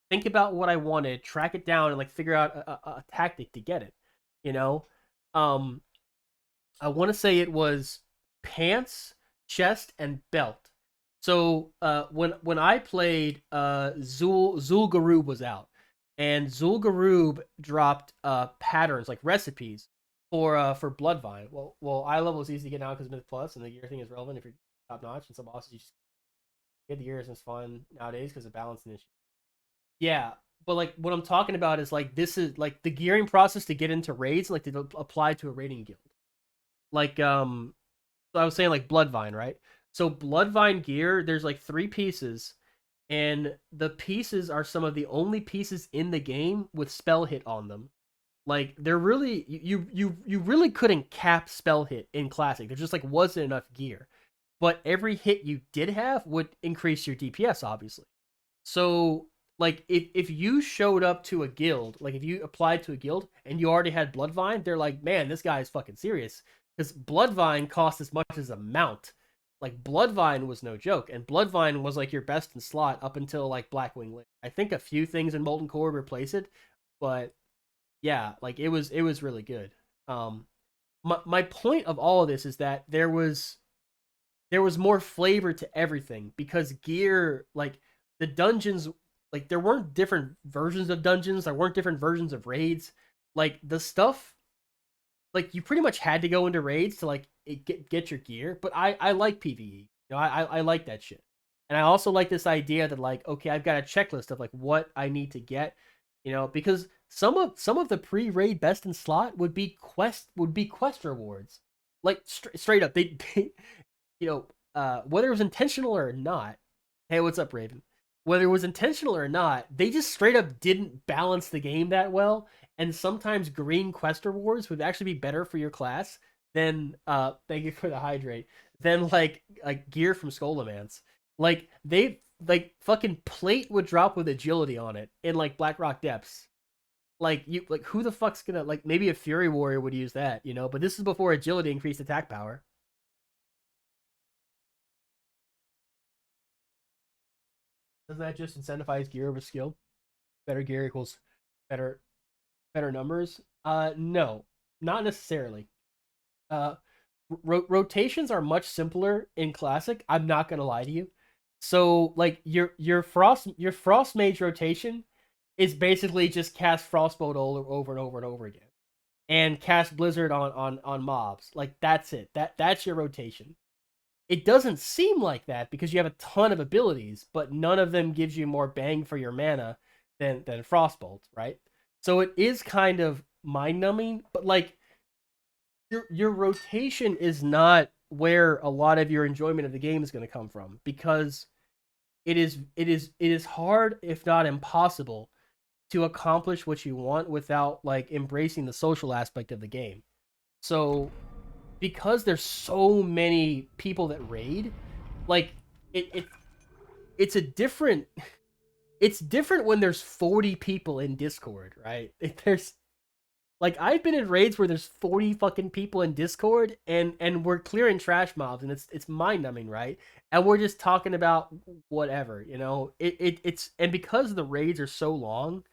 think about what I wanted, track it down, and like figure out a tactic to get it, I want to say it was pants, chest, and belt. So when I played, Zul'Gurub was out, and Zul'Gurub dropped patterns like recipes for Bloodvine. Well, eye level is easy to get now because Myth Plus, and the gear thing is relevant if you're top notch. And some bosses you just get the gear isn't fun nowadays because of balancing issue. Yeah, but like what I'm talking about is like this is like the gearing process to get into raids, like to apply to a raiding guild. Like so I was saying like Bloodvine, right? So Bloodvine gear, there's like 3 pieces, and the pieces are some of the only pieces in the game with spell hit on them. Like they're really you really couldn't cap spell hit in Classic. There just like wasn't enough gear. But every hit you did have would increase your DPS, obviously. So like if you showed up to a guild, like if you applied to a guild and you already had Bloodvine, they're like, man, this guy is fucking serious. Because Bloodvine costs as much as a mount. Like Bloodvine was no joke, and Bloodvine was like your best in slot up until like Blackwing Lich. I think a few things in Molten Core replace it, but yeah, like it was really good. My point of all of this is that there was more flavor to everything because gear, like the dungeons, like there weren't different versions of dungeons, there weren't different versions of raids. Like the stuff, like you pretty much had to go into raids to like get your gear. But I like PvE. You know, I like that shit. And I also like this idea that like, okay, I've got a checklist of like what I need to get, you know, because some of the pre-raid best in slot would be quest rewards. Like straight up, they you know, whether it was intentional or not. Hey, what's up, Raven? Whether it was intentional or not, they just straight up didn't balance the game that well. And sometimes green quest rewards would actually be better for your class than thank you for the hydrate, than like gear from Skolamance. Like they like fucking plate would drop with agility on it in like Blackrock Depths. Like you like who the fuck's gonna like maybe a Fury Warrior would use that, you know, but this is before agility increased attack power. Doesn't that just incentivize gear over skill? Better gear equals better numbers? No, not necessarily. Rotations are much simpler in Classic. I'm not gonna lie to you. So like your Frost Mage rotation is basically just cast Frostbolt over and over and over again, and cast Blizzard on mobs. Like that's it. That's your rotation. It doesn't seem like that because you have a ton of abilities, but none of them gives you more bang for your mana than Frostbolt, right? So it is kind of mind-numbing, but like your rotation is not where a lot of your enjoyment of the game is going to come from, because it is hard, if not impossible, to accomplish what you want without like embracing the social aspect of the game. So because there's so many people that raid, like it's different when there's 40 people in Discord, right? There's like I've been in raids where there's 40 fucking people in Discord and we're clearing trash mobs and it's mind-numbing, right? And we're just talking about whatever, you know. It's and because the raids are so long,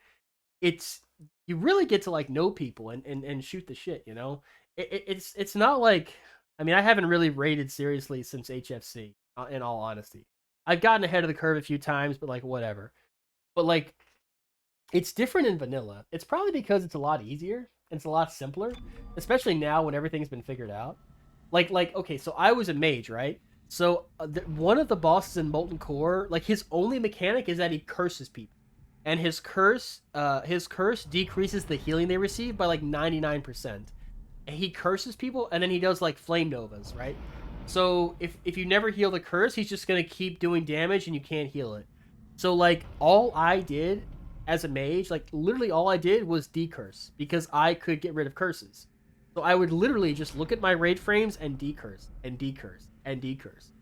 it's you really get to like know people and shoot the shit, you know. It's not like, I mean, I haven't really raided seriously since HFC, in all honesty. I've gotten ahead of the curve a few times, but like whatever. But like it's different in vanilla. It's probably because it's a lot easier and it's a lot simpler, especially now when everything's been figured out. Like okay, so I was a mage, right? So one of the bosses in Molten Core, like his only mechanic is that he curses people, and his curse decreases the healing they receive by like 99%. And he curses people, and then he does like flame novas, right? So if you never heal the curse, he's just gonna keep doing damage, and you can't heal it. So like all I did as a mage, like literally all I did was decurse, because I could get rid of curses. So I would literally just look at my raid frames and decurse and decurse and decurse.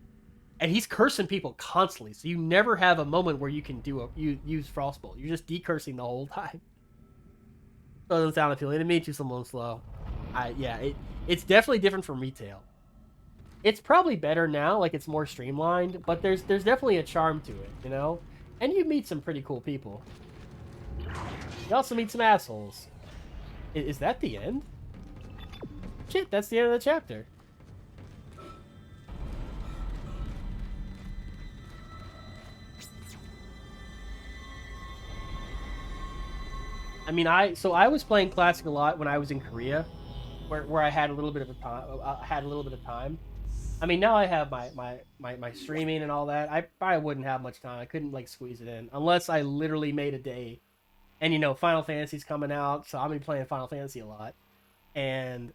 And he's cursing people constantly, so you never have a moment where you can use Frostbolt. You're just decursing the whole time. Doesn't sound appealing to me, too slow. It's definitely different from retail. It's probably better now, like it's more streamlined, but there's definitely a charm to it, you know? And you meet some pretty cool people. You also meet some assholes. Is that the end? Shit, that's the end of the chapter. I mean, I was playing Classic a lot when I was in Korea, where I had a little bit of time. I mean, now I have my streaming and all that. I probably wouldn't have much time. I couldn't like squeeze it in unless I literally made a day. And you know, Final Fantasy's coming out, so I'm gonna be playing Final Fantasy a lot. And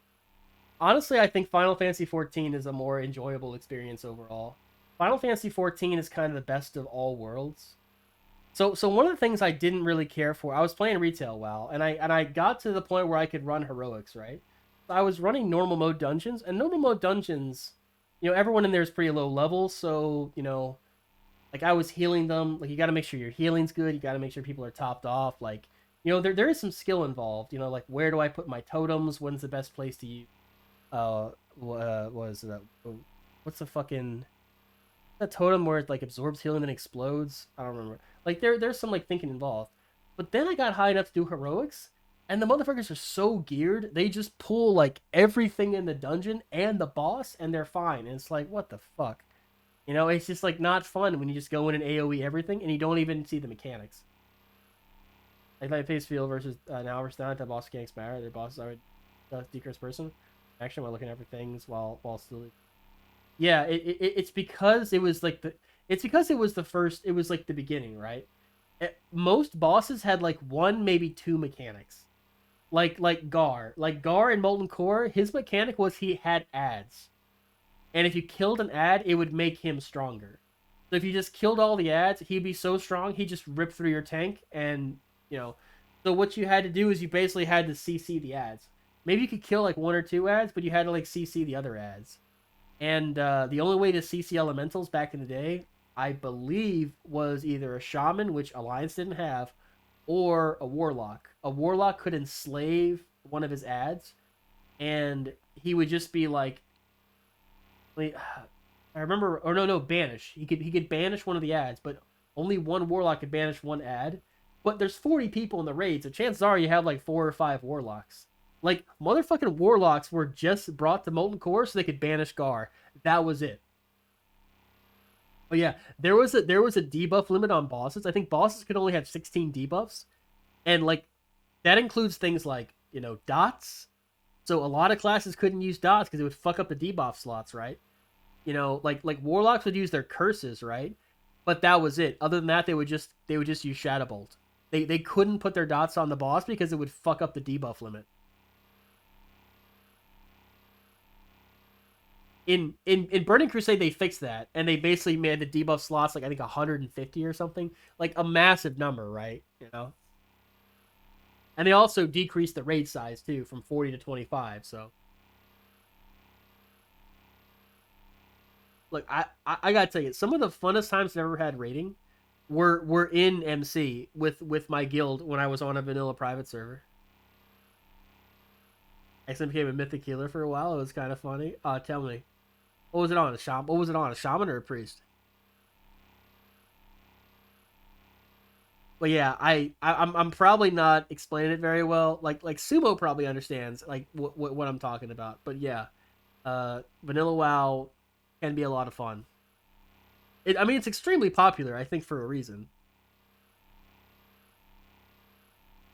honestly, I think Final Fantasy 14 is a more enjoyable experience overall. Final Fantasy 14 is kind of the best of all worlds. So one of the things I didn't really care for, I was playing retail WoW, and I got to the point where I could run heroics, right? So I was running normal mode dungeons, and normal mode dungeons, you know, everyone in there is pretty low level, so, you know, like I was healing them. Like, you got to make sure your healing's good. You got to make sure people are topped off. Like, you know, there is some skill involved. You know, like, where do I put my totems? When's the best place to use? What's the fucking that totem where it like absorbs healing and explodes? I don't remember. Like, there's some like thinking involved. But then I got high enough to do heroics, and the motherfuckers are so geared, they just pull like everything in the dungeon and the boss, and they're fine. And it's like, what the fuck? You know, it's just like not fun when you just go in and AoE everything and you don't even see the mechanics. Like Pace Field versus now versus down, that boss can't expire. Their bosses are a decreased person. Actually, while looking at things while still. Yeah, it's because it was like it was the beginning, right? Most bosses had like one, maybe two mechanics. Like Gar in Molten Core, his mechanic was he had ads. And if you killed an ad, it would make him stronger. So if you just killed all the ads, he'd be so strong, he'd just rip through your tank. And, you know, so what you had to do is you basically had to CC the ads. Maybe you could kill like one or two ads, but you had to like CC the other ads. And the only way to CC elementals back in the day, I believe, was either a shaman, which Alliance didn't have, or a warlock. A warlock could enslave one of his ads, and he would just be like, wait, I remember, or no, banish. He could banish one of the ads, but only one warlock could banish one ad. But there's 40 people in the raid, so chances are you have like 4 or 5 warlocks. Like, motherfucking warlocks were just brought to Molten Core so they could banish Gar. That was it. Oh yeah, there was a debuff limit on bosses. I think bosses could only have 16 debuffs, and like that includes things like, you know, dots. So a lot of classes couldn't use dots because it would fuck up the debuff slots, right? You know, like warlocks would use their curses, right? But that was it. Other than that, they would just use Shadow Bolt. They couldn't put their dots on the boss because it would fuck up the debuff limit. In Burning Crusade, they fixed that, and they basically made the debuff slots like, I think, 150 or something, like a massive number, right? You know. And they also decreased the raid size too, from 40 to 25. So, look, I gotta tell you, some of the funnest times I've ever had raiding were in MC with my guild when I was on a vanilla private server. XM became a mythic healer for a while. It was kind of funny. Tell me, what was it on? A shaman or a priest? But yeah, I'm probably not explaining it very well. Like Sumo probably understands like what I'm talking about. But yeah, Vanilla WoW can be a lot of fun. I mean, it's extremely popular, I think, for a reason.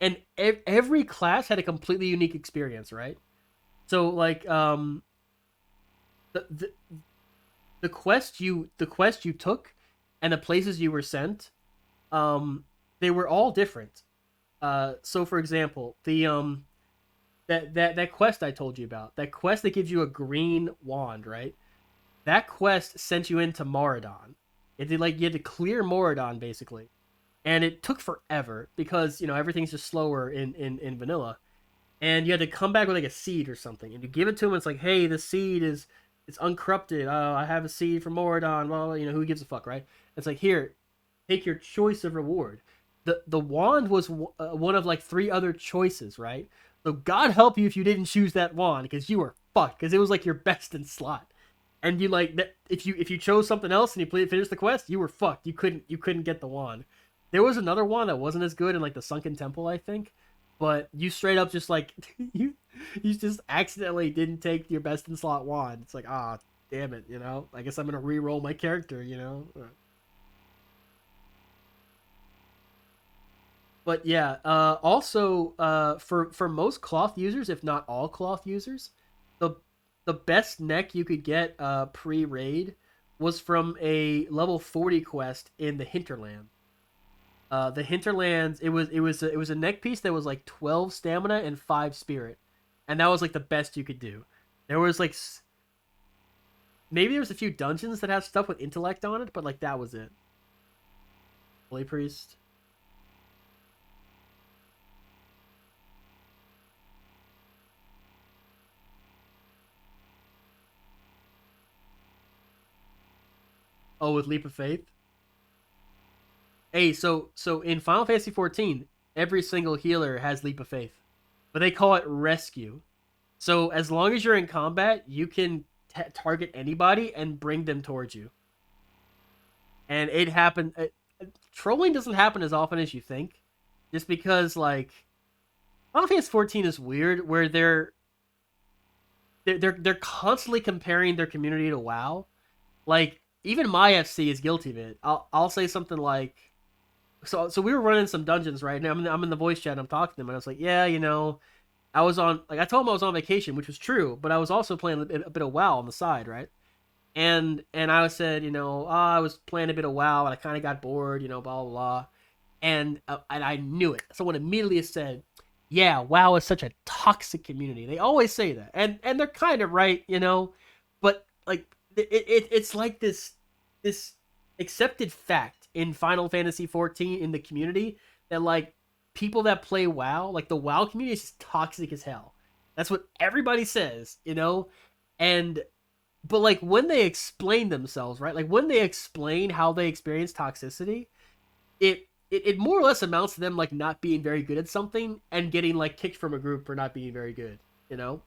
And every class had a completely unique experience, right? So like the quest you took and the places you were sent, they were all different. So for example, the that quest I told you about, that quest that gives you a green wand, right? That quest sent you into Moradon. You had to clear Moradon basically. And it took forever because, you know, everything's just slower in vanilla. And you had to come back with like a seed or something. And you give it to him, and it's like, hey, the seed it's uncorrupted. I have a seed from Moradon. Well, you know, who gives a fuck, right? It's like, here, take your choice of reward. The wand was one of like 3 other choices, right? So God help you if you didn't choose that wand, because you were fucked, because it was like your best in slot. And you like that if you chose something else and you finished the quest, you were fucked. You couldn't get the wand. There was another one that wasn't as good in like the Sunken Temple, I think, but you straight up just like you just accidentally didn't take your best in slot wand. It's like, damn it, you know. I guess I'm gonna re-roll my character, you know. But yeah, also for most cloth users, if not all cloth users, the the best neck you could get pre-raid was from a level 40 quest in the Hinterland. The Hinterlands, it was a neck piece that was like 12 stamina and 5 spirit, and that was like the best you could do. There was like maybe there was a few dungeons that have stuff with intellect on it, but like that was it. Holy Priest. Oh, with Leap of Faith. Hey, so in Final Fantasy 14, every single healer has Leap of Faith, but they call it Rescue. So as long as you're in combat, you can target anybody and bring them towards you. And it happened. Trolling doesn't happen as often as you think, just because like Final Fantasy 14 is weird, where they're constantly comparing their community to WoW. Like even my FC is guilty of it. I'll say something like, so we were running some dungeons right now. I'm in the voice chat. And I'm talking to them, and I was like, yeah, you know, I was on, like, I told him I was on vacation, which was true, but I was also playing a bit of WoW on the side, right? And I said, you know, I was playing a bit of WoW, and I kind of got bored, you know, blah, blah, blah. And I knew it. Someone immediately said, yeah, WoW is such a toxic community. They always say that. And they're kind of right, you know? But, like, it's like this accepted fact in Final Fantasy 14 in the community that, like, people that play WoW, like the WoW community is just toxic as hell. That's what everybody says, you know? But like when they explain themselves, right? Like when they explain how they experience toxicity, it more or less amounts to them like not being very good at something and getting like kicked from a group for not being very good, you know?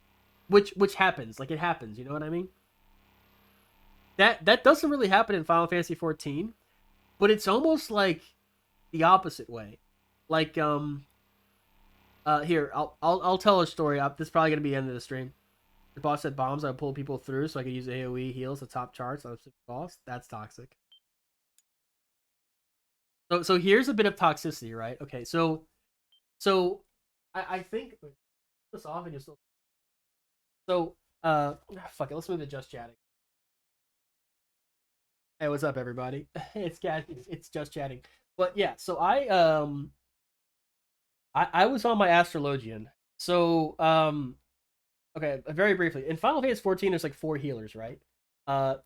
Which happens, like it happens, you know what I mean? That doesn't really happen in Final Fantasy 14, but it's almost like the opposite way. Like, here, I'll tell a story. This is probably going to be the end of the stream. The boss said bombs, I would pull people through so I could use AoE heals to top charts. I was boss. That's toxic. So here's a bit of toxicity, right? Okay, so I think this off and you still. So fuck it. Let's move to just chatting. Hey, what's up, everybody? It's just chatting. But yeah, so I was on my Astrologian. So, okay, very briefly. In Final Fantasy 14, there's like 4 healers, right?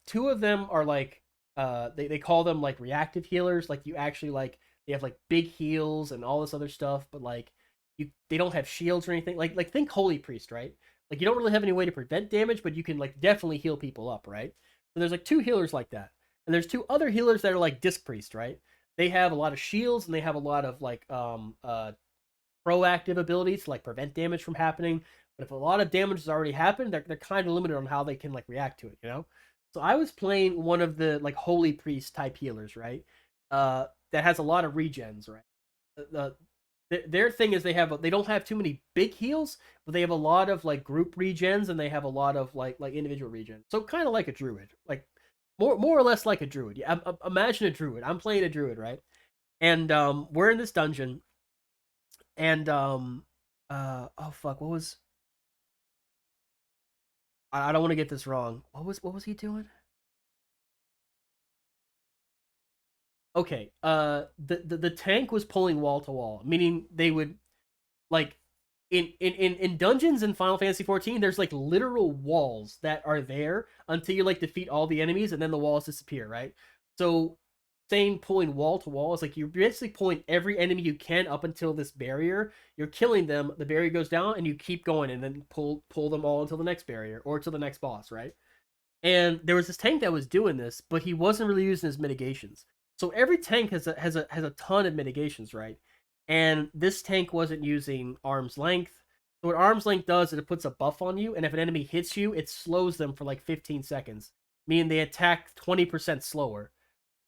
2 of them are like, they call them like reactive healers. Like you actually like, they have like big heals and all this other stuff, but like they don't have shields or anything. Like think Holy Priest, right? Like you don't really have any way to prevent damage, but you can like definitely heal people up, right? So there's like 2 healers like that. And there's 2 other healers that are like Disc Priest, right? They have a lot of shields and they have a lot of like proactive abilities to like prevent damage from happening. But if a lot of damage has already happened, they're kind of limited on how they can like react to it, you know? So I was playing one of the like Holy Priest type healers, right? That has a lot of regens, right? Their thing is they don't have too many big heals, but they have a lot of like group regens and they have a lot of like individual regens. So kind of like a druid, like more or less like a druid. Yeah, imagine a druid. I'm playing a druid, right? And we're in this dungeon. And oh fuck, what was, I don't want to get this wrong. What was he doing? Okay, the tank was pulling wall to wall, meaning they would like in dungeons in Final Fantasy 14, there's like literal walls that are there until you like defeat all the enemies and then the walls disappear, right? So saying pulling wall to wall is like you're basically pulling every enemy you can up until this barrier. You're killing them, the barrier goes down, and you keep going and then pull them all until the next barrier or to the next boss, right? And there was this tank that was doing this, but he wasn't really using his mitigations. So every tank has a ton of mitigations, right? And this tank wasn't using arm's length. So what arm's length does is it puts a buff on you, and if an enemy hits you, it slows them for like 15 seconds, meaning they attack 20% slower.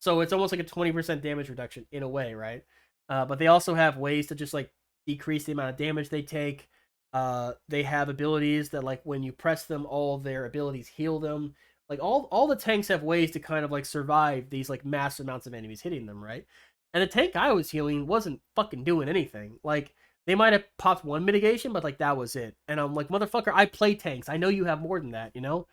So it's almost like a 20% damage reduction in a way, right? But they also have ways to just like decrease the amount of damage they take. They have abilities that like when you press them, all of their abilities heal them. Like all the tanks have ways to kind of like survive these like massive amounts of enemies hitting them, right? And the tank I was healing wasn't fucking doing anything. Like, they might have popped one mitigation, but like that was it. And I'm like, motherfucker, I play tanks. I know you have more than that, you know?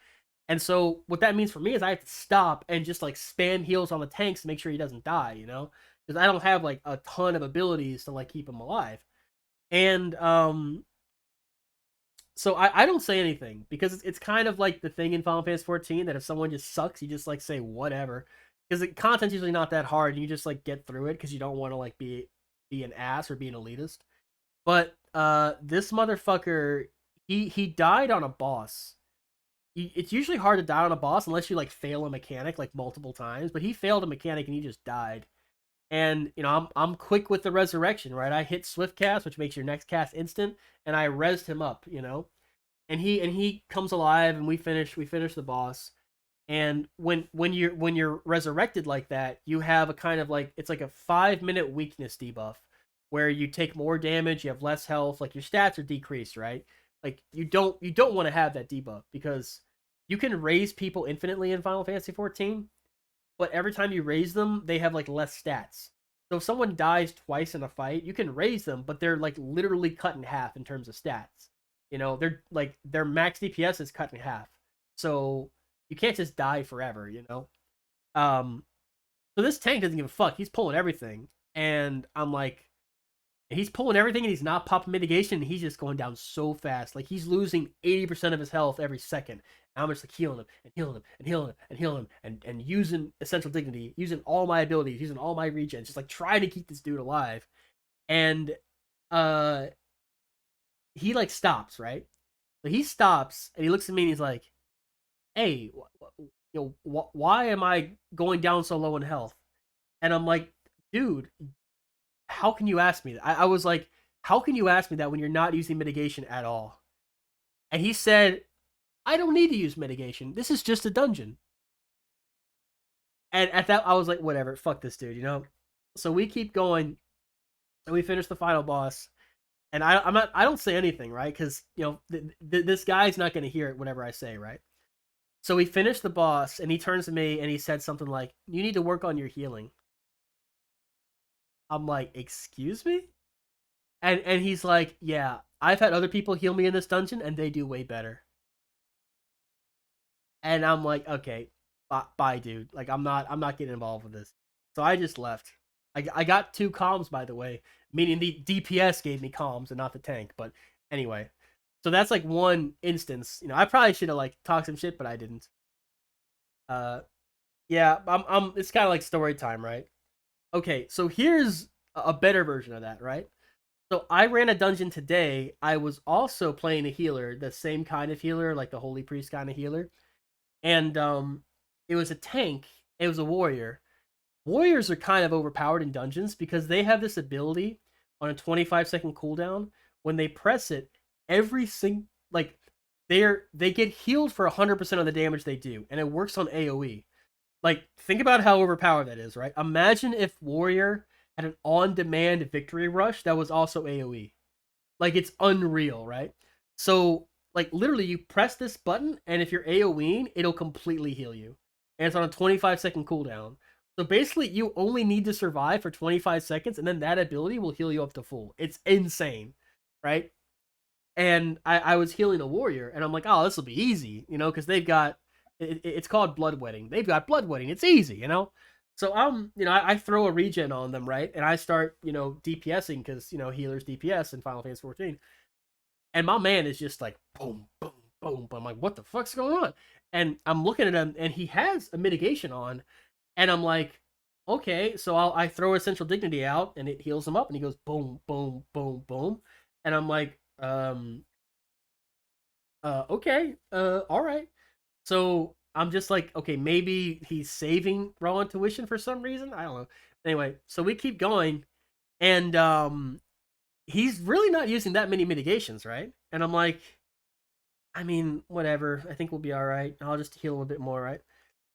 And so what that means for me is I have to stop and just like spam heals on the tanks to make sure he doesn't die, you know? Because I don't have like a ton of abilities to like keep him alive. And so I don't say anything because it's kind of like the thing in Final Fantasy 14 that if someone just sucks, you just like say whatever. Because the content's usually not that hard and you just like get through it because you don't want to like be an ass or be an elitist. But this motherfucker, he died on a boss. It's usually hard to die on a boss unless you like fail a mechanic like multiple times, but he failed a mechanic and he just died. And you know, I'm quick with the resurrection, right? I hit swift cast, which makes your next cast instant, and I rezzed him up, you know. And he comes alive, and we finish the boss. And when you're resurrected like that, you have a kind of like, it's like a 5-minute weakness debuff where you take more damage, you have less health, like your stats are decreased, right? Like you don't want to have that debuff because you can raise people infinitely in Final Fantasy 14, but every time you raise them, they have like less stats. So if someone dies twice in a fight, you can raise them, but they're like literally cut in half in terms of stats. You know, they're like their max DPS is cut in half. So you can't just die forever, you know? So this tank doesn't give a fuck. He's pulling everything. And I'm like, he's pulling everything and he's not popping mitigation. And he's just going down so fast. Like he's losing 80% of his health every second. And I'm just like healing him and healing him and healing him and healing him and using Essential Dignity, using all my abilities, using all my regens, just like trying to keep this dude alive. And he like stops, right? So he stops and he looks at me and he's like, hey, you know, why am I going down so low in health? And I'm like, dude, how can you ask me that? I was like, how can you ask me that when you're not using mitigation at all? And he said, I don't need to use mitigation. This is just a dungeon. And at that, I was like, whatever, fuck this dude, you know? So we keep going, and we finish the final boss. And I don't say anything, right? Because, you know, this guy's not going to hear it whatever I say, right? So we finished the boss, and he turns to me, and he said something like, you need to work on your healing. I'm like, excuse me? And he's like, yeah, I've had other people heal me in this dungeon, and they do way better. And I'm like, okay, bye, dude. Like, I'm not getting involved with this. So I just left. I got 2 comms, by the way, meaning the DPS gave me comms and not the tank. But anyway, so that's like one instance. You know, I probably should have like talked some shit, but I didn't. Yeah, it's kind of like story time, right? Okay, so here's a better version of that, right? So I ran a dungeon today. I was also playing a healer, the same kind of healer, like the Holy Priest kind of healer. And it was a tank. It was a warrior. Warriors are kind of overpowered in dungeons because they have this ability on a 25-second cooldown. When they press it, every single, like, they get healed for 100% of the damage they do, and it works on AoE. Like, think about how overpowered that is, right? Imagine if Warrior had an on-demand victory rush that was also AoE. Like, it's unreal, right? So, like, literally, you press this button, and if you're AoEing, it'll completely heal you. And it's on a 25-second cooldown. So basically, you only need to survive for 25 seconds, and then that ability will heal you up to full. It's insane, right? And I was healing a warrior, and I'm like, oh, this will be easy, you know, because they've got, it's called Bloodwetting. They've got Bloodwetting. It's easy, you know? So you know, I throw a regen on them, right? And I start, you know, DPSing, because, you know, healers DPS in Final Fantasy 14. And my man is just like, boom, boom, boom. I'm like, what the fuck's going on? And I'm looking at him, and he has a mitigation on. And I'm like, okay, so I throw Essential Dignity out, and it heals him up, and he goes boom, boom, boom, boom. And I'm like, okay, all right. So I'm just like, okay, maybe he's saving raw intuition for some reason. I don't know. Anyway, so we keep going, and he's really not using that many mitigations, right? And I'm like, I mean, whatever. I think we'll be all right. I'll just heal him a bit more, right?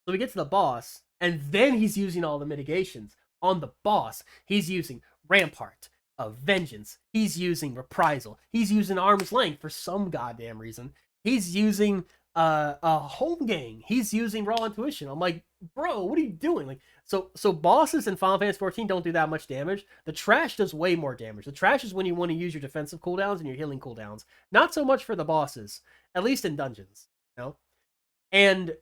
So we get to the boss, and then he's using all the mitigations. On the boss, he's using Rampart, Vengeance. He's using Reprisal. He's using Arm's Length for some goddamn reason. He's using Holmgang, he's using raw intuition. I'm like, bro, what are you doing? Like, so bosses in Final Fantasy 14 don't do that much damage. The trash does way more damage. The trash is when you want to use your defensive cooldowns and your healing cooldowns. Not so much for the bosses, at least in dungeons, you know? And,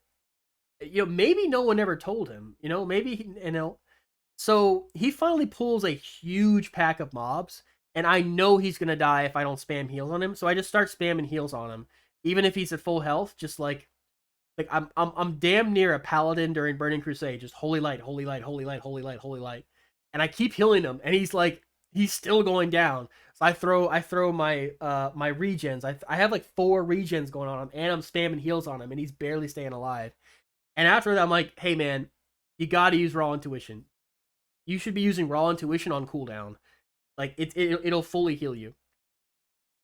you know, maybe no one ever told him, you know, maybe, you know, so he finally pulls a huge pack of mobs, and I know he's going to die if I don't spam heals on him, so I just start spamming heals on him. Even if he's at full health, just like I'm damn near a paladin during Burning Crusade, just holy light, holy light, holy light, holy light, holy light, and I keep healing him, and he's still going down. So I throw my my regens. I have like 4 regens going on him, and I'm spamming heals on him, and he's barely staying alive. And after that, I'm like, hey man, you got to use raw intuition. You should be using raw intuition on cooldown. Like it'll fully heal you.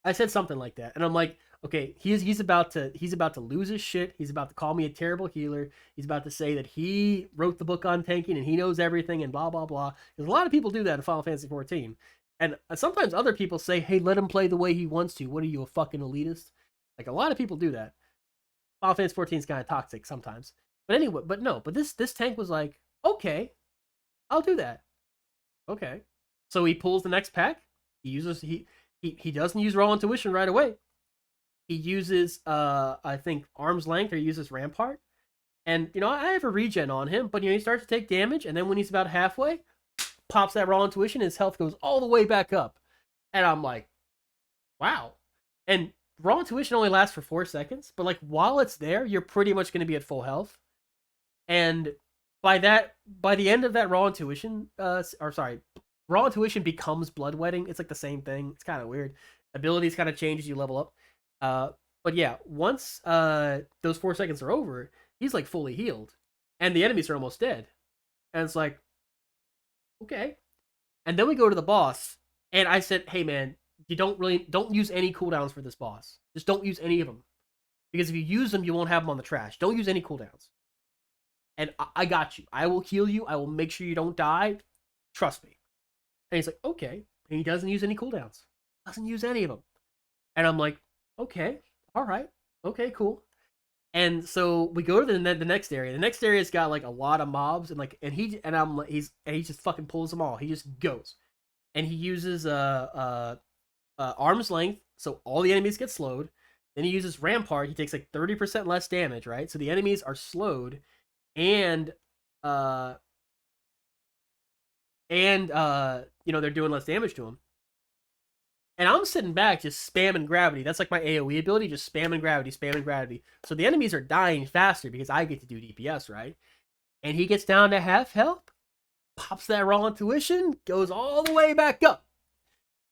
I said something like that, and I'm like, okay, he's about to lose his shit. He's about to call me a terrible healer. He's about to say that he wrote the book on tanking and he knows everything and blah blah blah. Because a lot of people do that in Final Fantasy 14, and sometimes other people say, hey, let him play the way he wants to. What are you, a fucking elitist? Like a lot of people do that. Final Fantasy 14 is kind of toxic sometimes, but anyway, but this tank was like, okay, I'll do that. Okay, so he pulls the next pack. He doesn't use raw intuition right away. He uses I think arm's length, or he uses rampart. And you know, I have a regen on him, but you know, he starts to take damage, and then when he's about halfway, pops that raw intuition, his health goes all the way back up. And I'm like, wow. And raw intuition only lasts for 4 seconds, but like while it's there, you're pretty much going to be at full health. And by the end of that raw intuition, raw intuition becomes bloodwetting. It's like the same thing. It's kind of weird. Abilities kind of change as you level up. But yeah, once those 4 seconds are over, he's like fully healed, and the enemies are almost dead. And it's like, okay. And then we go to the boss, and I said, hey man, you don't use any cooldowns for this boss. Just don't use any of them, because if you use them, you won't have them on the trash. Don't use any cooldowns. And I got you. I will heal you. I will make sure you don't die. Trust me. And he's like, okay. And he doesn't use any cooldowns. Doesn't use any of them. And I'm like, okay, all right, okay, cool. And so we go to the next area. The next area's got like a lot of mobs, and he just fucking pulls them all. He just goes, and he uses arm's length, so all the enemies get slowed. Then he uses rampart. He takes like 30% less damage, right? So the enemies are slowed, and you know, they're doing less damage to him. And I'm sitting back just spamming gravity. That's like my AoE ability, just spamming gravity, spamming gravity. So the enemies are dying faster because I get to do DPS, right? And he gets down to half health, pops that raw intuition, goes all the way back up.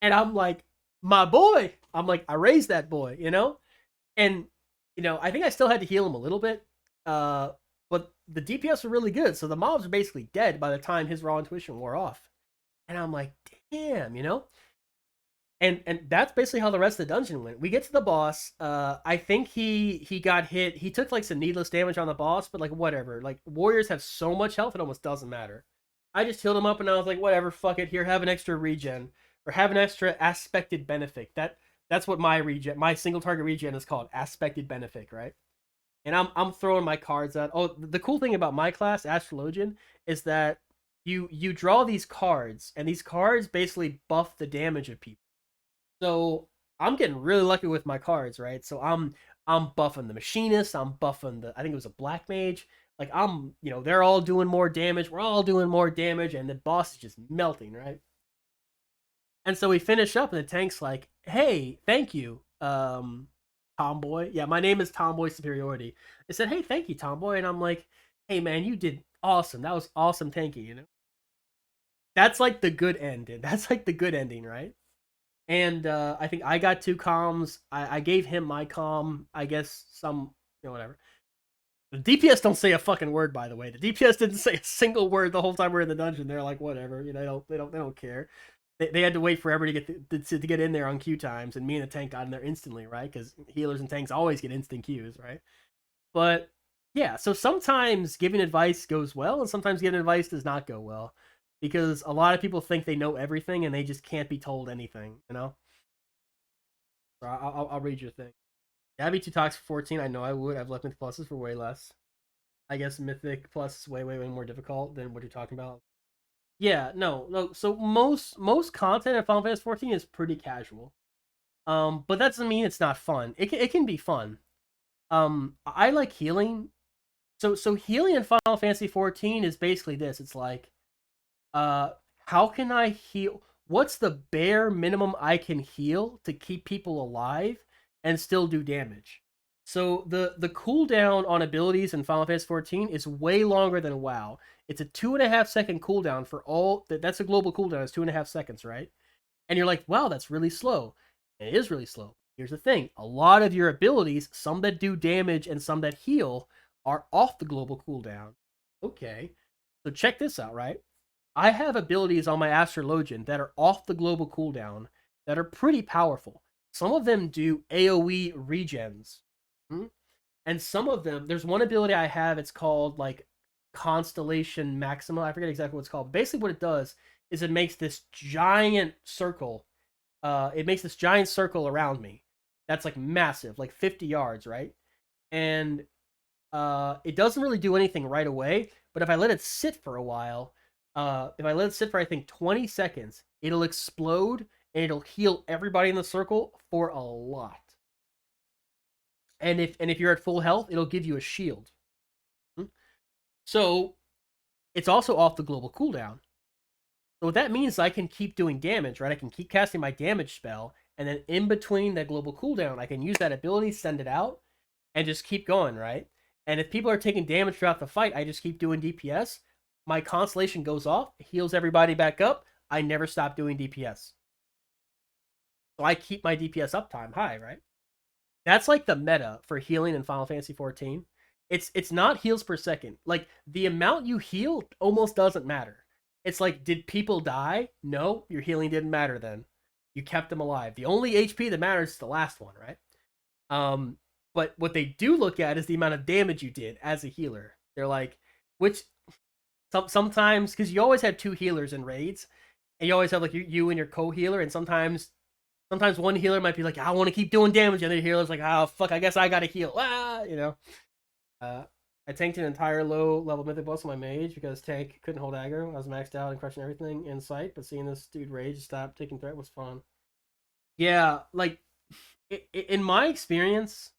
And I'm like, my boy. I'm like, I raised that boy, you know? And, you know, I think I still had to heal him a little bit. But the DPS were really good. So the mobs are basically dead by the time his raw intuition wore off. And I'm like, damn, you know? And that's basically how the rest of the dungeon went. We get to the boss. I think he got hit. He took like some needless damage on the boss, but like whatever. Like warriors have so much health, it almost doesn't matter. I just healed him up, and I was like, whatever, fuck it. Here, have an extra regen, or have an extra aspected benefic. That's what my single target regen is called, aspected benefic, right? And I'm throwing my cards out. Oh, the cool thing about my class, Astrologian, is that you draw these cards, and these cards basically buff the damage of people. So I'm getting really lucky with my cards, right? So I'm buffing the machinist, I'm buffing I think it was a black mage. Like you know, they're all doing more damage, we're all doing more damage, and the boss is just melting, right? And so we finish up, and the tank's like, hey, thank you, Tomboy. Yeah, my name is Tomboy Superiority. They said, hey, thank you, Tomboy. And I'm like, hey man, you did awesome. That was awesome tanking, you know? That's like the good ending. That's like the good ending, right? And I think I got 2 comms. I gave him my comm. I guess some, you know, whatever. The DPS don't say a fucking word, by the way. The DPS didn't say a single word the whole time we're in the dungeon. They're like, whatever, you know, they don't care. They had to wait forever to get in there on queue times, and me and the tank got in there instantly, right? Because healers and tanks always get instant queues, right? But yeah, so sometimes giving advice goes well, and sometimes giving advice does not go well. Because a lot of people think they know everything, and they just can't be told anything, you know? I'll read your thing. Yeah, I'd be too toxic for 14. I know I would. I've left Mythic Pluses for way less. I guess Mythic Plus is way more difficult than what you're talking about. Yeah, no. So most content in Final Fantasy 14 is pretty casual. But that doesn't mean it's not fun. It can be fun. I like healing. So healing in Final Fantasy 14 is basically this. It's like, how can I heal? What's the bare minimum I can heal to keep people alive and still do damage? So the cooldown on abilities in Final Fantasy 14 is way longer than WoW. It's a 2.5 second cooldown for all. That's a global cooldown. It's 2.5 seconds, right? And you're like, wow, that's really slow. And it is really slow. Here's the thing: a lot of your abilities, some that do damage and some that heal, are off the global cooldown. Okay, so check this out, right? I have abilities on my Astrologian that are off the global cooldown that are pretty powerful. Some of them do AoE regens. And some of them, there's one ability I have, it's called like Constellation Maxima. I forget exactly what it's called. Basically what it does is it makes this giant circle. It makes this giant circle around me. That's like massive, like 50 yards, right? And it doesn't really do anything right away, but if I let it sit for a while, if I let it sit for I think 20 seconds, it'll explode and it'll heal everybody in the circle for a lot. And if you're at full health, it'll give you a shield. So it's also off the global cooldown. So what that means is I can keep doing damage, right? I can keep casting my damage spell, and then in between that global cooldown, I can use that ability, send it out, and just keep going, right? And if people are taking damage throughout the fight, I just keep doing DPS. My Constellation goes off, heals everybody back up. I never stop doing DPS. So I keep my DPS uptime high, right? That's like the meta for healing in Final Fantasy 14. It's not heals per second. Like, the amount you heal almost doesn't matter. It's like, did people die? No, your healing didn't matter then. You kept them alive. The only HP that matters is the last one, right? But what they do look at is the amount of damage you did as a healer. They're like, which sometimes, because you always have two healers in raids, and you always have like you and your co-healer, and sometimes one healer might be like, I want to keep doing damage, and the other healer's like, oh fuck, I guess I gotta heal. You know. I tanked an entire low-level mythic boss on my mage because tank couldn't hold aggro. I was maxed out and crushing everything in sight, but seeing this dude rage stop taking threat was fun. Yeah, like, in my experience,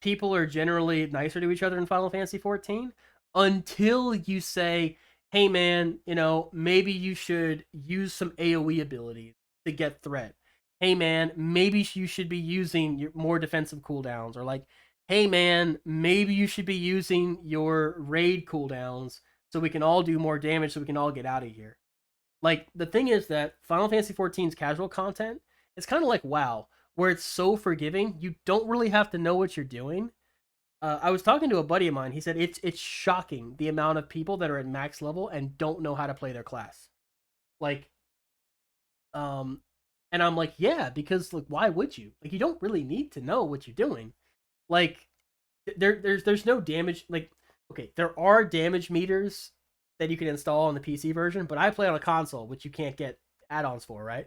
people are generally nicer to each other in Final Fantasy 14 until you say, hey man, you know, maybe you should use some AoE abilities to get threat. Hey man, maybe you should be using your more defensive cooldowns, or like, hey man, maybe you should be using your raid cooldowns so we can all do more damage so we can all get out of here. Like, the thing is that Final Fantasy 14's casual content, it's kind of like WoW, where it's so forgiving, you don't really have to know what you're doing. I was talking to a buddy of mine, he said it's shocking the amount of people that are at max level and don't know how to play their class. Like, and I'm like, yeah, because like, why would you? Like, you don't really need to know what you're doing. Like, there's no damage. Like, okay, there are damage meters that you can install on the PC version, but I play on a console, which you can't get add-ons for, right?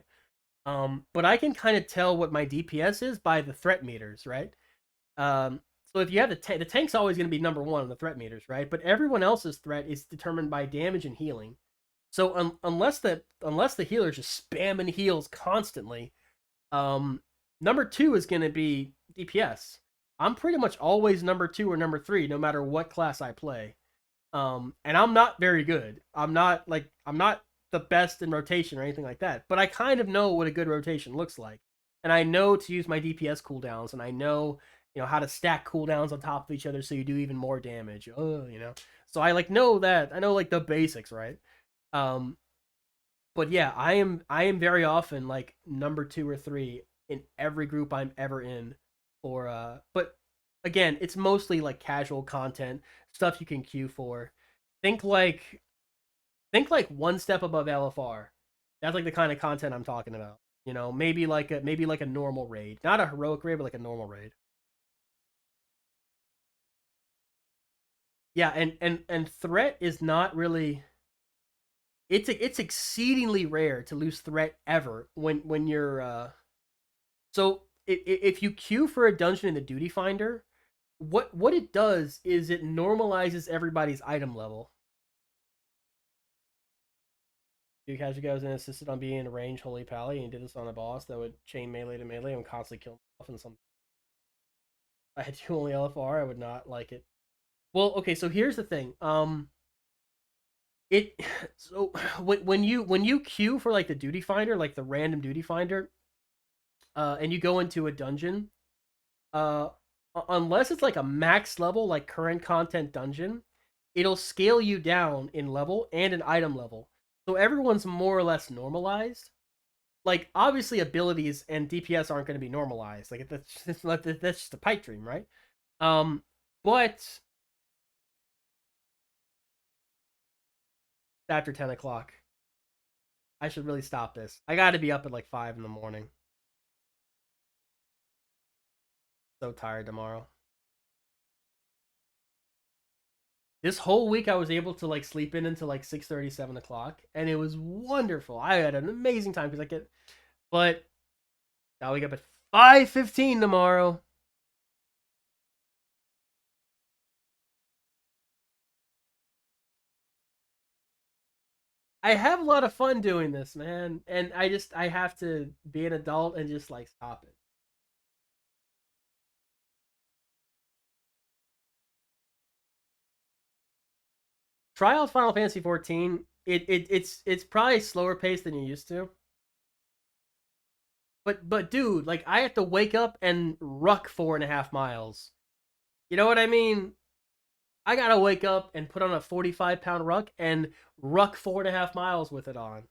But I can kind of tell what my DPS is by the threat meters, right? So if you have the tank's always going to be number one on the threat meters, right? But everyone else's threat is determined by damage and healing. So unless the healer just spamming heals constantly, number 2 is going to be DPS. I'm pretty much always number 2 or number 3, no matter what class I play. And I'm not very good. I'm not the best in rotation or anything like that, but I kind of know what a good rotation looks like. And I know to use my DPS cooldowns, and I know, you know, how to stack cooldowns on top of each other so you do even more damage. You know. So I like know that. I know like the basics, right? But yeah, I am very often like number 2 or 3 in every group I'm ever in. But again, it's mostly like casual content, stuff you can queue for. Think like one step above LFR. That's like the kind of content I'm talking about. You know, maybe like a normal raid, not a heroic raid, but like a normal raid. Yeah, and threat is not really. It's exceedingly rare to lose threat ever when you're. So if you queue for a dungeon in the Duty Finder, what it does is it normalizes everybody's item level. Duke has you guys and insisted on being in range Holy Pally, and he did this on a boss that would chain melee to melee and constantly kill himself and some. If I had to only LFR, I would not like it. Well, okay, so here's the thing. So when you queue for like the Duty Finder, like the random Duty Finder, and you go into a dungeon, unless it's like a max level, like current content dungeon, it'll scale you down in level and in item level. So everyone's more or less normalized. Like, obviously abilities and DPS aren't going to be normalized. Like, that's just a pipe dream, right? But after 10 o'clock, I should really stop this. I got to be up at like 5 in the morning. So tired tomorrow. This whole week I was able to like sleep in until like 6:30, 7 o'clock, and it was wonderful. I had an amazing time because but I'll wake up at 5:15 tomorrow. I have a lot of fun doing this, man, and I have to be an adult and just like stop it. Try out Final Fantasy 14. It's probably slower paced than you used to. But dude, like I have to wake up and ruck 4.5 miles. You know what I mean? I gotta wake up and put on a 45-pound ruck and ruck 4.5 miles with it on.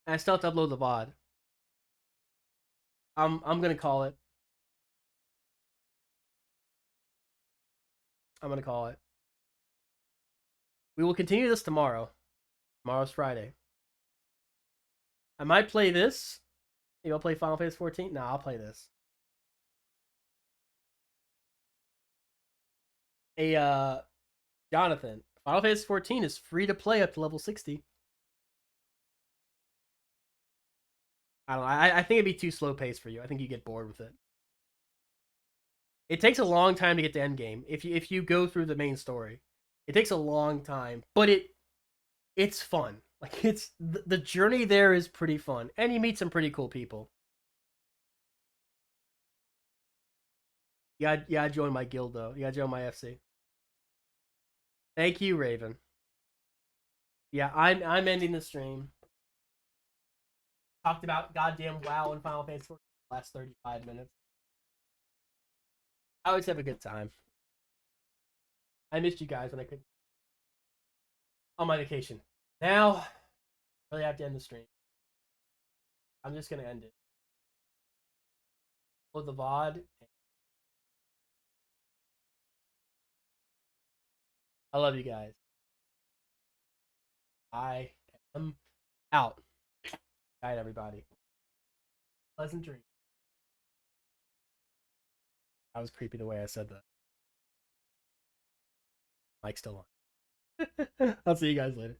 I still have to upload the VOD. I'm gonna call it. I'm gonna call it. We will continue this tomorrow. Tomorrow's Friday. I might play this. Maybe I'll play Final Fantasy 14. Nah, I'll play this. Hey, Jonathan, Final Fantasy 14 is free to play up to level 60. I don't know. I think it'd be too slow paced for you. I think you get bored with it. It takes a long time to get to endgame. If you go through the main story, it takes a long time, but it's fun. Like the journey there is pretty fun, and you meet some pretty cool people. Yeah, join my guild though. You gotta join my FC. Thank you, Raven. Yeah, I'm ending the stream. Talked about goddamn WoW and Final Fantasy for the last 35 minutes. I always have a good time. I missed you guys when I couldn't. On my vacation. Now, I really have to end the stream. I'm just gonna end it. Upload the VOD. I love you guys. I am out. Good night, everybody. Pleasant dream. That was creepy the way I said that. Mike's still on. I'll see you guys later.